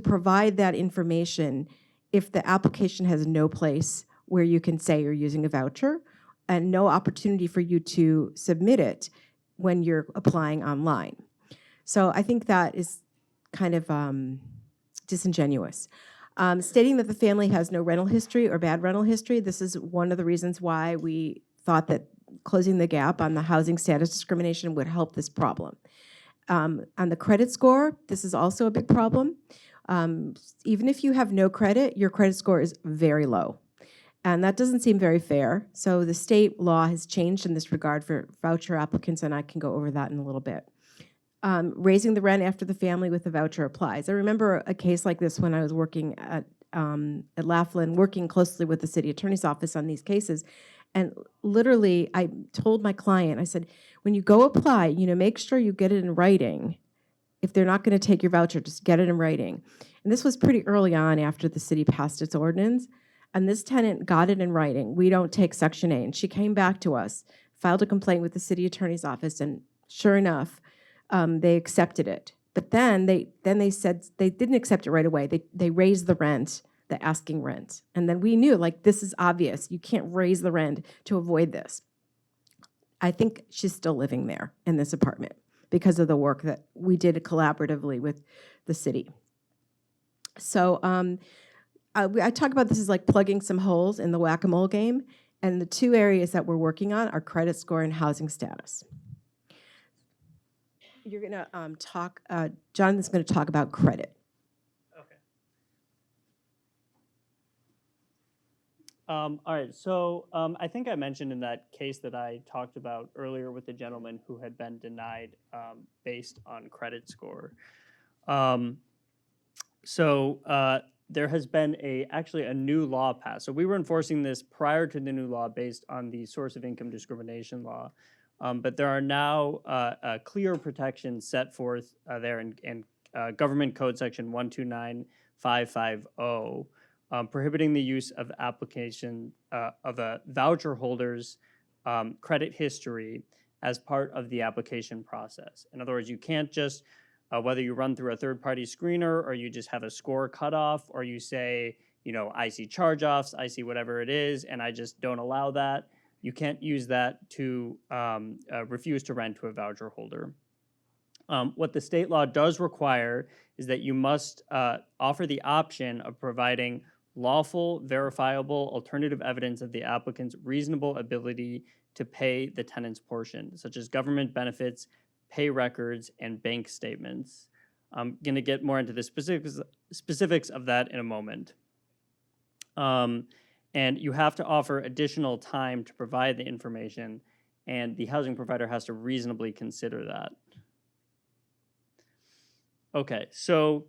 provide that information if the application has no place where you can say you're using a voucher and no opportunity for you to submit it when you're applying online. So I think that is kind of disingenuous. Stating that the family has no rental history or bad rental history, this is one of the reasons why we thought that closing the gap on the housing status discrimination would help this problem. On the credit score, this is also a big problem. Even if you have no credit, your credit score is very low. And that doesn't seem very fair. So the state law has changed in this regard for voucher applicants, and I can go over that in a little bit. Raising the rent after the family with the voucher applies. I remember a case like this when I was working at Laughlin, working closely with the city attorney's office on these cases. And literally, I told my client, I said, when you go apply, make sure you get it in writing. If they're not going to take your voucher, just get it in writing. And this was pretty early on after the city passed its ordinance. And this tenant got it in writing. We don't take Section A. And she came back to us, filed a complaint with the city attorney's office, and sure enough, they accepted it. But then they said they didn't accept it right away. They raised the rent, the asking rent. And then we knew, this is obvious. You can't raise the rent to avoid this. I think she's still living there in this apartment because of the work that we did collaboratively with the city. So I talk about this as like plugging some holes in the whack-a-mole game. And the two areas that we're working on are credit score and housing status. You're going to Jonathan's going to talk about credit. All right, so I think I mentioned in that case that I talked about earlier with the gentleman who had been denied based on credit score. There has been actually a new law passed. So we were enforcing this prior to the new law based on the source of income discrimination law. But there are now clear protections set forth there in Government Code Section 129550, prohibiting the use of application of a voucher holder's credit history as part of the application process. In other words, you can't just, whether you run through a third-party screener or you just have a score cutoff or you say, I see charge-offs, I see whatever it is, and I just don't allow that. You can't use that to refuse to rent to a voucher holder. What the state law does require is that you must offer the option of providing lawful, verifiable, alternative evidence of the applicant's reasonable ability to pay the tenant's portion, such as government benefits, pay records, and bank statements. I'm going to get more into the specifics of that in a moment. And you have to offer additional time to provide the information, and the housing provider has to reasonably consider that. Okay, so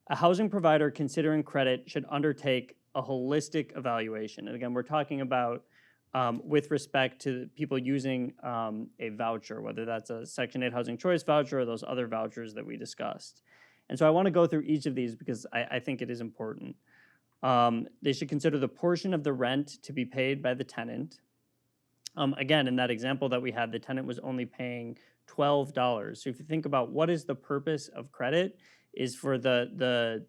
a housing provider considering credit should undertake a holistic evaluation. And again, we're talking about with respect to people using a voucher, whether that's a Section 8 Housing Choice voucher or those other vouchers that we discussed. And so I want to go through each of these because I think it is important. They should consider the portion of the rent to be paid by the tenant. Again, in that example that we had, the tenant was only paying $12. So if you think about what is the purpose of credit, is for the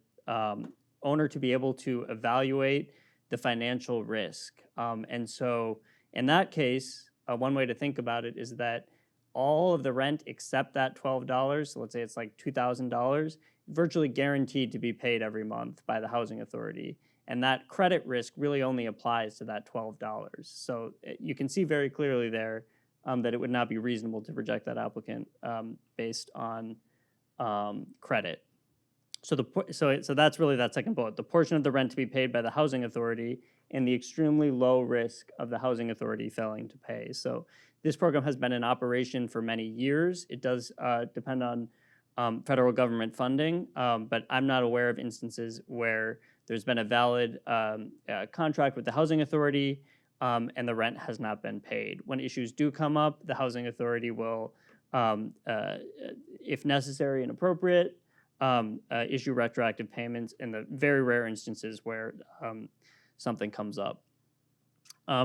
owner to be able to evaluate the financial risk. And so in that case, one way to think about it is that all of the rent except that $12, so let's say it's like $2,000, virtually guaranteed to be paid every month by the housing authority. And that credit risk really only applies to that $12. So you can see very clearly there that it would not be reasonable to reject that applicant based on credit. So that's really that second bullet, the portion of the rent to be paid by the housing authority and the extremely low risk of the housing authority failing to pay. So this program has been in operation for many years. It does depend on federal government funding, but I'm not aware of instances where there's been a valid contract with the housing authority and the rent has not been paid. When issues do come up, the housing authority will, if necessary and appropriate, issue retroactive payments in the very rare instances where something comes up.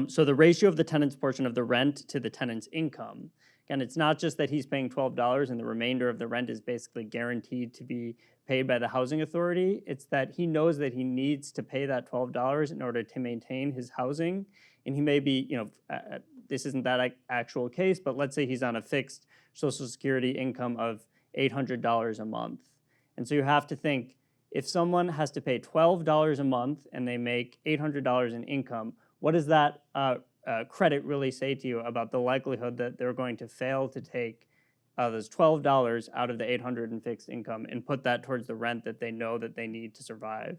So the ratio of the tenant's portion of the rent to the tenant's income, again, it's not just that he's paying $12 and the remainder of the rent is basically guaranteed to be paid by the housing authority. It's that he knows that he needs to pay that $12 in order to maintain his housing. And he may be, this isn't that actual case, but let's say he's on a fixed Social Security income of $800 a month. And so you have to think, if someone has to pay $12 a month and they make $800 in income, what does that credit really say to you about the likelihood that they're going to fail to take those $12 out of the $800 in fixed income and put that towards the rent that they know that they need to survive?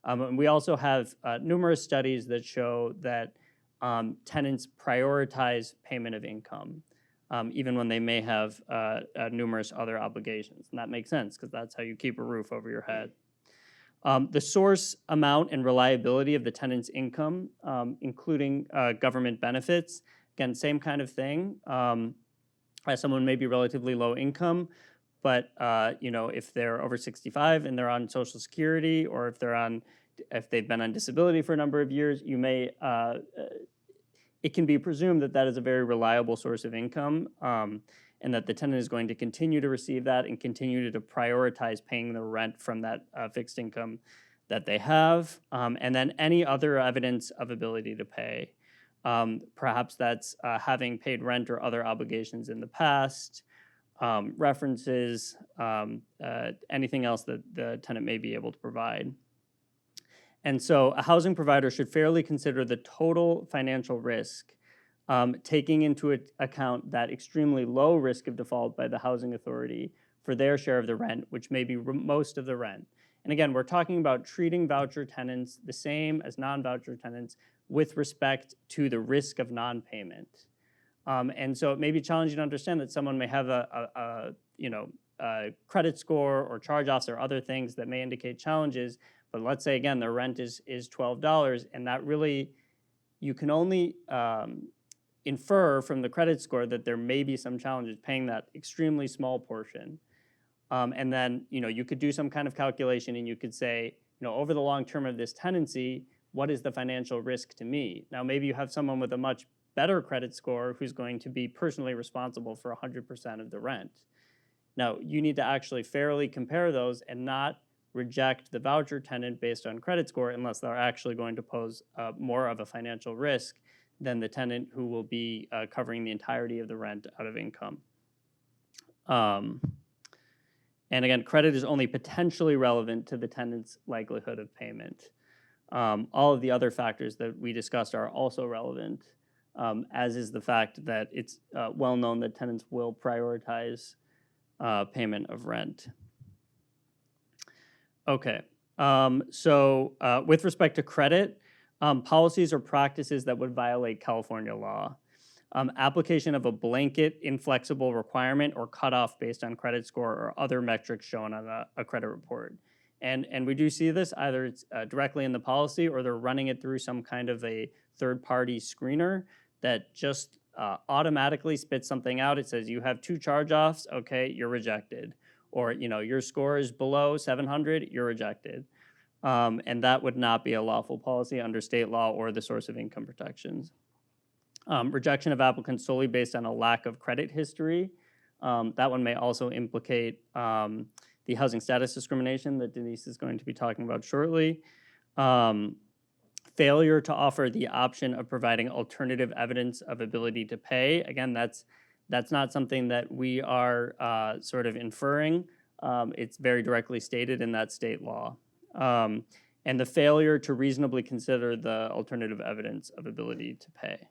And we also have numerous studies that show that tenants prioritize payment of income, even when they may have numerous other obligations. And that makes sense because that's how you keep a roof over your head. The source, amount, and reliability of the tenant's income, including government benefits, again, same kind of thing. Someone may be relatively low income, but if they're over 65 and they're on Social Security, or if they've been on disability for a number of years, you may it can be presumed that that is a very reliable source of income, and that the tenant is going to continue to receive that and continue to prioritize paying the rent from that fixed income that they have, and then any other evidence of ability to pay. Perhaps that's having paid rent or other obligations in the past, references, anything else that the tenant may be able to provide. And so a housing provider should fairly consider the total financial risk, taking into account that extremely low risk of default by the housing authority for their share of the rent, which may be most of the rent. And again, we're talking about treating voucher tenants the same as non-voucher tenants with respect to the risk of non-payment. And so it may be challenging to understand that someone may have a credit score or charge-offs or other things that may indicate challenges. But let's say, again, their rent is $12, and that really, you can only infer from the credit score that there may be some challenges paying that extremely small portion. And then, you could do some kind of calculation and you could say, over the long term of this tenancy, what is the financial risk to me? Now, maybe you have someone with a much better credit score who's going to be personally responsible for 100% of the rent. Now, you need to actually fairly compare those and not reject the voucher tenant based on credit score unless they're actually going to pose more of a financial risk than the tenant who will be covering the entirety of the rent out of income. And again, credit is only potentially relevant to the tenant's likelihood of payment. All of the other factors that we discussed are also relevant, as is the fact that it's well known that tenants will prioritize payment of rent. Okay, so with respect to credit, policies or practices that would violate California law. Application of a blanket inflexible requirement or cutoff based on credit score or other metrics shown on a credit report. And we do see this, either it's directly in the policy or they're running it through some kind of a third-party screener that just automatically spits something out. It says you have 2 charge-offs, okay, you're rejected. Or your score is below 700, you're rejected. And that would not be a lawful policy under state law or the source of income protections. Rejection of applicants solely based on a lack of credit history. That one may also implicate the housing status discrimination that Denise is going to be talking about shortly. Failure to offer the option of providing alternative evidence of ability to pay. Again, that's not something that we are sort of inferring. It's very directly stated in that state law. and the failure to reasonably consider the alternative evidence of ability to pay.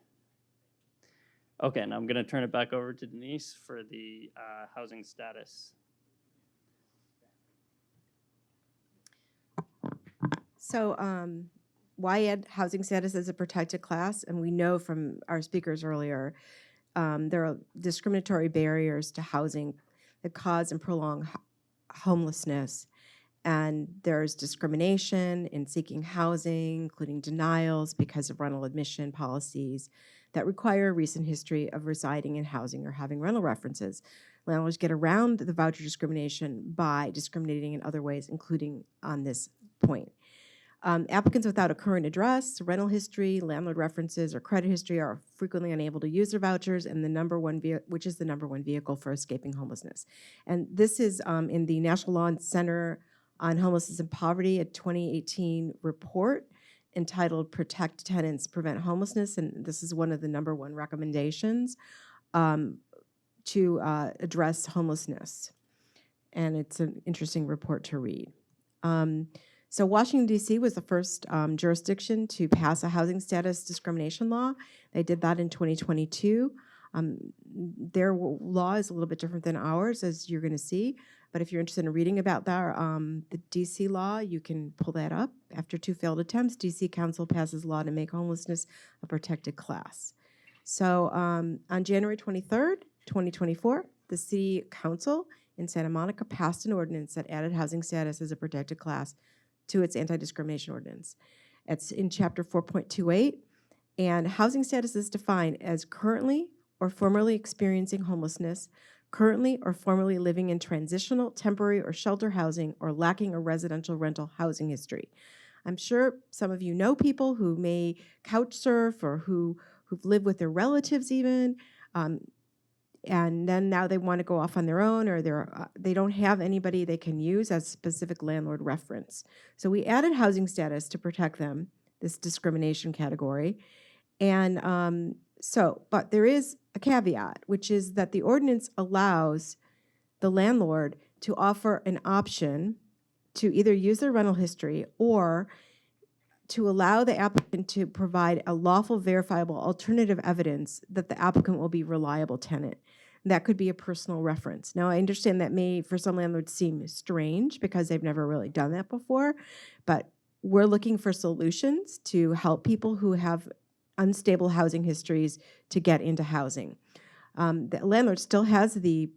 Okay, now I'm going to turn it back over to Denise for the housing status. So why add housing status as a protected class? And we know from our speakers earlier, there are discriminatory barriers to housing that cause and prolong homelessness. And there's discrimination in seeking housing, including denials because of rental admission policies that require a recent history of residing in housing or having rental references. Landlords get around the voucher discrimination by discriminating in other ways, including on this point. Applicants without a current address, rental history, landlord references, or credit history are frequently unable to use their vouchers, and which is the number one vehicle for escaping homelessness. And this is in the National Law Center on Homelessness and Poverty, a 2018 report entitled "Protect Tenants, Prevent Homelessness," and this is one of the number one recommendations to address homelessness. And it's an interesting report to read. So Washington, D.C. was the first jurisdiction to pass a housing status discrimination law. They did that in 2022. Their law is a little bit different than ours, as you're going to see. But if you're interested in reading about that, the D.C. law, you can pull that up. After 2 failed attempts, D.C. Council passes law to make homelessness a protected class. So on January 23rd, 2024, the City Council in Santa Monica passed an ordinance that added housing status as a protected class to its anti-discrimination ordinance. It's in Chapter 4.28, and housing status is defined as currently or formerly experiencing homelessness, currently or formerly living in transitional, temporary, or shelter housing, or lacking a residential rental housing history. I'm sure some of you know people who may couch surf or who've lived with their relatives even, and then now they want to go off on their own, or they don't have anybody they can use as specific landlord reference. So we added housing status to protect them, this discrimination category. And but there is a caveat, which is that the ordinance allows the landlord to offer an option to either use their rental history or to allow the applicant to provide a lawful, verifiable alternative evidence that the applicant will be a reliable tenant. That could be a personal reference. Now, I understand that may, for some landlords, seem strange because they've never really done that before, but we're looking for solutions to help people who have unstable housing histories to get into housing. The landlord still has the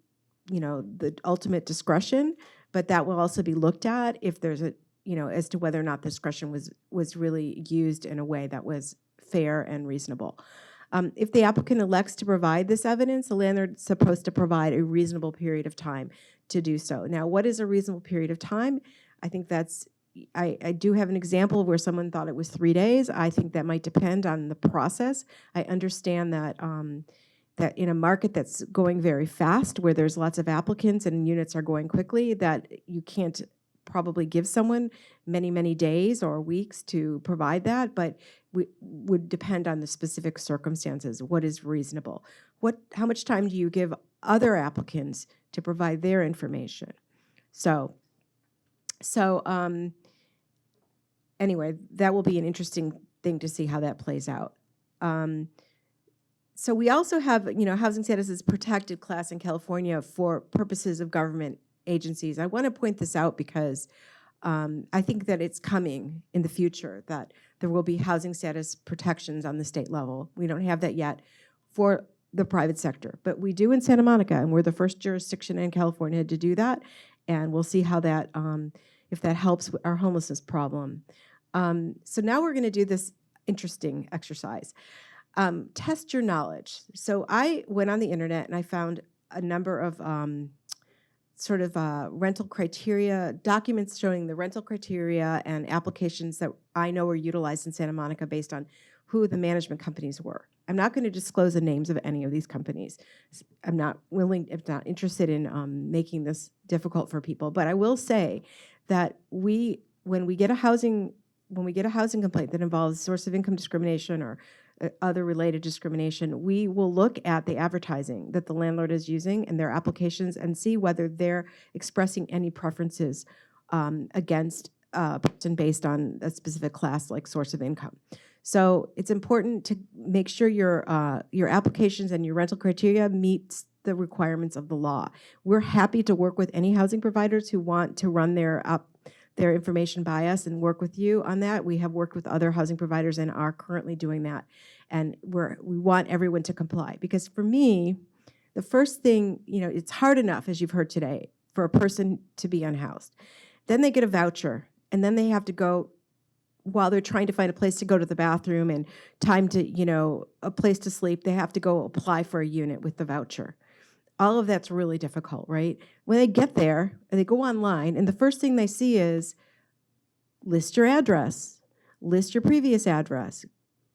ultimate discretion, but that will also be looked at if there's as to whether or not discretion was really used in a way that was fair and reasonable. If the applicant elects to provide this evidence, the landlord is supposed to provide a reasonable period of time to do so. Now, what is a reasonable period of time? I think I do have an example where someone thought it was 3 days. I think that might depend on the process. I understand that that in a market that's going very fast, where there's lots of applicants and units are going quickly, that you can't probably give someone many, many days or weeks to provide that, but would depend on the specific circumstances. What is reasonable? How much time do you give other applicants to provide their information? So anyway, that will be an interesting thing to see how that plays out. So we also have, housing status is protected class in California for purposes of government agencies. I want to point this out because I think that it's coming in the future, that there will be housing status protections on the state level. We don't have that yet for the private sector, but we do in Santa Monica, and we're the first jurisdiction in California to do that, and we'll see how that, if that helps with our homelessness problem. So now we're going to do this interesting exercise. Test your knowledge. So I went on the internet and I found a number of rental criteria, documents showing the rental criteria and applications that I know were utilized in Santa Monica based on who the management companies were. I'm not going to disclose the names of any of these companies. I'm not interested in making this difficult for people. But I will say that when we get a housing complaint that involves source of income discrimination or other related discrimination, we will look at the advertising that the landlord is using and their applications and see whether they're expressing any preferences against person based on a specific class like source of income. So it's important to make sure your applications and your rental criteria meets the requirements of the law. We're happy to work with any housing providers who want to run their information by us and work with you on that. We have worked with other housing providers and are currently doing that. And we want everyone to comply. Because for me, the first thing, it's hard enough, as you've heard today, for a person to be unhoused. Then they get a voucher, and then they have to go, while they're trying to find a place to go to the bathroom and time to, a place to sleep, they have to go apply for a unit with the voucher. All of that's really difficult, right? When they get there, they go online, and the first thing they see is list your address, list your previous address,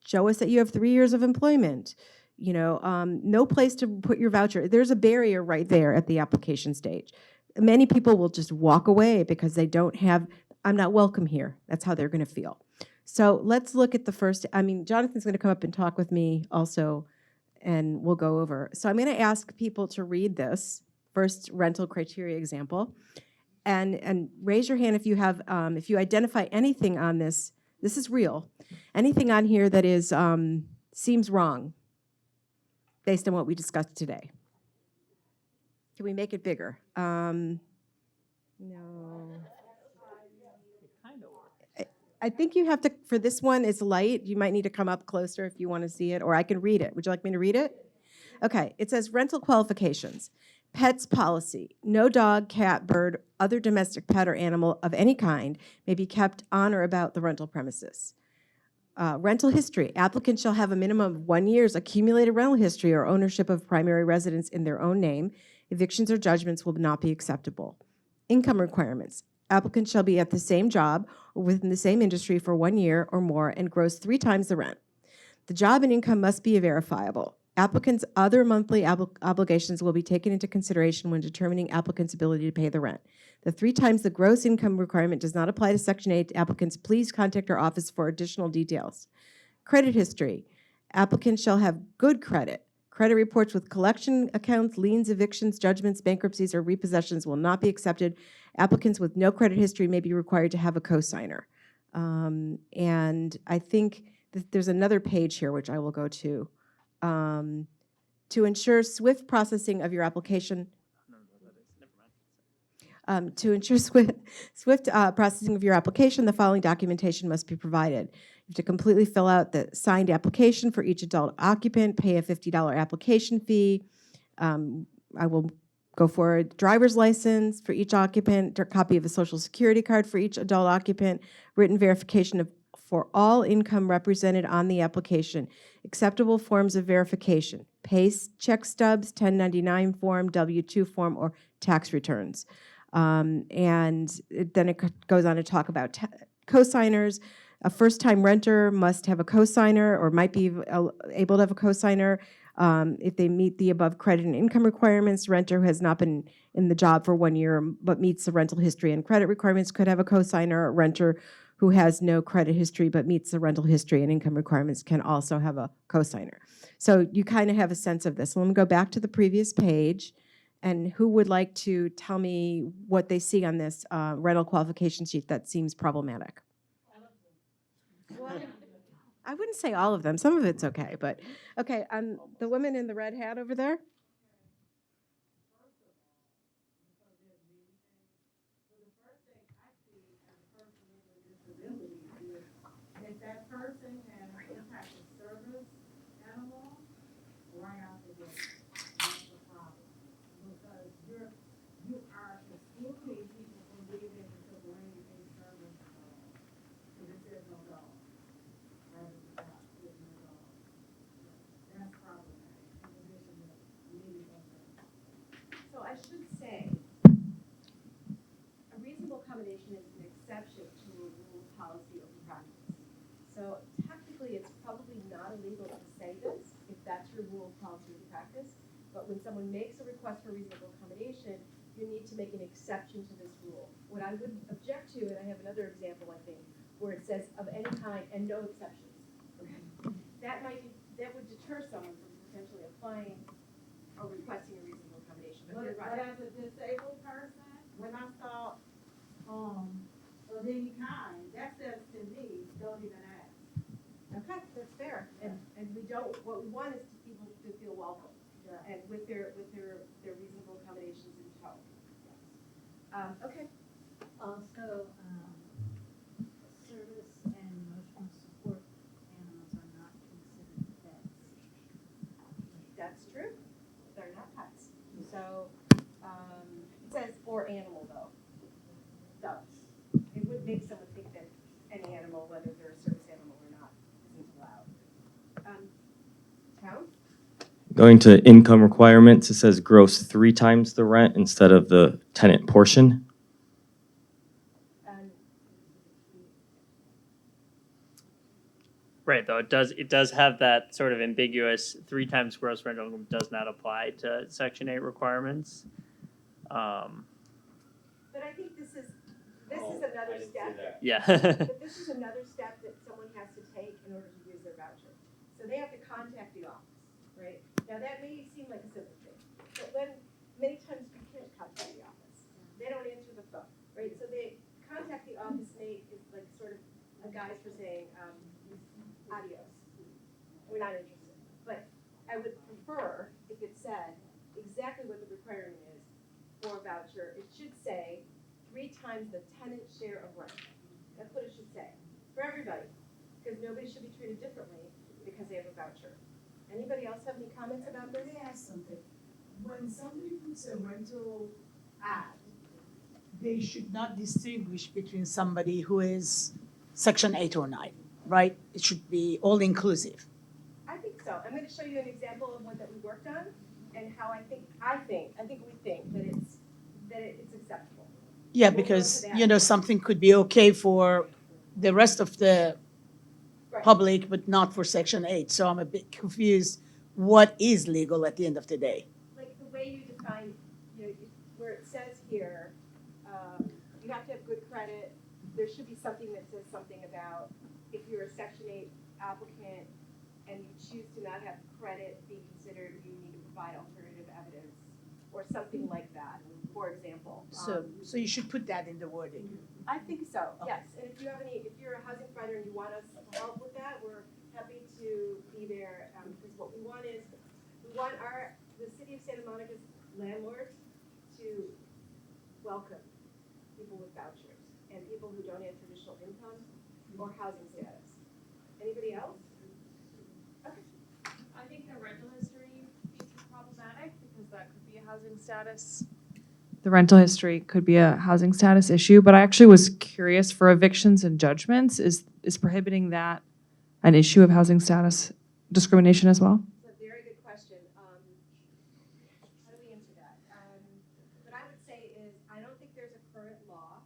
show us that you have 3 years of employment, no place to put your voucher. There's a barrier right there at the application stage. Many people will just walk away because they don't have, I'm not welcome here. That's how they're going to feel. So let's look at the first, Jonathan's going to come up and talk with me also, and we'll go over. So I'm going to ask people to read this first rental criteria example, and raise your hand if you have, if you identify anything on this. This is real. Anything on here that is seems wrong, based on what we discussed today. Can we make it bigger? No. I think you have to, for this one, it's light. You might need to come up closer if you want to see it, or I can read it. Would you like me to read it? Okay, it says rental qualifications. Pets policy. No dog, cat, bird, other domestic pet or animal of any kind may be kept on or about the rental premises. Rental history. Applicants shall have a minimum of 1 year's accumulated rental history or ownership of primary residence in their own name. Evictions or judgments will not be acceptable. Income requirements. Applicants shall be at the same job or within the same industry for 1 year or more and gross 3 times the rent. The job and income must be verifiable. Applicants' other monthly obligations will be taken into consideration when determining applicants' ability to pay the rent. The 3 times the gross income requirement does not apply to Section 8. Applicants, please contact our office for additional details. Credit history. Applicants shall have good credit. Credit reports with collection accounts, liens, evictions, judgments, bankruptcies, or repossessions will not be accepted. Applicants with no credit history may be required to have a cosigner. And I think that there's another page here, which I will go to ensure swift processing of your application. To ensure swift processing of your application, the following documentation must be provided. You have to completely fill out the signed application for each adult occupant, pay a $50 application fee. I will go for a driver's license for each occupant, a copy of a social security card for each adult occupant, written verification for all income represented on the application, acceptable forms of verification, pay check stubs, 1099 form, W-2 form, or tax returns. And then it goes on to talk about cosigners. A first-time renter must have a cosigner or might be able to have a cosigner if they meet the above credit and income requirements. Renter who has not been in the job for 1 year but meets the rental history and credit requirements could have a cosigner. A renter who has no credit history but meets the rental history and income requirements can also have a cosigner. So you kind of have a sense of this. So let me go back to the previous page. And who would like to tell me what they see on this rental qualification sheet that seems problematic? I wouldn't say all of them. Some of it's okay, but okay. The woman in the red hat over there. If that person has some type of service animal, right out the gate, that's the problem. Because you are excluding people from being able to bring a service dog. Because it says no dog. Right at the top, there's no dog. That's problematic. In addition to leaving us. So I should say, a reasonable accommodation is an exception to a rule, policy, or practice. So technically, it's probably not illegal to say this, if that's your rule, policy, or practice. But when someone makes a request for reasonable accommodation, you need to make an exception to this rule. What I would object to, and I have another example, I think, where it says of any kind and no exceptions. Okay. That would deter someone from potentially applying or requesting a reasonable accommodation. But you're But right. as a disabled person, when I saw, so then you kind what we want is people to feel welcome, and with their reasonable accommodations in tow. Okay. Also, service and emotional support animals are not considered pets. That's true. They're not pets. So, it says or animal though. So, it would make someone think that any animal, whether they're a service animal or not, isn't allowed. Town? Going to income requirements, it says gross 3 times the rent instead of the tenant portion. Right, though, it does have that sort of ambiguous 3 times gross rental income does not apply to Section 8 requirements. But I think this is another step. Yeah. But this is another step that someone has to take in order to use their voucher. So they have to contact the office, right? Now, that may seem like a simple thing, but when, many times we can't contact the office. They don't answer the phone, right? So they contact the office, is like sort of a guise for saying, adios. We're not interested. But I would prefer if it said exactly what the requirement is for a voucher. It should say 3 times the tenant share of rent. That's what it should say for everybody, because nobody should be treated differently because they have a voucher. Anybody else have any comments about this? Let me ask something. When somebody puts a rental ad, they should not distinguish between somebody who is Section 8 or 9, right? It should be all inclusive. I think so. I'm going to show you an example of one that we worked on and how we think that it's acceptable. Yeah, We'll go because, to that. you know, something could be okay for the rest of the Right. public, but not for Section 8. So I'm a bit confused. What is legal at the end of the day? Like the way you define, where it says here, you have to have good credit. There should be something that says something about if you're a Section 8 applicant and you choose to not have credit being considered, you need to provide alternative evidence or something like that, for example. So you should put that in the wording. I think so, yes. And if you're a housing provider and you want us to help with that, we're happy to be there. Because what we want is, the city of Santa Monica's landlords to welcome people with vouchers and people who don't have traditional income or housing status. Anybody else? Okay. I think the rental history piece is problematic because that could be a housing status. The rental history could be a housing status issue, but I actually was curious for evictions and judgments. Is prohibiting that an issue of housing status discrimination as well? It's a very good question. How do we answer that? What I would say is, I don't think there's a current law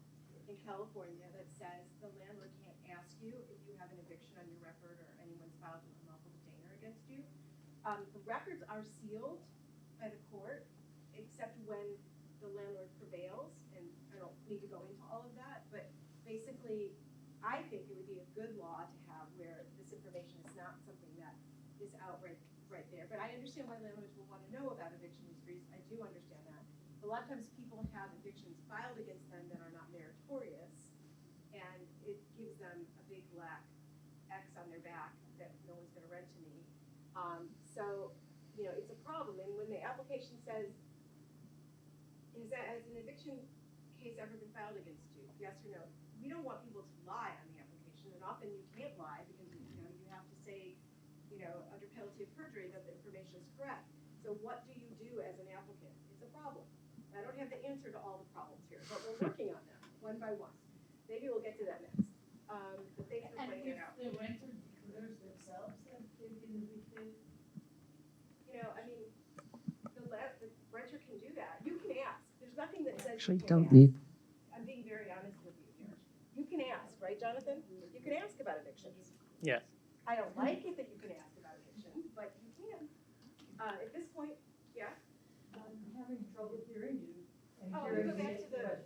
in California that says the landlord can't ask you if you have an eviction on your record or anyone's filed an unlawful detainer against you. The records are sealed by the court, except when the landlord prevails, and I don't need to go into all of that, but basically, I think it would be a good law to have where this information is not something that is out right there. But I understand why landlords will want to know about eviction histories. I do understand that. A lot of times people have evictions filed against them that are not meritorious, and it gives them a big black X on their back that no one's going to rent to me. So, it's a problem. And when the application says, has an eviction case ever been filed against you? Yes or no? We don't want people to lie on the application, and often you can't lie because you have to say, under penalty of perjury that the information is correct. So what do you do as an applicant? It's a problem. I don't have the answer to all the problems here, but we're working on them one by one. Maybe we'll get to that next. But thanks for pointing it out. The renter declares themselves that they've been evicted. The renter can do that. You can ask. There's nothing that says Actually, you can't don't need. ask. I'm being very honest with you here. You can ask, right, Jonathan? You can ask about evictions. Yes. I don't like it that you can ask about evictions, but you can. At this point, yeah? I'm having trouble hearing you. Oh, we go back to the.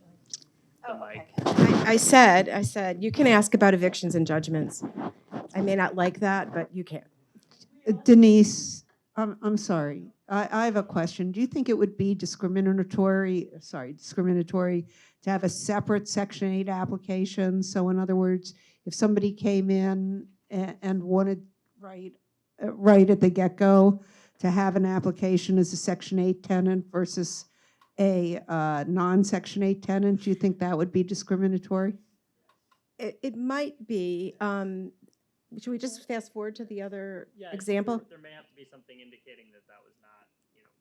The Oh, mic. okay. I said, you can ask about evictions and judgments. I may not like that, but you can. Denise, I'm sorry. I have a question. Do you think it would be discriminatory to have a separate Section 8 application? So in other words, if somebody came in and wanted, right, right at the get-go to have an application as a Section 8 tenant versus a non-Section 8 tenant? Do you think that would be discriminatory? It might be. Should we just fast forward to the other Yeah, example? there may have to be something indicating that that was not,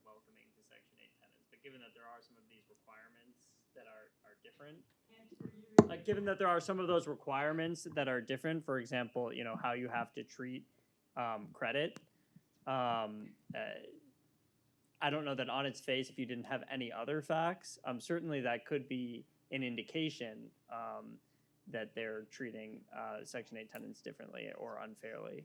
welcoming to Section 8 tenants. But given that there are some of these requirements that are different, given that there are some of those requirements that are different, for example, how you have to treat credit. I don't know that on its face, if you didn't have any other facts, certainly that could be an indication that they're treating Section 8 tenants differently or unfairly.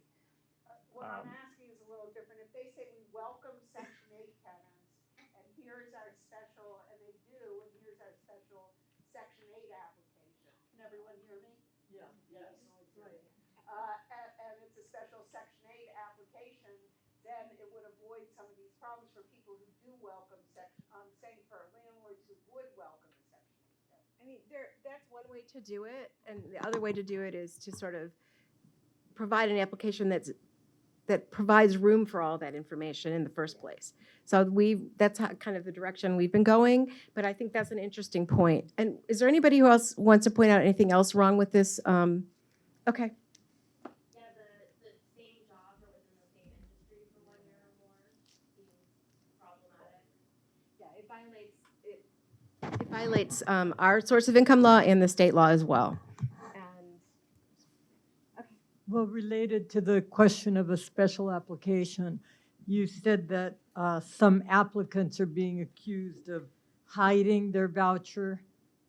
What I'm asking is a little different. If they say we welcome Section 8 tenants, and here's our special, and they do, and here's our special Section 8 application. Can everyone hear me? Yeah. Yes. Right. And it's a special Section 8 application, then it would avoid some of these problems for people who do welcome section, saying for landlords who would welcome a Section 8 tenant. I mean, that's one way to do it, and the other way to do it is to sort of provide an application that provides room for all that information in the first place. So that's kind of the direction we've been going, but I think that's an interesting point. And is there anybody who else wants to point out anything else wrong with this? Okay. Yeah, the same job or within the same industry for 1 year or more seems problematic. Yeah, it violates our source of income law and the state law as well. Well, related to the question of a special application, you said that some applicants are being accused of hiding their voucher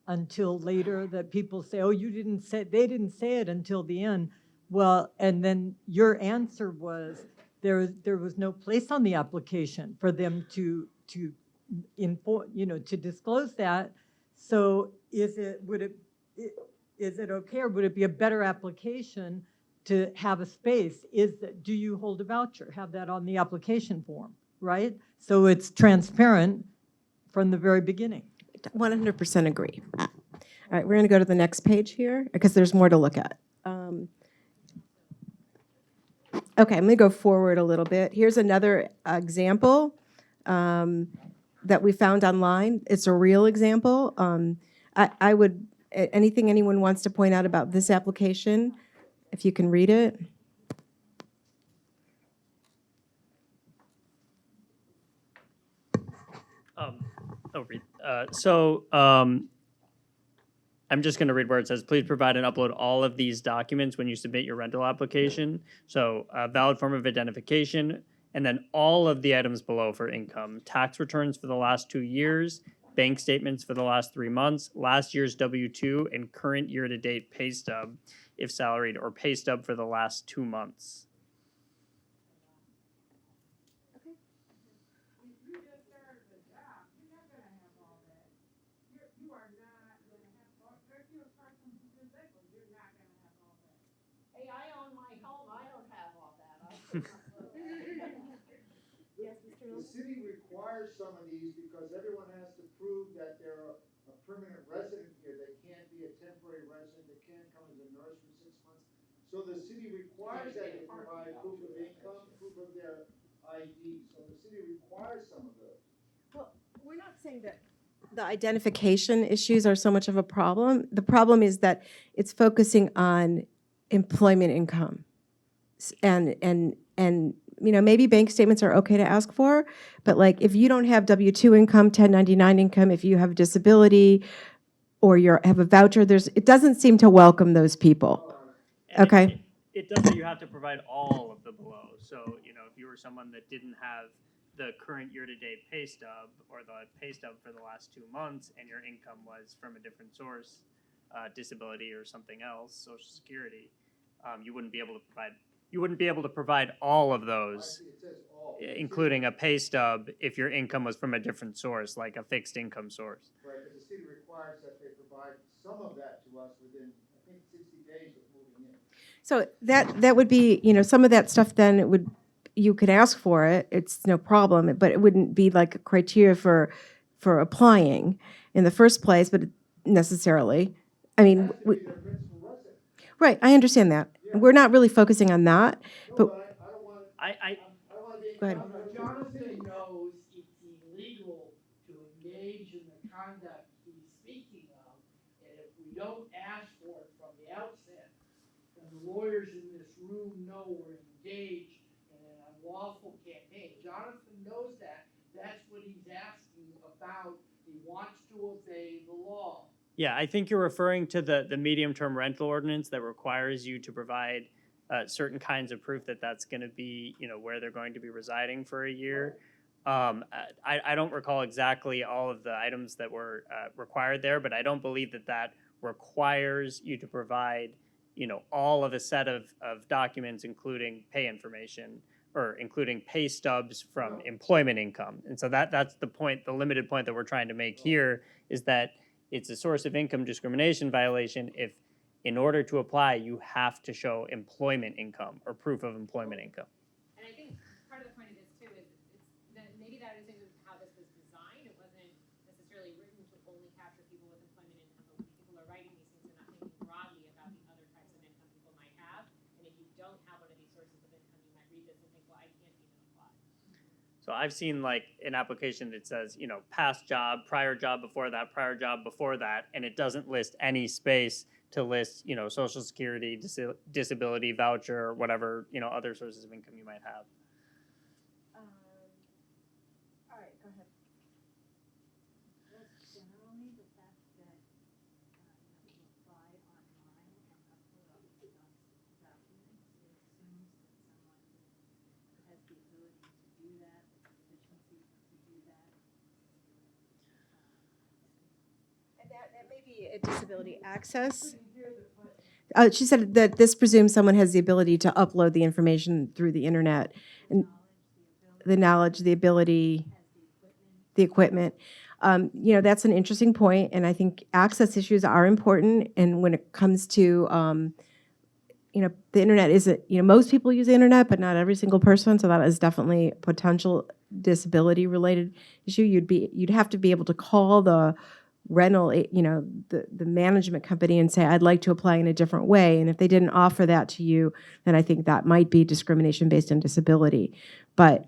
until later, that people say, oh, they didn't say it until the end. Well, and then your answer was there was no place on the application for them to inform, to disclose that. So is it okay, or would it be a better application to have a space? Do you hold a voucher? Have that on the application form, right? So it's transparent from the very beginning. 100% agree. All right, we're going to go to the next page here because there's more to look at. Okay, I'm going to go forward a little bit. Here's another example that we found online. It's a real example. I would, anything anyone wants to point out about this application, if you can read it. I'm just going to read where it says, please provide and upload all of these documents when you submit your rental application. So a valid form of identification, and then all of the items below for income: tax returns for the last 2 years, bank statements for the last 3 months, last year's W-2, and current year-to-date pay stub, if salaried, or pay stub for the last 2 months. If you just started a job, you're not gonna have all that. You are not gonna have all, if you're a person who's disabled, you're not gonna have all that. Hey, I own my home, I don't have all that. Yes, Mr. The city requires some of these because everyone has to prove that they're a permanent resident here. They can't be a temporary resident. They can't come as a nurse for 6 months. So the city requires that they provide proof of income, proof of their ID. So the city requires some of those. Well, we're not saying that the identification issues are so much of a problem. The problem is that it's focusing on employment income. And maybe bank statements are okay to ask for, but like if you don't have W-2 income, 1099 income, if you have a disability or have a voucher, it doesn't seem to welcome those people. And Okay. It does say you have to provide all of the below. So, if you were someone that didn't have the current year-to-date pay stub or the pay stub for the last 2 months, and your income was from a different source, disability or something else, Social Security, you wouldn't be able to provide. You wouldn't be able to provide all of those, It says all. including a pay stub, if your income was from a different source, like a fixed income source. Right, but the city requires that they provide some of that to us within, I think, 60 days of moving in. So that would be, some of that stuff then you could ask for it, it's no problem, but it wouldn't be like a criteria for applying in the first place, but necessarily. I mean, That should be their principal resident. right, I understand that. We're not really focusing on that, No, but but I don't want. I I don't wanna be. Go ahead. Jonathan knows it's illegal to engage in the conduct he's speaking of, and if we don't ask for it from the outset, then the lawyers in this room know we're engaged in an unlawful campaign. Jonathan knows that. That's what he's asking about. He wants to obey the law. Yeah, I think you're referring to the medium-term rental ordinance that requires you to provide certain kinds of proof that that's going to be, where they're going to be residing for a year. I don't recall exactly all of the items that were required there, but I don't believe that requires you to provide, all of a set of documents, including pay information or including pay stubs from employment income. And so that's the point, the limited point that we're trying to make here is that it's a source of income discrimination violation if, in order to apply, you have to show employment income or proof of employment income. And I think part of the point of this too is it's that maybe that isn't how this was designed. It wasn't necessarily written to only capture people with employment income, but when people are writing these things, they're not thinking broadly about the other types of income people might have. And if you don't have one of these sources of income, you might read this and think, well, I can't even apply. So I've seen like an application that says, past job, prior job before that, and it doesn't list any space to list, Social Security, disability voucher, whatever, other sources of income you might have. All right, go ahead. That's generally the fact that you apply online and upload all these documents. It assumes that someone who has the ability to do that, the efficiency to do that. And that may be a disability access. She said that this presumes someone has the ability to upload the information through the internet, and the knowledge, the ability, the equipment. That's an interesting point, and I think access issues are important. And when it comes to, the internet isn't, most people use the internet, but not every single person. So that is definitely a potential disability-related issue. You'd have to be able to call the rental, the management company and say, I'd like to apply in a different way. And if they didn't offer that to you, then I think that might be discrimination based on disability. But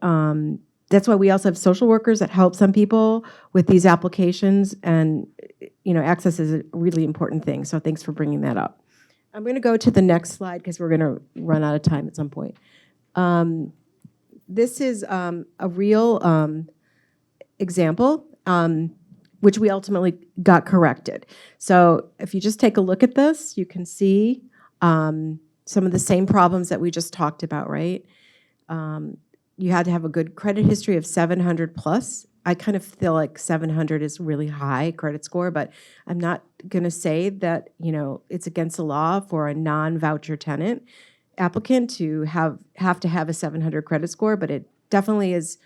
that's why we also have social workers that help some people with these applications. And, access is a really important thing. So thanks for bringing that up. I'm going to go to the next slide because we're going to run out of time at some point. This is a real example. Which we ultimately got corrected. So if you just take a look at this, you can see some of the same problems that we just talked about, right? You had to have a good credit history of 700 plus. I kind of feel like 700 is really high credit score, but I'm not going to say that, it's against the law for a non-voucher tenant applicant to have to have a 700 credit score, but it definitely is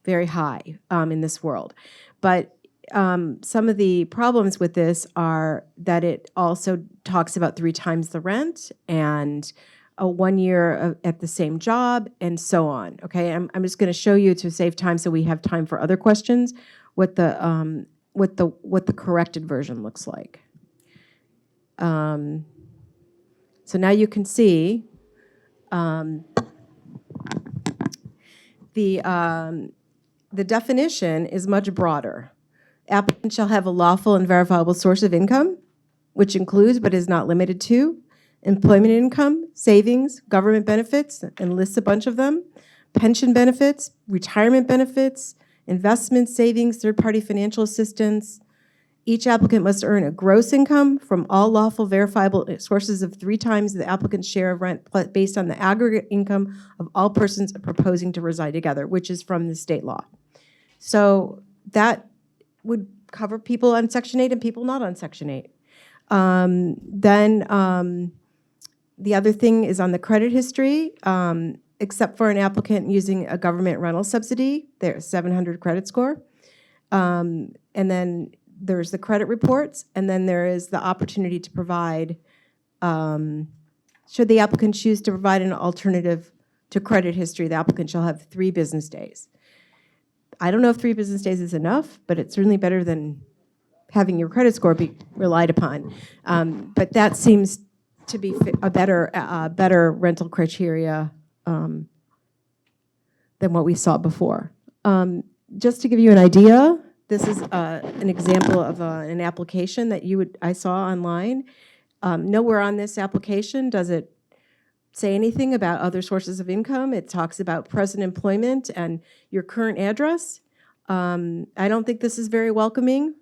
very high in this world. But some of the problems with this are that it also talks about 3 times the rent and a 1 year at the same job and so on. Okay, I'm just going to show you to save time so we have time for other questions what the corrected version looks like. So now you can see the definition is much broader. Applicant shall have a lawful and verifiable source of income, which includes but is not limited to employment income, savings, government benefits, and lists a bunch of them, pension benefits, retirement benefits, investments, savings, third-party financial assistance. Each applicant must earn a gross income from all lawful verifiable sources of 3 times the applicant's share of rent based on the aggregate income of all persons proposing to reside together, which is from the state law. So that would cover people on Section 8 and people not on Section 8. Then the other thing is on the credit history, except for an applicant using a government rental subsidy, there's 700 credit score. And then there's the credit reports, and then there is the opportunity to provide, should the applicant choose to provide an alternative to credit history, the applicant shall have 3 business days. I don't know if 3 business days is enough, but it's certainly better than having your credit score be relied upon. But that seems to be a better rental criteria than what we saw before. Just to give you an idea, this is an example of an application that I saw online. Nowhere on this application does it say anything about other sources of income. It talks about present employment and your current address. I don't think this is very welcoming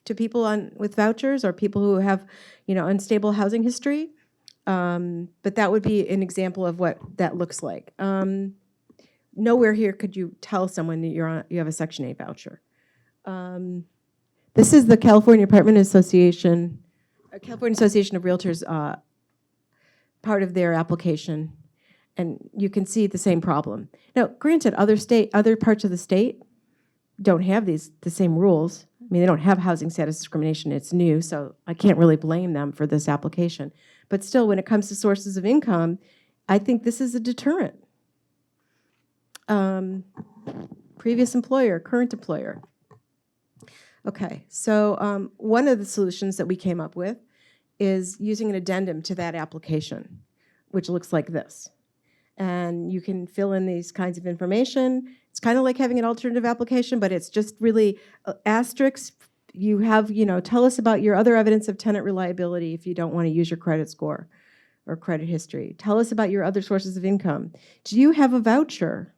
to people with vouchers or people who have, unstable housing history. But that would be an example of what that looks like. Nowhere here could you tell someone that you have a Section 8 voucher. This is the California Association of Realtors part of their application, and you can see the same problem. Now, granted, other parts of the state don't have the same rules. I mean, they don't have housing status discrimination. It's new, so I can't really blame them for this application. But still, when it comes to sources of income, I think this is a deterrent. Previous employer, current employer. Okay, so one of the solutions that we came up with is using an addendum to that application, which looks like this. And you can fill in these kinds of information. It's kind of like having an alternative application, but it's just really asterisks. You have, tell us about your other evidence of tenant reliability if you don't want to use your credit score or credit history. Tell us about your other sources of income. Do you have a voucher?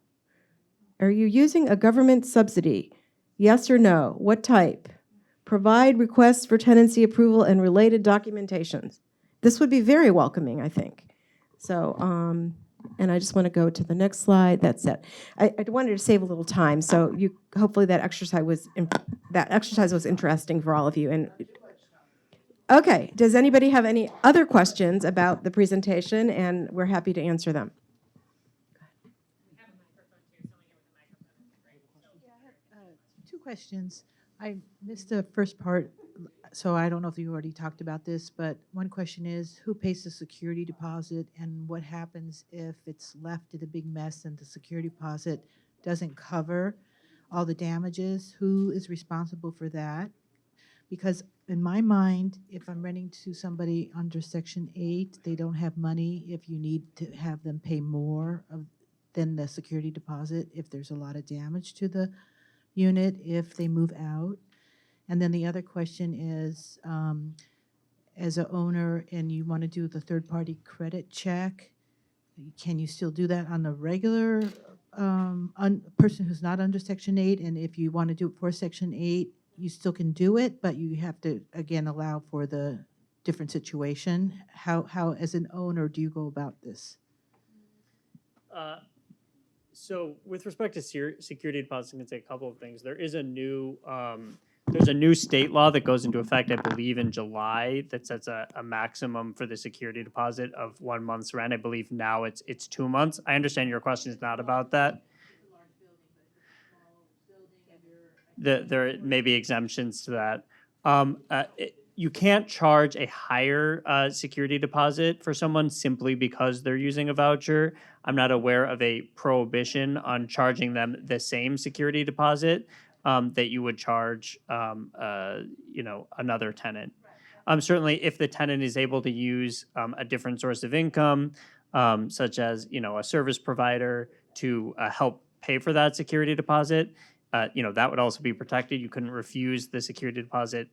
Are you using a government subsidy? Yes or no? What type? Provide requests for tenancy approval and related documentations. This would be very welcoming, I think. So, and I just want to go to the next slide. That's it. I wanted to save a little time, so hopefully that exercise was interesting for all of you. And okay, does anybody have any other questions about the presentation? And we're happy to answer them. Two questions. I missed the first part, so I don't know if you already talked about this, but one question is, who pays the security deposit, and what happens if it's left in a big mess and the security deposit doesn't cover all the damages? Who is responsible for that? Because in my mind, if I'm renting to somebody under Section 8, they don't have money if you need to have them pay more than the security deposit if there's a lot of damage to the unit if they move out. And then the other question is, as an owner and you want to do the third-party credit check, can you still do that on the regular person who's not under Section 8? And if you want to do it for Section 8, you still can do it, but you have to, again, allow for the different situation. How as an owner, do you go about this? So with respect to security deposits, I can say a couple of things. There is a new there's a new state law that goes into effect, I believe, in July that sets a maximum for the security deposit of 1 month's rent. I believe now it's 2 months. I understand your question is not about that. There may be exemptions to that. You can't charge a higher security deposit for someone simply because they're using a voucher. I'm not aware of a prohibition on charging them the same security deposit that you would charge, another tenant. Certainly, if the tenant is able to use a different source of income, such as a service provider to help pay for that security deposit, that would also be protected. You couldn't refuse the security deposit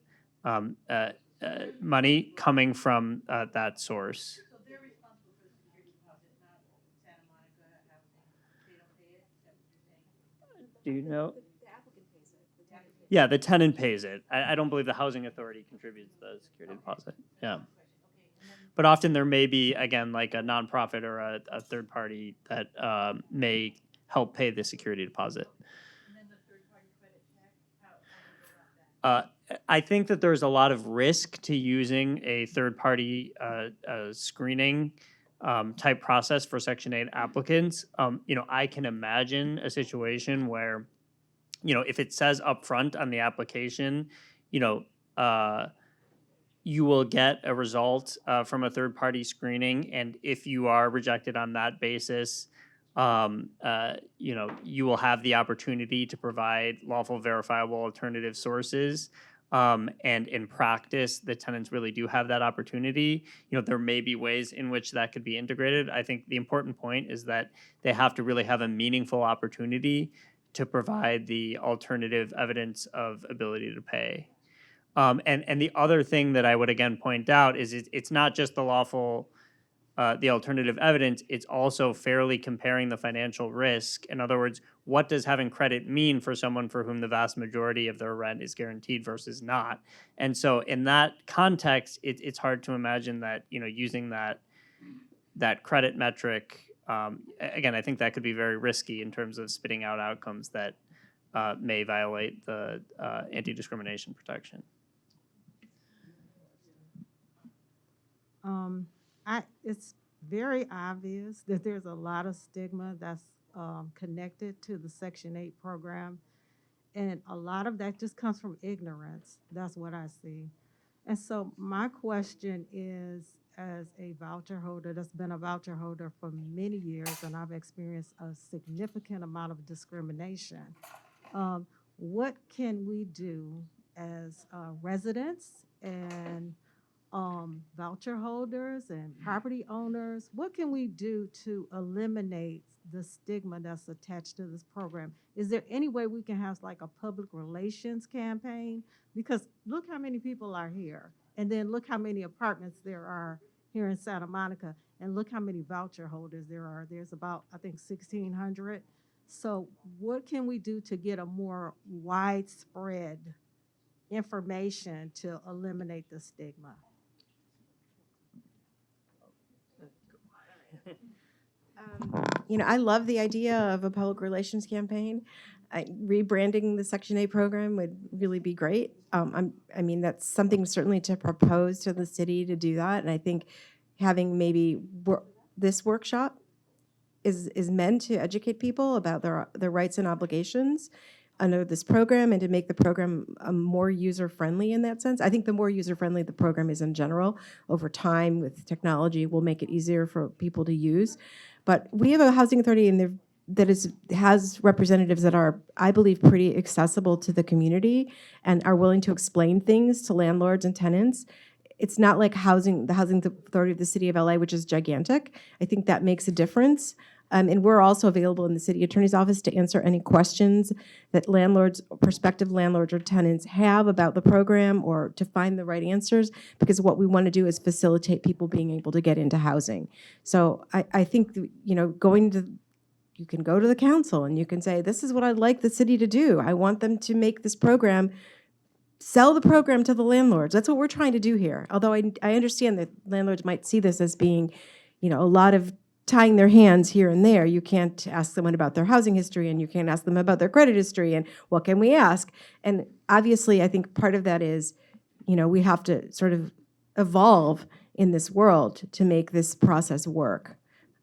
money coming from that source. So they're responsible for the security deposit, not Santa Monica Housing. They don't pay it, is that what you're saying? Do you know? The applicant pays it. The tenant pays it. Yeah, the tenant pays it. I don't believe the housing authority contributes the security deposit. Yeah. But often there may be, again, like a nonprofit or a third party that may help pay the security deposit. And then the third-party credit check, how do you go about that? I think that there's a lot of risk to using a third-party screening type process for Section 8 applicants. I can imagine a situation where, if it says upfront on the application, you will get a result from a third-party screening, and if you are rejected on that basis, you will have the opportunity to provide lawful, verifiable alternative sources. And in practice, the tenants really do have that opportunity. There may be ways in which that could be integrated. I think the important point is that they have to really have a meaningful opportunity to provide the alternative evidence of ability to pay. And the other thing that I would again point out is it's not just the alternative evidence, it's also fairly comparing the financial risk. In other words, what does having credit mean for someone for whom the vast majority of their rent is guaranteed versus not? And so in that context, it's hard to imagine that, using that credit metric, again, I think that could be very risky in terms of spitting out outcomes that may violate the anti-discrimination protection. It's very obvious that there's a lot of stigma that's connected to the Section 8 program. And a lot of that just comes from ignorance. That's what I see. And so my question is, as a voucher holder that's been a voucher holder for many years, and I've experienced a significant amount of discrimination, what can we do as residents and voucher holders and property owners? What can we do to eliminate the stigma that's attached to this program? Is there any way we can have like a public relations campaign? Because look how many people are here, and then look how many apartments there are here in Santa Monica, and look how many voucher holders there are. There's about, I think, 1,600. So what can we do to get a more widespread information to eliminate the stigma? I love the idea of a public relations campaign. Rebranding the Section 8 program would really be great. That's something certainly to propose to the city to do that. And I think having maybe this workshop is meant to educate people about their rights and obligations under this program and to make the program more user-friendly in that sense. I think the more user-friendly the program is in general, over time with technology, will make it easier for people to use. But we have a housing authority that has representatives that are, I believe, pretty accessible to the community and are willing to explain things to landlords and tenants. It's not like the housing authority of the city of LA, which is gigantic. I think that makes a difference. And we're also available in the city attorney's office to answer any questions that prospective landlords or tenants have about the program, or to find the right answers, because what we want to do is facilitate people being able to get into housing. So I think, you can go to the council and you can say, this is what I'd like the city to do. I want them to make this program, sell the program to the landlords. That's what we're trying to do here. Although I understand that landlords might see this as being, a lot of tying their hands here and there. You can't ask someone about their housing history, and you can't ask them about their credit history, and what can we ask? And obviously, I think part of that is, we have to sort of evolve in this world to make this process work.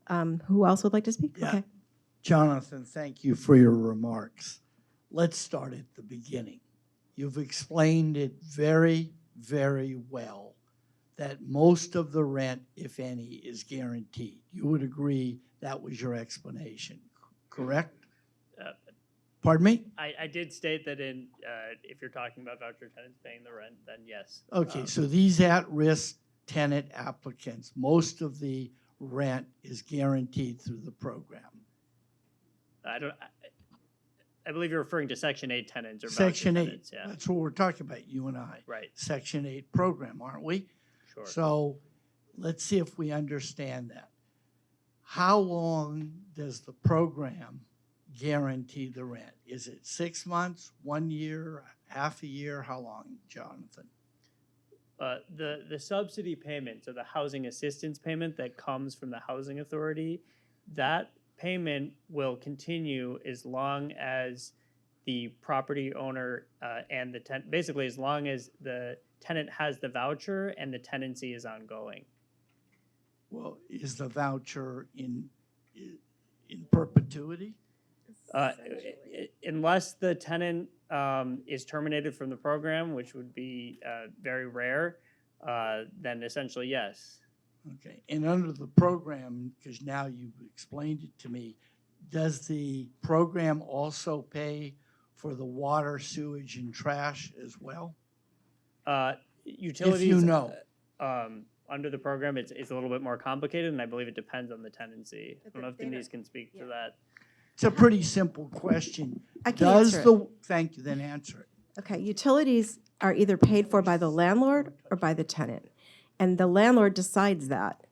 Who else would like to speak? Yeah. Okay. Jonathan, thank you for your remarks. Let's start at the beginning. You've explained it very, very well, that most of the rent, if any, is guaranteed. You would agree that was your explanation, correct? Pardon me? I did state that if you're talking about voucher tenants paying the rent, then yes. Okay, so these at-risk tenant applicants, most of the rent is guaranteed through the program. I believe you're referring to Section 8 tenants or Section voucher 8, tenants, yeah. that's what we're talking about, you and I. Right. Section 8 program, aren't we? Sure. So let's see if we understand that. How long does the program guarantee the rent? Is it 6 months, 1 year, half a year? How long, Jonathan? The subsidy payment, so the housing assistance payment that comes from the housing authority, that payment will continue as long as the property owner and the tenant, basically as long as the tenant has the voucher and the tenancy is ongoing. Well, is the voucher in perpetuity? Unless the tenant is terminated from the program, which would be very rare, then essentially yes. Okay, and under the program, because now you've explained it to me, does the program also pay for the water, sewage, and trash as well? Utilities. know. Under the program, it's a little bit more complicated, and I believe it depends on the tenancy. I don't know if they don't- Denise can speak to that. It's a pretty simple question. I can answer it. Thank you, then answer it. Okay, utilities are either paid for by the landlord or by the tenant. And the landlord decides that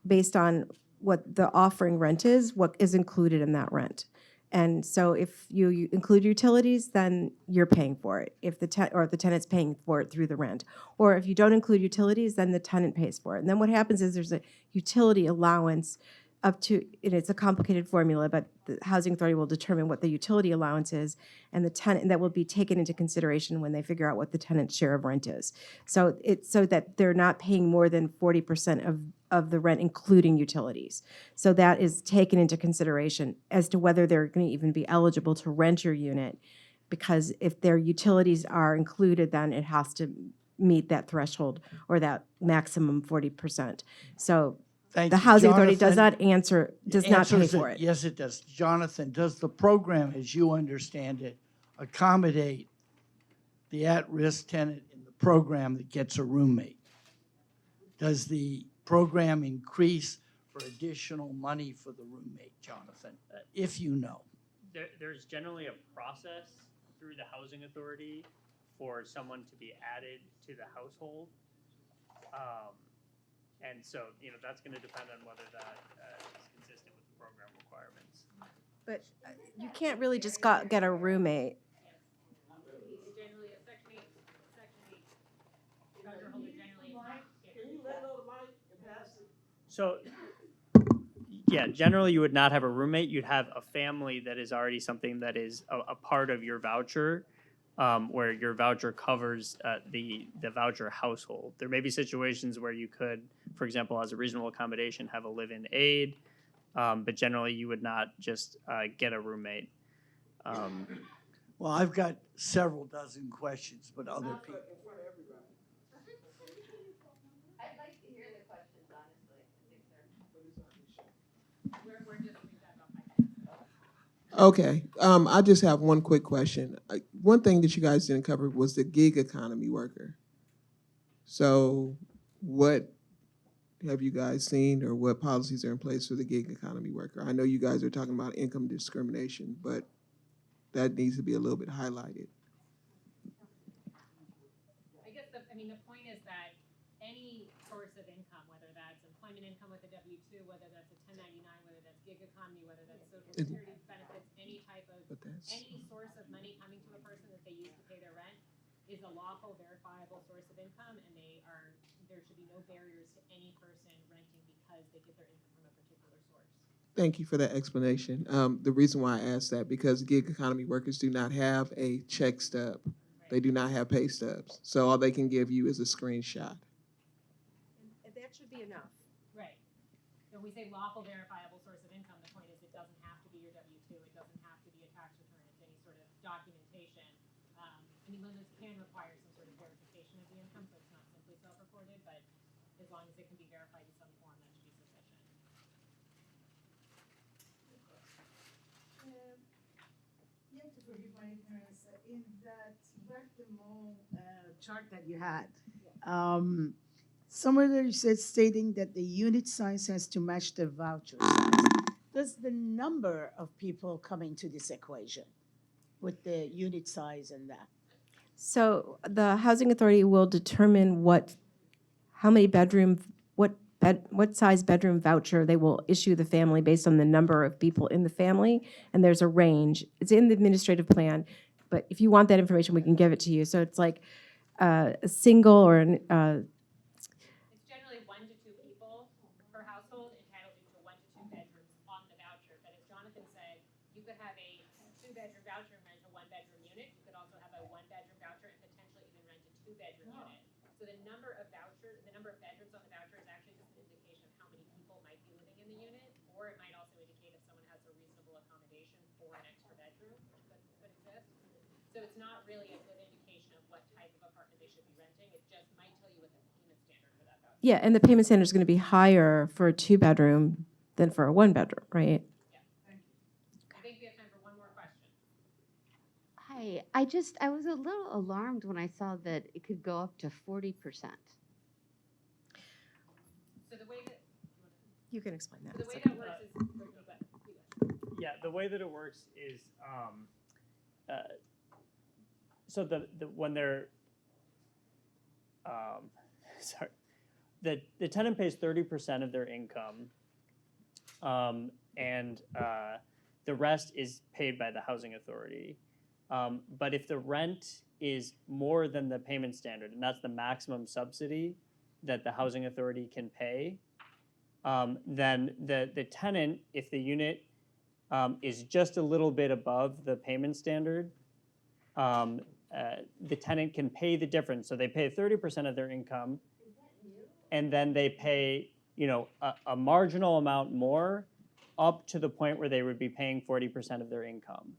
based on what the offering rent is, what is included in that rent. And so if you include utilities, then you're paying for it. If the tenant's paying for it through the rent. Or if you don't include utilities, then the tenant pays for it. And then what happens is there's a utility allowance up to, and it's a complicated formula, but the housing authority will determine what the utility allowance is, and the tenant, and that will be taken into consideration when they figure out what the tenant's share of rent is. So it's so that they're not paying more than 40% of the rent, including utilities. So that is taken into consideration as to whether they're going to even be eligible to rent your unit, because if their utilities are included, then it has to meet that threshold or that maximum 40%. So Thank the you. housing authority does Jonathan not pay answers for it. Yes, it does. Jonathan, does the program, as you understand it, accommodate the at-risk tenant in the program that gets a roommate? Does the program increase for additional money for the roommate, Jonathan, if you know? There's generally a process through the housing authority for someone to be added to the household. And so, that's going to depend on whether that is consistent with the program requirements. But you can't really just get a roommate. Generally, a Section 8 voucher holder generally So, yeah, generally you would not have a roommate. You'd have a family that is already something that is a part of your voucher, where your voucher covers the voucher household. There may be situations where you could, for example, as a reasonable accommodation, have a live-in aide, but generally you would not just get a roommate. Well, I've got several dozen questions, but other people. I'd like to hear the questions, honestly. Okay, I just have one quick question. One thing that you guys didn't cover was the gig economy worker. So what have you guys seen, or what policies are in place for the gig economy worker? I know you guys are talking about income discrimination, but that needs to be a little bit highlighted. I guess the point is that any source of income, whether that's employment income with a W-2, whether that's a 1099, whether that's gig economy, whether that's social security benefits, any type of, any source of money coming to a person that they use to pay their rent is a lawful, verifiable source of income, and there should be no barriers to any person renting because they get their income from a particular source. Thank you for that explanation. The reason why I asked that, because gig economy workers do not have a check stub. They do not have pay stubs. So all they can give you is a screenshot. And that should be enough. Right. When we say lawful, verifiable source of income, the point is it doesn't have to be your W-2. It doesn't have to be a tax return. It's any sort of documentation. Lenders can require some sort of verification of the income, so it's not simply self-reported, but as long as it can be verified in some form, that should be sufficient. You have to forgive my ignorance. In that chart that you had, somewhere there you said stating that the unit size has to match the voucher size. Does the number of people coming to this equation with the unit size and that? So the housing authority will determine what size bedroom voucher they will issue the family based on the number of people in the family, and there's a range. It's in the administrative plan, but if you want that information, we can give it to you. So it's like a single or It's generally 1 to 2 people per household entitled to 1 to 2 bedrooms on the voucher. But as Jonathan said, you could have a 2-bedroom voucher and rent a 1-bedroom unit. You could also have a 1-bedroom voucher and potentially even rent a 2-bedroom unit. So the number of bedrooms on the voucher is actually just an indication of how many people might be living in the unit, or it might also indicate if someone has a reasonable accommodation for an extra bedroom, which could exist. So it's not really a good indication of what type of apartment they should be renting. It just might tell you what the payment standard for that voucher. yeah, and the payment standard is going to be higher for a 2-bedroom than for a 1-bedroom, right? I think we have time for one more question. Hi, I was a little alarmed when I saw that it could go up to 40%. So the way that You can explain that. the way that works is Yeah, the way that it works is, so when they're, sorry, the tenant pays 30% of their income, and the rest is paid by the housing authority. But if the rent is more than the payment standard, and that's the maximum subsidy that the housing authority can pay, then the tenant, if the unit is just a little bit above the payment standard, the tenant can pay the difference. So they pay 30% of their income, and then they pay, a marginal amount more up to the point where they would be paying 40% of their income.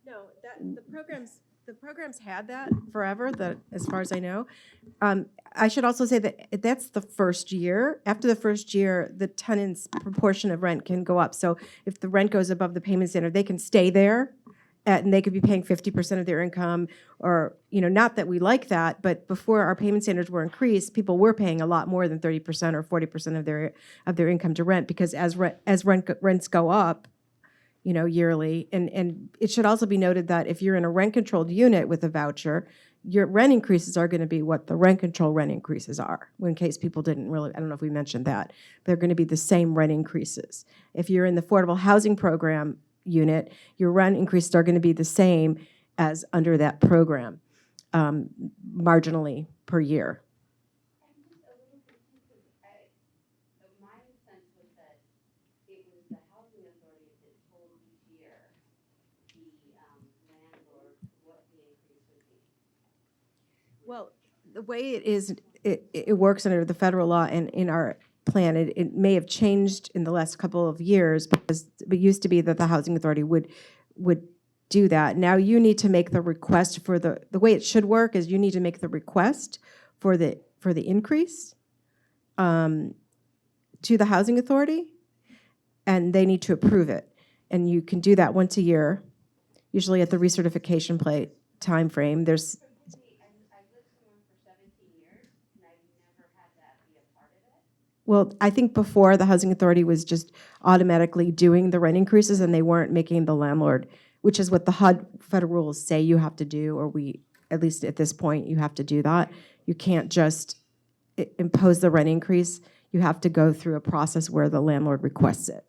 No, the programs had that forever, as far as I know. I should also say that that's the first year. After the first year, the tenant's proportion of rent can go up. So if the rent goes above the payment standard, they can stay there, and they could be paying 50% of their income, or, not that we like that, but before our payment standards were increased, people were paying a lot more than 30% or 40% of their income to rent, because as rents go up, yearly. And it should also be noted that if you're in a rent-controlled unit with a voucher, your rent increases are going to be what the rent-control rent increases are. In case people didn't really, I don't know if we mentioned that, they're going to be the same rent increases. If you're in the affordable housing program unit, your rent increases are going to be the same as under that program, marginally per year. Well, the way it is, it works under the federal law, and in our plan, it may have changed in the last couple of years, because it used to be that the housing authority would do that. Now you need to make the request for the way it should work is you need to make the request for the increase to the housing authority, and they need to approve it. And you can do that once a year, usually at the recertification time frame. There's Well, I think before the housing authority was just automatically doing the rent increases, and they weren't making the landlord, which is what the HUD federal rules say you have to do, or at least at this point, you have to do that. You can't just impose the rent increase. You have to go through a process where the landlord requests it.